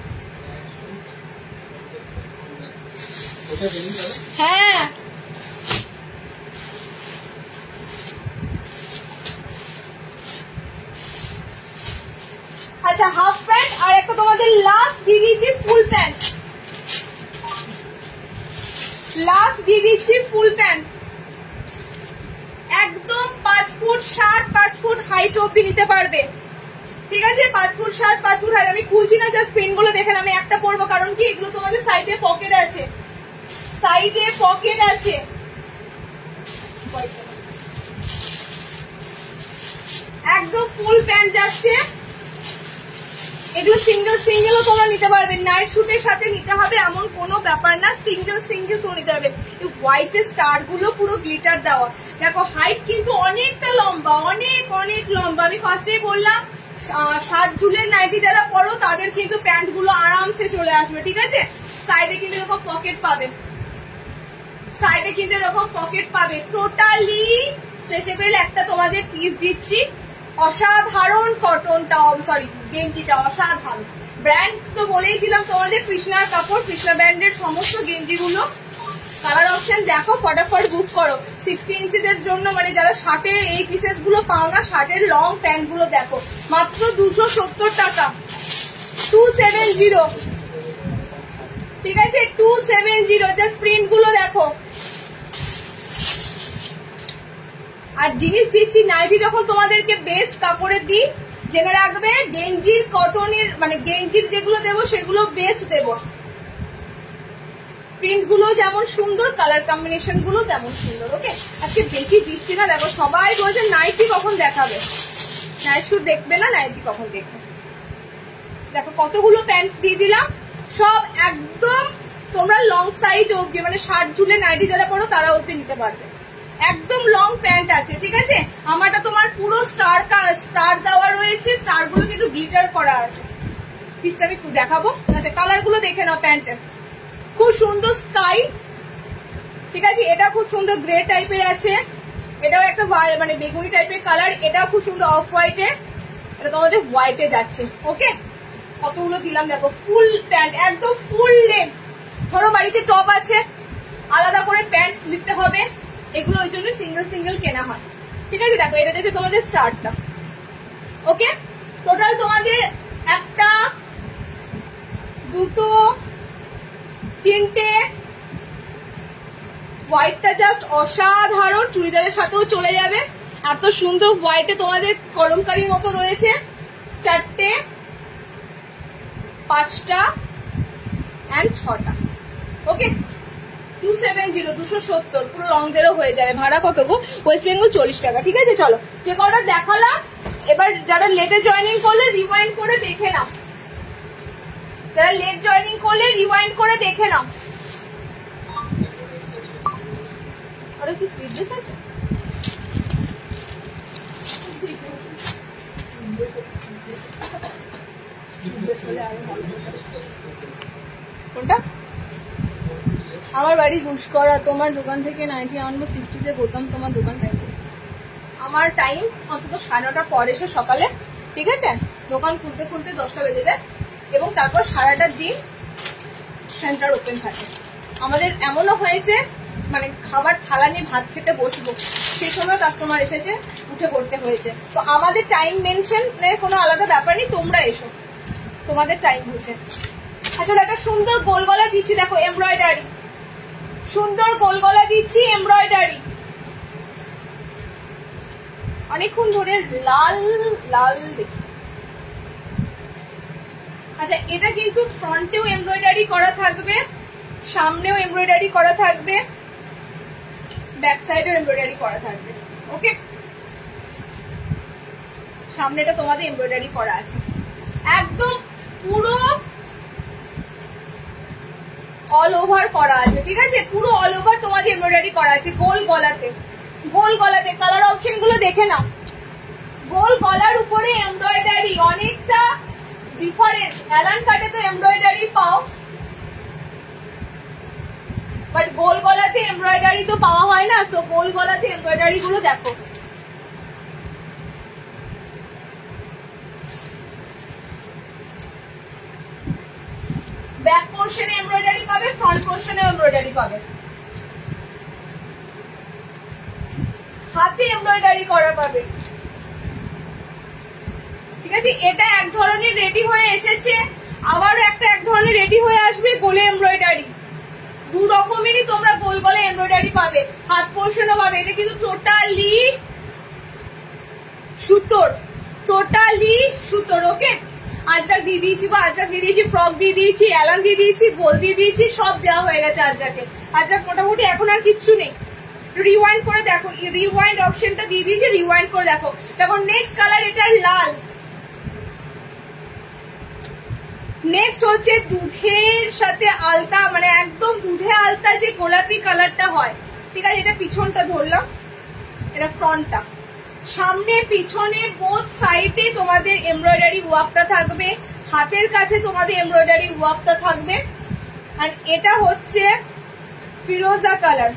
হ্যাঁ আচ্ছা হাফ প্যান্ট, আর একটা তোমাদের লাস্ট দিয়ে দিচ্ছি ফুল প্যান্ট, লাস্ট দিয়ে দিচ্ছি ফুল প্যান্ট। একদম 5 ফুট 7, 5 ফুট হাইট অব্দি নিতে পারবে, ঠিক আছে। 5 ফুট 7, 5 ফুট হাইট। আমি খুলছি না, জাস্ট প্রিন্ট গুলো দেখেন। আমি একটা পরবো, কারণ কি এগুলো তোমাদের সাইডে পকেট আছে, সাইডে পকেট আছে। একদম ফুল প্যান্ট যাচ্ছে। এগুলো সিঙ্গেল সিঙ্গেলও তোমরা নিতে পারবে, নাইট শুটের সাথে নিতে হবে এমন কোনো ব্যাপার না, সিঙ্গেল সিঙ্গেল তো নিতে হবে। এই হোয়াইটের স্টার গুলো পুরো গ্লিটার দেওয়া, দেখো হাইট কিন্তু অনেকটা লম্বা, অনেক অনেক লম্বা। আমি ফার্স্টেই বললাম 60 ঝুলের নাইটি যারা পরো তাদের কিন্তু প্যান্ট গুলো আরামসে চলে আসবে, ঠিক আছে। সাইডে কিন্তু এরকম পকেট পাবে, সাইডে কিন্তু এরকম পকেট পাবে। টোটালি স্ট্রেচেবল একটা তোমাদের পিস দিচ্ছি। অসাধারণ কটনটা, সরি গেঞ্জিটা অসাধারণ। ব্র্যান্ড তো বলেই দিলাম তোমাদের, কৃষ্ণার কাপড়, কৃষ্ণা ব্র্যান্ডের সমস্ত গেঞ্জিগুলো। কালার অপশন দেখো, ফটাফট বুক করো। 60 ইঞ্চিদের জন্য, মানে যারা শার্টে এই পিসেস গুলো পাও না, শার্টের লং প্যান্ট গুলো দেখো, মাত্র 270 টাকা, 270, ঠিক আছে 270। জাস্ট প্রিন্ট গুলো দেখো। আর জিনিস দিচ্ছি নাইটি যখন তোমাদেরকে বেস্ট কাপড়ের দিই, জেনে রাখবে গেঞ্জির কটনের, মানে গেঞ্জির যেগুলো দেবো সেগুলো বেস্ট দেবো। প্রিন্ট গুলো যেমন সুন্দর, কালার কম্বিনেশন গুলো তেমন সুন্দর। ওকে, আজকে বেশি দিচ্ছি না। দেখো সবাই বলছে নাইটি কখন দেখাবে, নাইট শুট দেখবে না, নাইটি কখন দেখবে। দেখো কতগুলো প্যান্ট দিয়ে দিলাম, সব একদম তোমরা লং সাইজ অব্দি, মানে 60 ঝুলে নাইটি যারা পড়ো তারা অব্দি নিতে পারবে। একদম লং প্যান্ট আছে, ঠিক আছে। আমারটা তোমার পুরো স্টার দেওয়া রয়েছে, স্টার গুলো কিন্তু গ্লিটার করা আছে। পিসটা আমি দেখাবো। আচ্ছা কালার গুলো দেখে নাও। প্যান্টের খুব সুন্দর স্কাই, ঠিক আছে। এটা খুব সুন্দর গ্রে টাইপের আছে, এটাও একটা মানে বেগুনি টাইপের কালার। এটাও খুব সুন্দর অফ হোয়াইটে, এটা তোমাদের হোয়াইটে যাচ্ছে। ওকে, কতগুলো দিলাম দেখো। ফুল প্যান্ট, একদম ফুল লেন্থ। ধরো বাড়িতে টপ আছে, আলাদা করে প্যান্ট নিতে হবে, এগুলো ওই জন্য সিঙ্গেল সিঙ্গেল কেনা হয়, ঠিক আছে। দেখো এটা দেখে তোমাদের স্টার্টটা। ওকে, টোটাল তোমাদের একটা, দুটো, তিনটে। হোয়াইটটা জাস্ট অসাধারণ, চুড়িদারের সাথেও চলে যাবে, এত সুন্দর হোয়াইটে তোমাদের কলমকারির মতো রয়েছে। 4টে, 5টা, and 6টা। ওকে, 270 270 পুরো লংদেরও হয়ে যাবে। ভাড়া কত গো? ওয়েস্ট বেঙ্গল 40 টাকা। ঠিক আছে চলো, যে কটা দেখালাম এবার যারা লেটে জয়েনিং করলে রিওয়াইন্ড করে দেখে নাও, যারা লেট জয়েনিং করলে রিওয়াইন্ড করে দেখে নাও। আরে কি সিরিয়াস আছে? কোনটা? আমার বাড়ি গুসকরা, তোমার দোকান থেকে 90 আনবো 60-তে বলতাম তোমার দোকান টাইম। আমার টাইম অন্তত 9:30 পর এসো সকালে, ঠিক আছে? দোকান খুলতে খুলতে 10টা বেজে যায় এবং তারপর সারাটা দিন সেন্টার ওপেন থাকে। আমাদের এমনও হয়েছে মানে খাবার থালা নিয়ে ভাত খেতে বসবো, সেই সময় কাস্টমার এসেছে, উঠে পড়তে হয়েছে। তো আমাদের টাইম মেনশনের কোনো আলাদা ব্যাপার নেই, তোমরা এসো তোমাদের টাইম বুঝে। আচ্ছা একটা সুন্দর গোল গলা দিচ্ছি দেখো, এমব্রয়ডারি, সুন্দর গোল গলা দিচ্ছি এমব্রয়ডারি, অনেকক্ষণ ধরে লাল লাল দেখি। আচ্ছা এটা কিন্তু ফ্রন্টেও এমব্রয়ডারি করা থাকবে, সামনেও এমব্রয়ডারি করা থাকবে, ব্যাক সাইডেও এমব্রয়ডারি করা থাকবে। ওকে, সামনেটা তোমাদের এমব্রয়ডারি করা আছে, একদম পুরো অল ওভার করা আছে। ঠিক আছে, পুরো অল ওভার তোমাদের এমব্রয়ডারি করা আছে। গোল গলাতে, গোল গলাতে কালার অপশন গুলো দেখে নাও। গোল গলার উপরে এমব্রয়ডারি অনেকটা ডিফারেন্ট। অ্যালান কাটে তো এমব্রয়ডারি পাও, বাট গোল গলাতে এমব্রয়ডারি তো পাওয়া হয় না। সো গোল গলাতে এমব্রয়ডারি গুলো দেখো। ব্যাক পোর্শনে এমব্রয়ডারি পাবে, ফ্রন্ট পোর্শনে এমব্রয়ডারি পাবে, হাতে এমব্রয়ডারি করা পাবে। ঠিক আছে, এটা এক ধরনের রেডি হয়ে এসেছে, আবারও একটা এক ধরনের রেডি হয়ে আসবে গোলে এমব্রয়ডারি। দু রকমেরই তোমরা গোল গলে এমব্রয়ডারি পাবে, হাত পোর্শনও পাবে। এটা কিন্তু টোটালি সুতোর, টোটালি সুতোর। ওকে, আজরাক দিয়ে দিয়েছি গো, আজরাক দিয়ে দিয়েছি, ফ্রক দিয়ে দিয়েছি, অ্যালান দিয়ে দিয়েছি, গোল দিয়ে দিয়েছি, সব দেওয়া হয়ে গেছে আজরাকে। আজরাক মোটামুটি এখন আর কিচ্ছু নেই। রিওয়াইন্ড করে দেখো, রিওয়াইন্ড অপশনটা দিয়ে দিয়েছি, রিওয়াইন্ড করে দেখো। দেখো নেক্সট কালার এটার লাল, নেক্সট হচ্ছে দুধের সাথে আলতা, মানে একদম দুধে আলতা যে গোলাপি কালারটা হয়। ঠিক আছে, এটা পিছনটা ধরলাম, এটা ফ্রন্টটা। সামনে পিছনে বোথ সাইডে তোমাদের এমব্রয়ডারি ওয়ার্কটা থাকবে, হাতের কাছে তোমাদের এমব্রয়ডারি ওয়ার্কটা থাকবে। আর এটা হচ্ছে ফিরোজা কালার,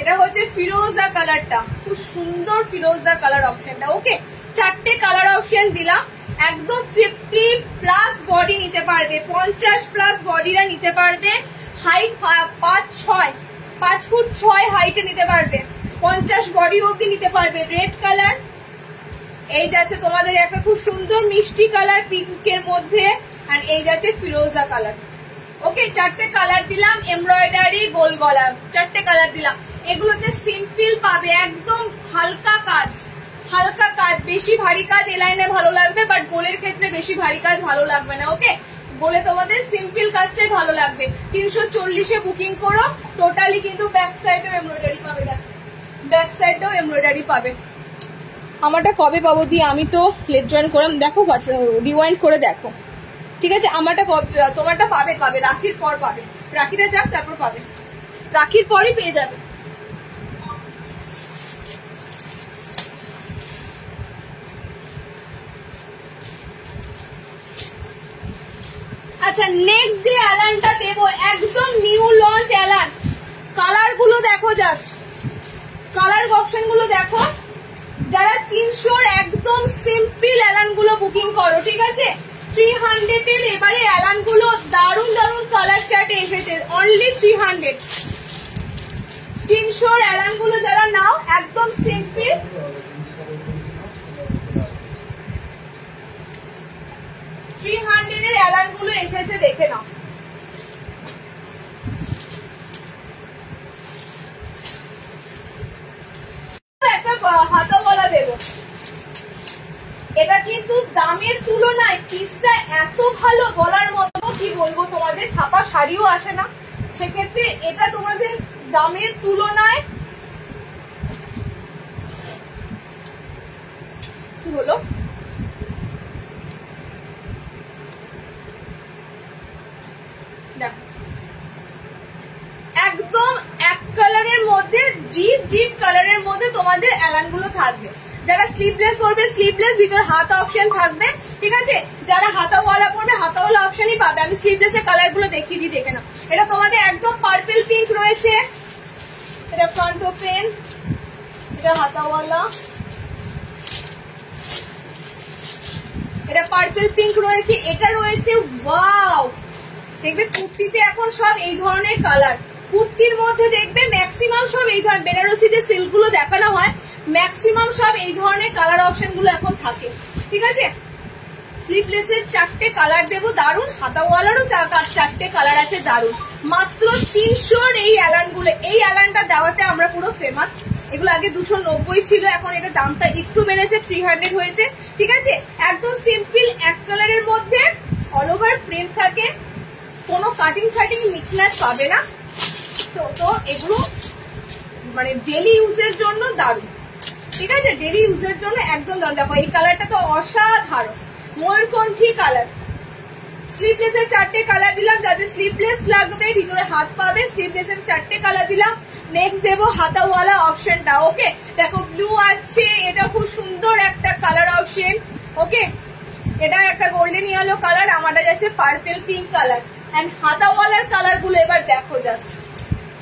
এটা হচ্ছে ফিরোজা কালারটা, খুব সুন্দর ফিরোজা কালার অপশনটা। ওকে, 4টে কালার অপশন দিলাম। একদম 50+ বডি নিতে পারবে, 50+ বডিরা নিতে পারবে। হাইট 5 ফুট 6 হাইটে নিতে পারবে, 50 বডি অব্দি নিতে পারবে। রেড কালার, এই যাচ্ছে তোমাদের একটা খুব সুন্দর মিষ্টি কালার পিঙ্কের মধ্যে, আর এই যাচ্ছে ফিরোজা কালার। ওকে, 4টে কালার দিলাম, এমব্রয়ডারি গোল গলা, 4টে কালার দিলাম। এগুলোতে সিম্পল পাবে, একদম হালকা কাজ, হালকা কাজ। বেশি ভারী কাজ এলাইনে ভালো লাগবে, বাট গোলের ক্ষেত্রে বেশি ভারী কাজ ভালো লাগবে না। ওকে, গোলে তোমাদের সিম্পল কাজটাই ভালো লাগবে। 340-এ বুকিং করো। টোটালি কিন্তু ব্যাক সাইডেও এমব্রয়ডারি পাবে, দেখো ব্যাক সাইডেও এমব্রয়ডারি পাবে। আমারটা কবে পাবো দিয়ে আমি তো লেট জয়েন করলাম, দেখো রিওয়াইন্ড করে দেখো। ঠিক আছে, আমারটা তোমারটা পাবে, পাবে রাখির পর পাবে, রাখিটা যাক তারপর পাবে, রাখির পরই পেয়ে যাবে। আচ্ছা নেক্সট যে অ্যালানটা দেবো, একদম নিউ লঞ্চ অ্যালান। কালার গুলো দেখো, জাস্ট কালার অপশন গুলো দেখো। যারা 300-র একদম সিম্পল অ্যালান গুলো বুকিং করো, ঠিক আছে 300-এর এবারে অ্যালান গুলো দারুন দারুন কালার চার্টে এসেছে, অনলি 300। 300-র অ্যালান গুলো যারা নাও একদম সিম্পল, 300-এর অ্যালান গুলো এসেছে, দেখে নাও। একটা হাতা বলা দেবো, এটা কিন্তু দামের তুলনায় পিসটা এত ভালো বলার মতো। কি বলবো তোমাদের, ছাপা শাড়িও আসে না, সেক্ষেত্রে এটা তোমাদের দামের তুলনায় কি হলো একদম এক কালারের মধ্যে, ডিপ কালারের মধ্যে তোমাদের অ্যালান গুলো থাকবে। যারা স্লিভলেস পরবে স্লিভলেস, ভিতরে হাত অপশন থাকবে, ঠিক আছে। যারা হাতাওয়ালা পরবে হাতাওয়ালা অপশনই পাবে। আমি স্লিভলেস এর কালার গুলো দেখিয়ে দিই, দেখে নাও। এটা তোমাদের একদম পার্পল পিঙ্ক রয়েছে, এটা ফ্রন্ট ওপেন, এটা হাতাওয়ালা, এটা পার্পল পিঙ্ক রয়েছে, এটা রয়েছে ওয়াও। দেখবে কুর্তিতে এখন সব এই ধরনের কালার, কুর্তির মধ্যে দেখবে ম্যাক্সিমাম সব এই ধরনের, বেনারসি যে সিল্ক গুলো দেখানো হয় ম্যাক্সিমাম সব এই ধরনের কালার অপশন গুলো এখন থাকে, ঠিক আছে। স্লিভলেসের 4টে কালার দেবো, দারুন। হাতাওয়ালারও 4টে কালার আছে, দারুন। মাত্র 300 এই অ্যালান গুলো, এই অ্যালানটা দেওয়াতে আমরা পুরো ফেমাস। এগুলো আগে 290 ছিল, এখন এটা দামটা একটু বেড়েছে, 300 হয়েছে, ঠিক আছে। একদম সিম্পল এক কালারের মধ্যে অল ওভার প্রিন্ট থাকে, কোনো কাটিং ছাটিং মিক্স ম্যাচ পাবে না। তো এগুলো মানে ডেলি ইউজের জন্য দারুন, ঠিক আছে। ডেলি ইউজের জন্য একদম দারুন। দেখো এই কালারটা তো অসাধারণ, ময়ূরকণ্ঠী কালার। স্লিভলেসের 4টে কালার দিলাম, যাদের স্লিভলেস লাগবে ভিতরে হাত পাবে, স্লিভলেসের 4টে কালার দিলাম। নেক্সট দেবো হাতাওয়ালা অপশনটা, ওকে। দেখো ব্লু আছে, এটা খুব সুন্দর একটা কালার অপশন, ওকে। এটা একটা গোল্ডেন ইয়েলো কালার, আমারটা যাচ্ছে পার্পল পিঙ্ক কালার। এন্ড হাতাওয়ালার কালার গুলো এবার দেখো, জাস্ট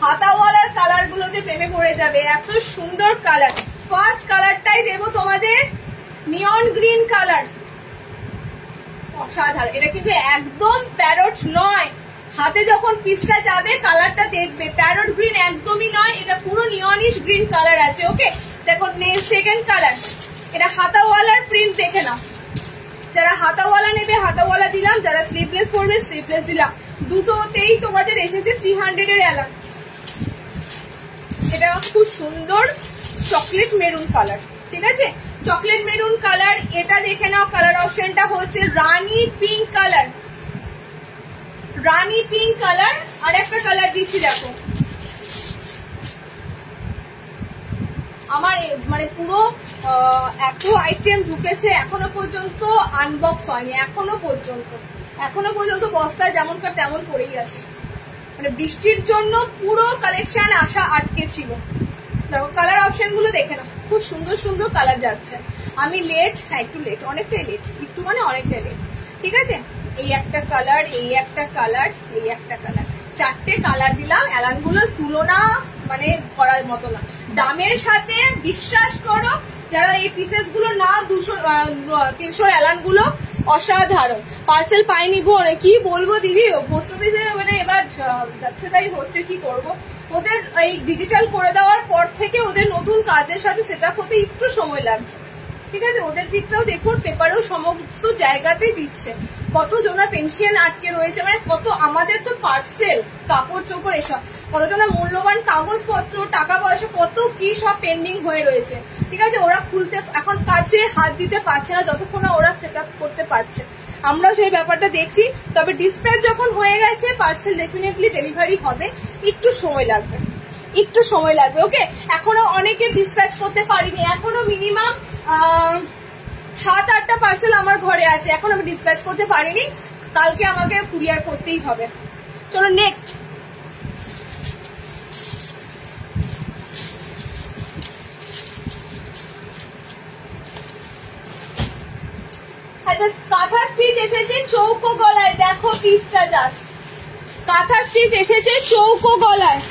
হাতাওয়ালার কালার গুলোতে প্রেমে পড়ে যাবে, এত সুন্দর কালার। ফার্স্ট কালারটাই দেবো তোমাদের নিয়ন গ্রিন কালার, অসাধারণ। এটা কিন্তু একদম প্যারট নয়, হাতে যখন পিসটা যাবে কালারটা দেখবে প্যারট গ্রিন একদমই নয়, এটা পুরো নিয়নিশ গ্রিন কালার আছে, ওকে। দেখো সেকেন্ড কালার, এটা হাতাওয়ালার প্রিন্ট দেখে নাও। যারা হাতাওয়ালা নেবে হাতাওয়ালা দিলাম, যারা স্লিভলেস পরবে স্লিভলেস দিলাম। দুটোতেই তোমাদের এসেছে 300 এর অ্যালান। এটা খুব সুন্দর চকলেট মেরুন কালার, ঠিক আছে। চকলেট মেরুন কালার, এটা দেখে নাও। কালার অপশনটা হচ্ছে রানী পিঙ্ক কালার, রানী পিঙ্ক কালার। আর একটা কালার দিচ্ছি, দেখো আমার মানে পুরো এত আইটেম ঢুকেছে, এখনো পর্যন্ত আনবক্স হয়নি, এখনো পর্যন্ত বস্তায় যেমনকার তেমন পড়েই আছে। মানে বৃষ্টির জন্য পুরো কালেকশন আসা আটকে ছিল। দেখো কালার অপশন গুলো দেখে নাও, খুব সুন্দর সুন্দর কালার যাচ্ছে। আমি লেট, হ্যাঁ একটু লেট, অনেকটাই লেট, একটু মানে অনেকটাই লেট, ঠিক আছে। এই একটা কালার, এই একটা কালার, এই একটা কালার, 4টে কালার দিলাম। অ্যালান গুলোর তুলনা মানে করার মতো না দামের সাথে, বিশ্বাস করো। যারা এই পিসেস গুলো না 200-300 অ্যালান গুলো অসাধারণ। পার্সেল পাইনি বোন, কি বলবো দিদি, পোস্ট অফিসে মানে এবার যাচ্ছে তাই হচ্ছে, কি করব। ওদের এই ডিজিটাল করে দেওয়ার পর থেকে ওদের নতুন কাজের সাথে সেট আপ হতে একটু সময় লাগছে, ঠিক আছে। ওদের দিকটাও দেখুন, পেপারও সমস্ত জায়গাতেই দিচ্ছে। কত জনের পেনশন আটকে রয়েছে, মানে কত, আমাদের তো পার্সেল কাপড় চোপড় এসব, কত জনের মূল্যবান কাগজপত্র টাকা পয়সা কত কি সব পেন্ডিং হয়ে রয়েছে, ঠিক আছে। ওরা খুলতে এখন কাজে হাত দিতে পারছে না যতক্ষণ না ওরা সেট আপ করতে পারছে। আমরা সেই ব্যাপারটা দেখছি, তবে ডিসপ্যাচ যখন হয়ে গেছে পার্সেল ডেফিনেটলি ডেলিভারি হবে, একটু সময় লাগবে, ওকে। এখনো অনেকে ডিসপ্যাচ করতে পারিনি, এখনো মিনিমাম 7-8টা পার্সেল আমার ঘরে আছে, এখন আমি ডিসপ্যাচ করতে পারিনি, কালকে আমাকে কুরিয়ার করতেই হবে। চলো নেক্সট, আচ্ছা কাঁথা স্টিচ এসেছে চৌকো গলায়, দেখো পিসটা জাস্ট, কাঁথা স্টিচ এসেছে চৌকো গলায়।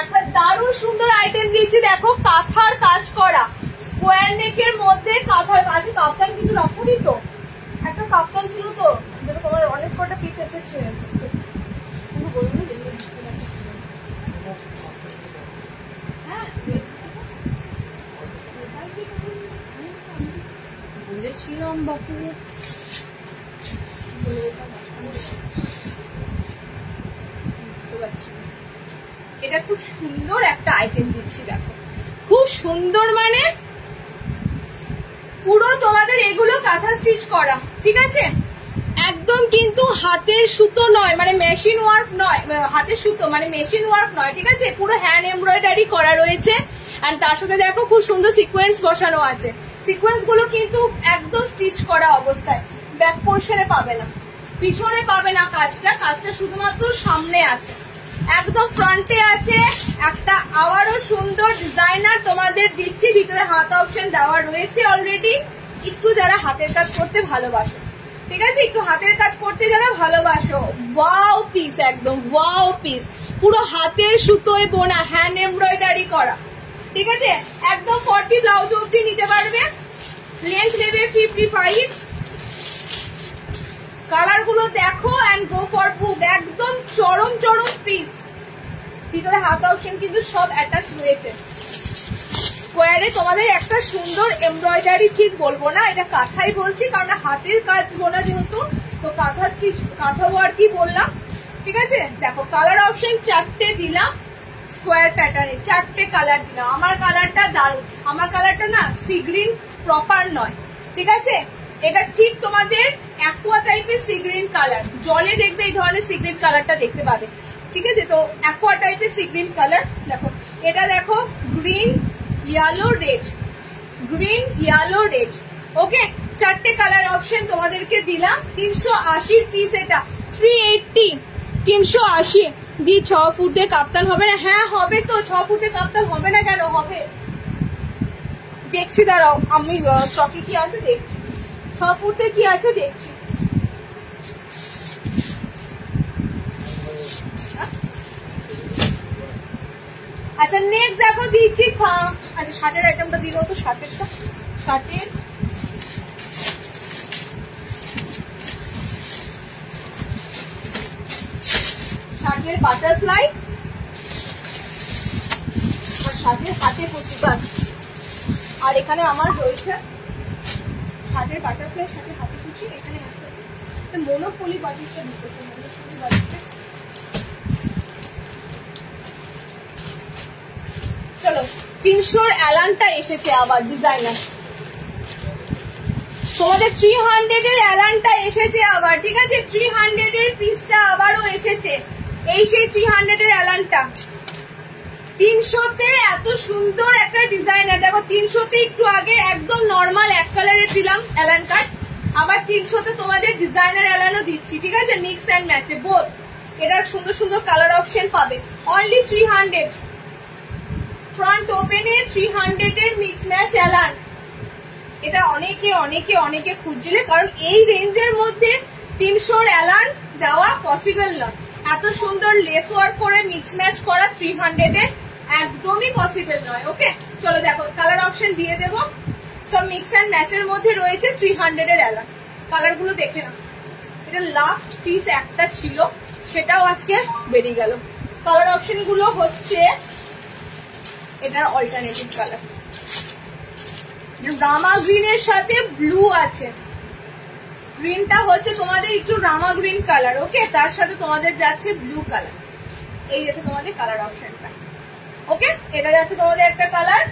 একটা দারুণ সুন্দর আইটেম দিয়েছি, দেখো কাঁথার কাজ করা, স্কোয়ার নেকের মধ্যে কাঁথার কাজ। কাপ্তান কিছু রাখুনি তো, একটা কাপ্তান ছিল তো, যেটা তোমার অনেক কটা পিস এসেছে, হ্যাঁ এটা খুব সুন্দর একটা আইটেম দিচ্ছি, দেখো খুব সুন্দর, মানে পুরো তোমাদের এগুলো কাঁথা স্টিচ করা, ঠিক আছে? একদম কিন্তু হাতের সুতো নয়, মানে মেশিন ওয়ার্ক নয়, হাতের সুতো মানে মেশিন ওয়ার্ক নয়, ঠিক আছে? পুরো হ্যান্ড এমব্রয়ডারি করা রয়েছে। আর তার সাথে দেখো খুব সুন্দর সিকোয়েন্স বসানো আছে। সিকোয়েন্স গুলো কিন্তু একদম স্টিচ করা অবস্থায়, ব্যাক পোর্শনে পাবে না, পিছনে পাবে না। কাজটা শুধুমাত্র সামনে আছে, একদম ফ্রন্টে আছে। একটা আবারও সুন্দর ডিজাইনার তোমাদের দিচ্ছি, ভিতরে হাত অপশন দেওয়া রয়েছে অলরেডি। একটু যারা হাতের কাজ করতে ভালোবাসো, ঠিক আছে, একটু হাতের কাজ করতে যারা ভালোবাসো, ওয়াও পিস, একদম ওয়াও পিস, পুরো হাতের সুতোয় বোনা, হ্যান্ড এমব্রয়ডারি করা, ঠিক আছে? একদম 40 ব্লাউজ অব্দি নিতে পারবে, লেন্থ নেবে 55। কালার গুলো দেখো এন্ড গো ফর বুক, একদম চরম চরম পিস। ভিতরে হাত অপশন কিন্তু সব অ্যাটাচ রয়েছে। স্কোয়ারে তোমাদের একটা সুন্দর এমব্রয়ডারি, ঠিক বলবো না, এটা কাঁথাই বলছি কারণ হাতের কাজ বোনা যেহেতু, তো কাঁথা ওয়ার্কই বললাম, ঠিক আছে? দেখো কালার অপশন 4টে দিলাম, স্কোয়ার প্যাটার্নে 4টে কালার দিলাম। আমার কালারটা দারুণ, আমার কালারটা না সি গ্রিন প্রপার নয়, ঠিক আছে? এটা ঠিক তোমাদের অ্যাকোয়া টাইপের সি গ্রিন কালার, জলে দেখবে এই ধরনের সি গ্রিন কালারটা দেখতে পাবে, ঠিক আছে? তো অ্যাকোয়া টাইপের সি গ্রিন কালার। দেখো এটা দেখো green yellow red, green yellow red, okay? 4টে কালার অপশন তোমাদেরকে দিলাম। 380 পিস, এটা 380, 380 দি। 6 ফুটের কাপ্তান হবে না? হ্যাঁ হবে তো, 6 ফুটের কাপ্তান হবে না কেন? হবে, দেখছি, দাঁড়াও আমি স্টকে কি আছে দেখছি, 6 ফুটে কি আছে দেখছি। আচ্ছা নেক্সট দেখো দিচ্ছি, আচ্ছা শার্টের আইটেমটা দিল তো, শার্টের বাটারফ্লাই আর শার্টের হাতে প্রতিবাদ। আর এখানে আমার রয়েছে শার্টের বাটারফ্লাই, সাথে হাতে কুচি। এখানে মনোপলি বাটিটা ঢুকেছে, মনোপলি বাটিটা। চলো 300 অ্যালানটা এসেছে আবার ডিজাইনার, তোমাদের 300 এর অ্যালানটা এসেছে আবার, ঠিক আছে? 300 এর পিসটা আবারও এসেছে, এই সেই 300 এর অ্যালানটা। 300তে এত সুন্দর একটা ডিজাইনার, দেখো 300তে একটু আগে একদম নর্মাল এক কালারের দিলাম অ্যালান কাট, আবার 300তে তোমাদের ডিজাইনার অ্যালানও দিচ্ছি, ঠিক আছে? মিক্স অ্যান্ড ম্যাচে বোথ। এটার সুন্দর সুন্দর কালার অপশন পাবে, অনলি 300। ফ্রন্ট ওপেনে 300 এর মিক্স ম্যাচ অ্যালান, এটা অনেকে অনেকে অনেকে খুঁজছিলে, কারণ এই রেঞ্জের মধ্যে 300 অ্যালান দেওয়া পসিবল নয়। এত সুন্দর লেস ওয়ার্ক করে মিক্স ম্যাচ করা 300 এ একদমই পসিবল নয়, ওকে? চলো দেখো কালার অপশন দিয়ে দেবো, সব মিক্স অ্যান্ড ম্যাচের মধ্যে রয়েছে 300 এর অ্যালান। কালার গুলো দেখে না, এটা লাস্ট পিস একটা ছিল, সেটাও আজকে বেরিয়ে গেল। কালার অপশন গুলো হচ্ছে এটার অল্টারনেটিভ কালার, রামা গ্রিনের সাথে ব্লু আছে, গ্রিনটা হচ্ছে তোমাদের একটু রামা গ্রিন কালার, ওকে? তার সাথে তোমাদের যাচ্ছে ব্লু কালার, এই যাচ্ছে তোমাদের কালার অপশনটা, ওকে? এটা যাচ্ছে তোমাদের একটা কালার।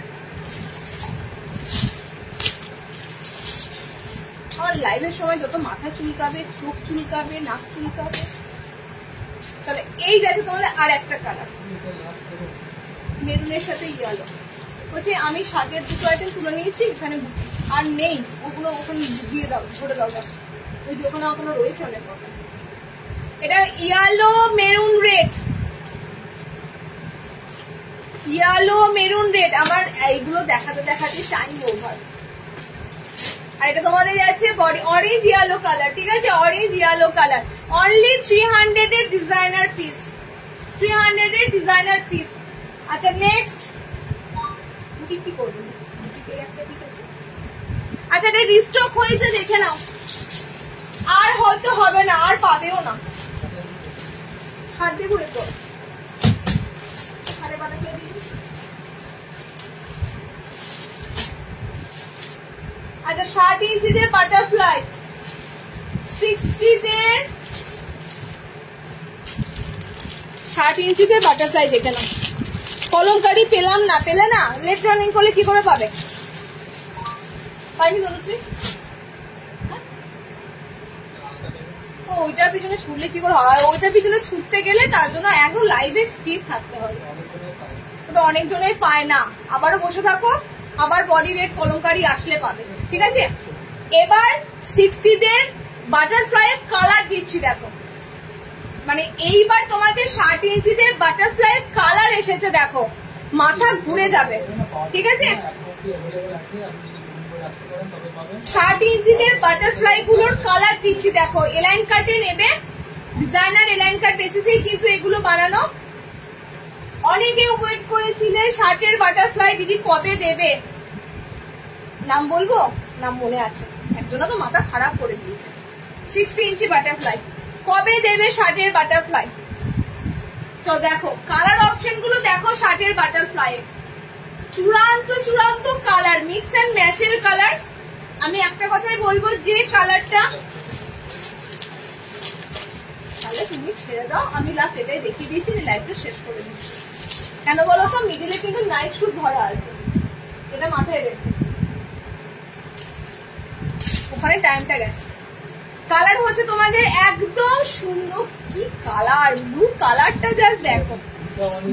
আর লাইভের সময় যত মাথা চুলকাবে, চোখ চুলকাবে, নাক চুলকাবে। চলো এই যাচ্ছে তোমাদের আর একটা কালার, মেরুনের সাথে ইয়েলো। বলছে আমি শার্টের দুটো আইটেম তুলে নিয়েছি, এখানে আর নেই, ওগুলো ওখানে দিয়ে দাও, ভরে দাও, ওই যে ওখানে ওখানে রয়েছে অনেক রকম। এটা yellow maroon red, yellow maroon red. আমার এইগুলো দেখাতে দেখাতে টাইম ওভার। আর এটা তোমাদের যাচ্ছে বডি অরেঞ্জ ইয়েলো কালার, ঠিক আছে? অরেঞ্জ ইয়েলো কালার, অনলি 300 এর ডিজাইনার পিস, 300 এর ডিজাইনার পিস। আচ্ছা নেক্সট কি করবো, একটা পিস আছে। আচ্ছা এটা রিস্টক হয়েছে, দেখে নাও, আর হয়তো হবে না, আর পাবেও না। ছাড় দেবো এরপর, আচ্ছা 60 ইঞ্চি যে বাটারফ্লাই, 60-দের 60 ইঞ্চিতে বাটারফ্লাই দেখে নাও। কলমকারি পেলাম না, পেলে না লেফট রানিং করলে কি করে পাবে? পাইনি তনুশ্রী? ওইটার পিছনে ছুটলে কি করে হয়? ওইটার পিছনে ছুটতে গেলে তার জন্য একদম লাইভে স্কিপ থাকতে হবে। ওটা অনেকজনেই পায় না, আবারও বসে থাকো, আবার বডি রেট কলমকারি আসলে পাবে। ঠিক আছে, এবার 60-দের বাটারফ্লাই কালার দিচ্ছি দেখো। মানে এইবার তোমাদের 60 ইঞ্চিদের বাটারফ্লাই কালার এসেছে দেখো, মাথা ঘুরে যাবে। ঠিক আছে, 60 ইঞ্চিদের বাটারফ্লাই গুলোর কালার দিচ্ছি দেখো। এলাইন কাটে নেবে, ডিজাইনার এলাইন কাট বেসিসেই কিন্তু এগুলো বানানো। অনেকে ওয়েট করেছিলে 60-এর বাটারফ্লাই দিদি কবে দেবে। নাম বলবো? নাম মনে আছে, একজনও তো মাথা খারাপ করে দিয়েছে। 60 ইঞ্চি বাটারফ্লাই কবে দেবে 60-এর বাটারফ্লাই? তো দেখো কালার অপশন গুলো দেখো 60-এর বাটারফ্লাই চূড়ান্ত চূড়ান্ত কালার, মিক্স এন্ড ম্যাচের কালার। আমি একটা কথাই বলবো, যে কালারটা তাহলে তুমি ছেড়ে দাও, আমি লাস্ট এটাই দেখিয়ে দিয়েছি, লাইভটা শেষ করে দিচ্ছি। কেন বলো তো, মিডিলে কিন্তু নাইট শুট ভরা আছে, এটা মাথায় রেখে। ওখানে টাইমটা গেছে। কালার হচ্ছে তোমাদের একদম সুন্দর, কি কালার, ব্লু কালারটা জাস্ট দেখো,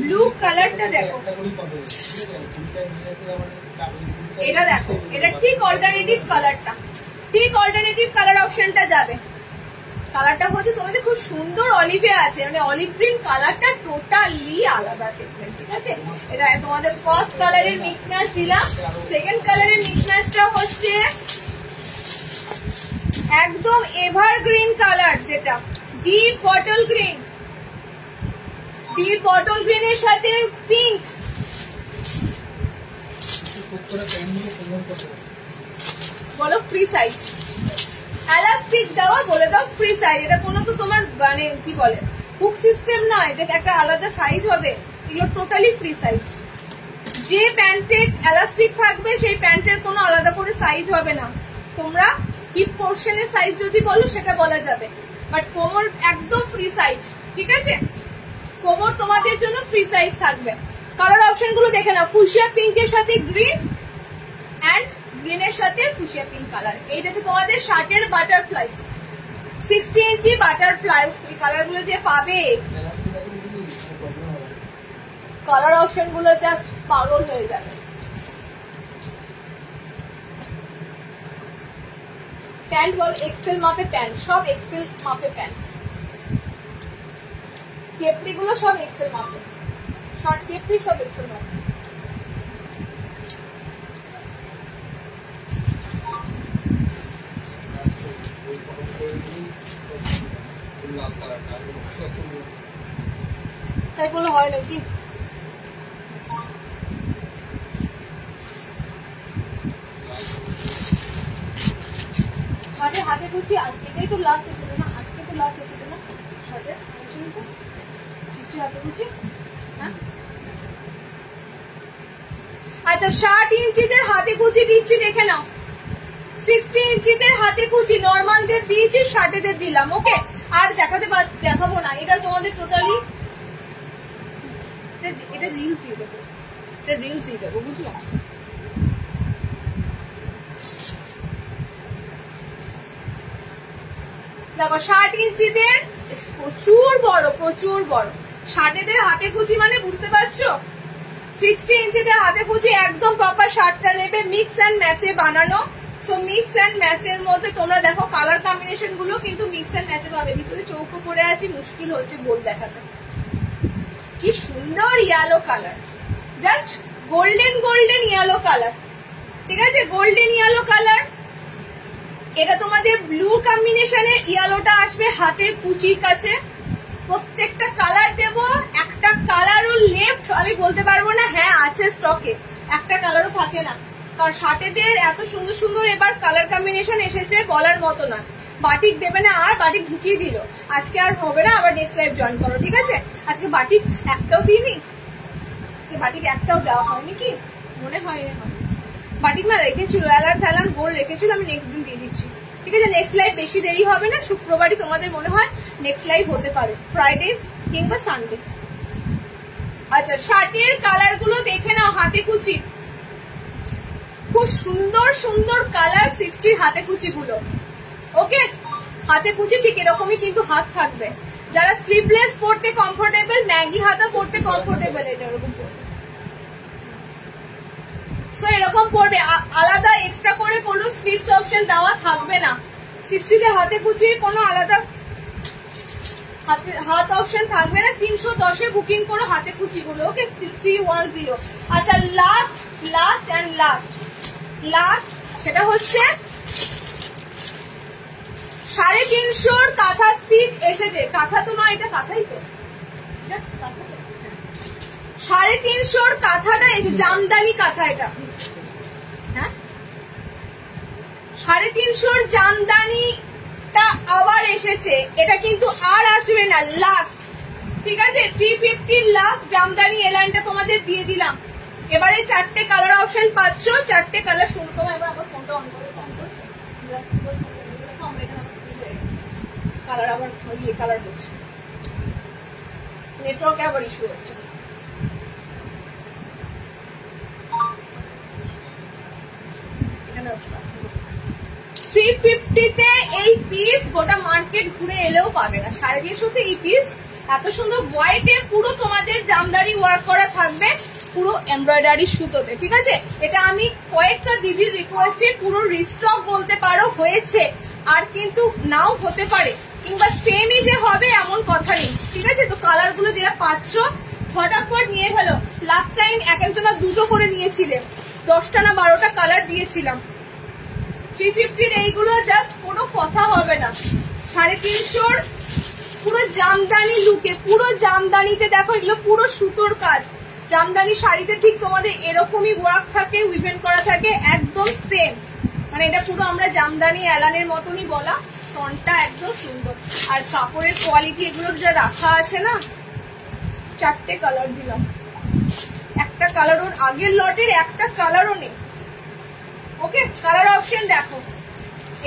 ব্লু কালারটা দেখো, এটা দেখো, এটা ঠিক অল্টারনেটিভ কালারটা, ঠিক অল্টারনেটিভ কালার অপশনটা যাবে। কালারটা হচ্ছে তোমাদের খুব সুন্দর অলিভে আছে, মানে অলিভ গ্রিন কালারটা টোটালি আলাদা সেগমেন্ট। ঠিক আছে, এটা তোমাদের ফার্স্ট কালারের মিক্স ম্যাচ দিলাম। সেকেন্ড কালারের মিক্স ম্যাচটা হচ্ছে একদম এভারগ্রিন কালার, যেটা deep bottle green, deep bottle গ্রিনের সাথে পিঙ্ক। বলো ফ্রি সাইজ, এলাস্টিক দেওয়া, বলে দাও ফ্রি সাইজ। এটা কোনো তো তোমার মানে কি বলে হুক সিস্টেম নয় যে একটা আলাদা সাইজ হবে, এগুলো টোটালি ফ্রি সাইজ। যে প্যান্টে এলাস্টিক থাকবে সেই প্যান্টের কোনো আলাদা করে সাইজ হবে না। তোমরা হিপ পোর্শনের সাইজ যদি বলো সেটা বলা যাবে, বাট কোমর একদম ফ্রি সাইজ। ঠিক আছে, কোমর তোমাদের জন্য ফ্রি সাইজ থাকবে। কালার অপশন গুলো দেখে নাও, ফুশিয়া পিঙ্কের সাথে গ্রিন এন্ড গ্রিনের সাথে ফুশিয়া পিঙ্ক কালার। এইটা হচ্ছে তোমাদের 60-এর বাটারফ্লাই, 60 ইঞ্চি বাটারফ্লাই। এই কালার গুলো যে পাবে, কালার অপশন গুলো জাস্ট পাগল হয়ে যাবে। প্যান্ট বল, এক্সেল মাপে প্যান্ট, সব এক্সেল মাপে প্যান্ট। কেপরি গুলো সব এক্সেল মাপে, শর্ট কেপরি সব এক্সেল মাপে। তাই বলে হয় নাকি? শার্টের হাতে কুচি, এটাই তো লাস্ট এসেছিল না, আজকে তো লাস্ট এসেছিল না শার্টের হাতে কুচি। হ্যাঁ আচ্ছা, 60 ইঞ্চিদের হাতে কুচি দিচ্ছি, দেখে নাও। 60 ইঞ্চিদের হাতে কুচি নর্মালদের দিয়েছি, 60-দের দিলাম। ওকে, আর দেখাবো না, এটা তোমাদের টোটালি, এটা রিলস দিয়ে দেবো, এটা রিলস দিয়ে দেবো, বুঝলো? দেখো 60 ইঞ্চিদের প্রচুর বড়, প্রচুর বড়। 60-দের হাতে কুচি মানে বুঝতে পারছো, 60 ইঞ্চিদের হাতে কুচি একদম প্রপার শার্টটা নেবে, মিক্স অ্যান্ড ম্যাচে বানানো। সো মিক্স অ্যান্ড ম্যাচের মধ্যে তোমরা দেখো কালার কম্বিনেশন গুলো কিন্তু মিক্স অ্যান্ড ম্যাচে পাবে। ভিতরে চৌকো পরে আছি, মুশকিল হচ্ছে গোল দেখাতে। কি সুন্দর yellow colour, just golden golden yellow colour. ঠিক আছে, গোল্ডেন ইয়েলো কালার। এটা তোমাদের ব্লু কম্বিনেশনে ইয়েলোটা আসবে হাতে কুচির কাছে। প্রত্যেকটা কালার দেব, একটা কালারও লেফট আমি বলতে পারবো না। হ্যাঁ আছে স্টকে, একটা কালারও থাকে না, কারণ 60-দের এত সুন্দর সুন্দর এবার কালার কম্বিনেশন এসেছে বলার মতো না। বাটিক দেবে না, আর বাটিক ঢুকিয়ে দিল, আজকে আর হবে না, আবার নেক্সট লাইভ জয়েন করো। ঠিক আছে, আজকে বাটিক একটাও দিইনি, আজকে বাটিক একটাও দেওয়া হয়নি, কি মনে হয় বাটিক না রেখেছিল, অ্যালার্ট ফ্যালার্ট গোল রেখেছিল, আমি নেক্সট দিন দিয়ে দিচ্ছি। ঠিক আছে, নেক্সট লাইভ বেশি দেরি হবে না, শুক্রবারই তোমাদের মনে হয় নেক্সট লাইভ হতে পারে, ফ্রাইডে কিংবা সানডে। আচ্ছা, শার্টের কালার গুলো দেখে নাও, হাতে কুচি, খুব সুন্দর সুন্দর কালার 60 হাতে কুচি গুলো। ওকে, হাতে কুচি ঠিক এরকমই কিন্তু হাত থাকবে, যারা স্লিভলেস পরতে কমফোর্টেবল, ম্যাগি হাতা পরতে কমফোর্টেবল, এটা এরকম পরবে। সো এরকম পরবে, আলাদা এক্সট্রা করে কোনো স্লিভস অপশন দেওয়া থাকবে না। 60 হাতে কুচির কোনো আলাদা হাত অপশন থাকবে না। 310 বুকিং করো হাতে কুচি গুলো। ওকে, 310। আচ্ছা, লাস্ট সেটা হচ্ছে 350 কাঁথা স্টিচ এসেছে। কাঁথা তো নয়, এটা কাঁথাই তো, 350 কাঁথাটা এসে, জামদানি কাঁথা এটা, হ্যাঁ 350 জামদানিটা আবার এসেছে, এটা কিন্তু আর আসবে না, লাস্ট। ঠিক আছে, 350 লাস্ট জামদানি এলাইনটা তোমাদের দিয়ে দিলাম। এবারে 4টে কালার অপশন পাচ্ছ, 4টে কালার। শুরু করো, এবার আমার ফোনটা অন করে, কালার আবার ইয়ে কালার হচ্ছে, নেটওয়ার্কে আবার ইস্যু হচ্ছে। এখানে 350-তে এই পিস গোটা মার্কেট ঘুরে এলেও পাবে না। 350-তে এই পিস এত সুন্দর হোয়াইটে পুরো তোমাদের জামদানি ওয়ার্ক করা থাকবে, পুরো এমব্রয়ডারি সুতোতে। ঠিক আছে, এটা আমি কয়েকটা দিদির রিকোয়েস্টে পুরো রিস্টক বলতে পারো হয়েছে, আর কিন্তু নাও হতে পারে, কিংবা সেমই যে হবে এমন কথা নেই। ঠিক আছে, তো কালার গুলো যেটা পাচ্ছ ঝটাফট নিয়ে ফেলো। লাস্ট টাইম এক একজনা 2টো করে নিয়েছিলে, 10টা না 12টা কালার দিয়েছিলাম। 350-র এইগুলো জাস্ট কোনো কথা হবে না। 350 পুরো জামদানি লুকে, পুরো জামদানিতে দেখো, এগুলো পুরো সুতোর কাজ। জামদানি শাড়িতে ঠিক তোমাদের এরকমই ওয়ার্ক থাকে, উইভেন করা থাকে, একদম সেম। মানে এটা পুরো আমরা জামদানি এলানের মতনই বলা, ফ্রন্টটা একদম সুন্দর। আর কাপড়ের কোয়ালিটি এগুলো যা রাখা আছে না, 4টে কালার দিলাম, একটা কালার ওর আগের লটের একটা কালারও নেই। ওকে, কালার অপশন দেখো,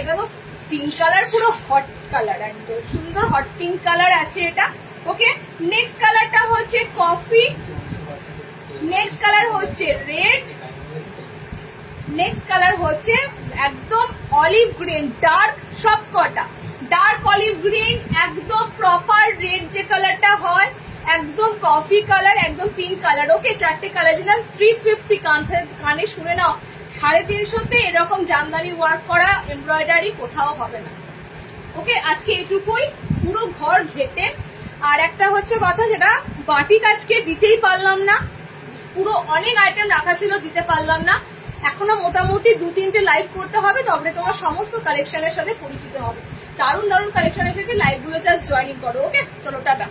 এটা তো পিঙ্ক কালার, পুরো হট কালার, একদম সুন্দর হট পিঙ্ক কালার আছে এটা। ওকে, নেক্সট কালারটা হচ্ছে কফি, নেক্সট কালার হচ্ছে রেড, নেক্সট কালার হচ্ছে একদম অলিভ গ্রিন, ডার্ক সব কটা, ডার্ক অলিভ গ্রিন, একদম প্রপার রেড যে কালারটা হয়, একদম কফি কালার, একদম পিঙ্ক কালার। ওকে, 4টে কালার দিলাম। 350 কানে শুনে নাও, 350-তে এরকম জামদানি ওয়ার্ক করা এমব্রয়ডারি কোথাও হবে না। ওকে, আজকে এটুকুই, পুরো ঘর ঘেটে। আর একটা হচ্ছে কথা, সেটা বাটিক আজকে দিতেই পারলাম না, পুরো অনেক আইটেম রাখা ছিল, দিতে পারলাম না। এখনো মোটামুটি 2-3টে লাইভ করতে হবে, তবে তোমরা সমস্ত কালেকশনের সাথে পরিচিত হবে। দারুণ দারুণ কালেকশন এসেছে, লাইভ গুলো জাস্ট জয়েনিং করো। ওকে, চলো টাটা।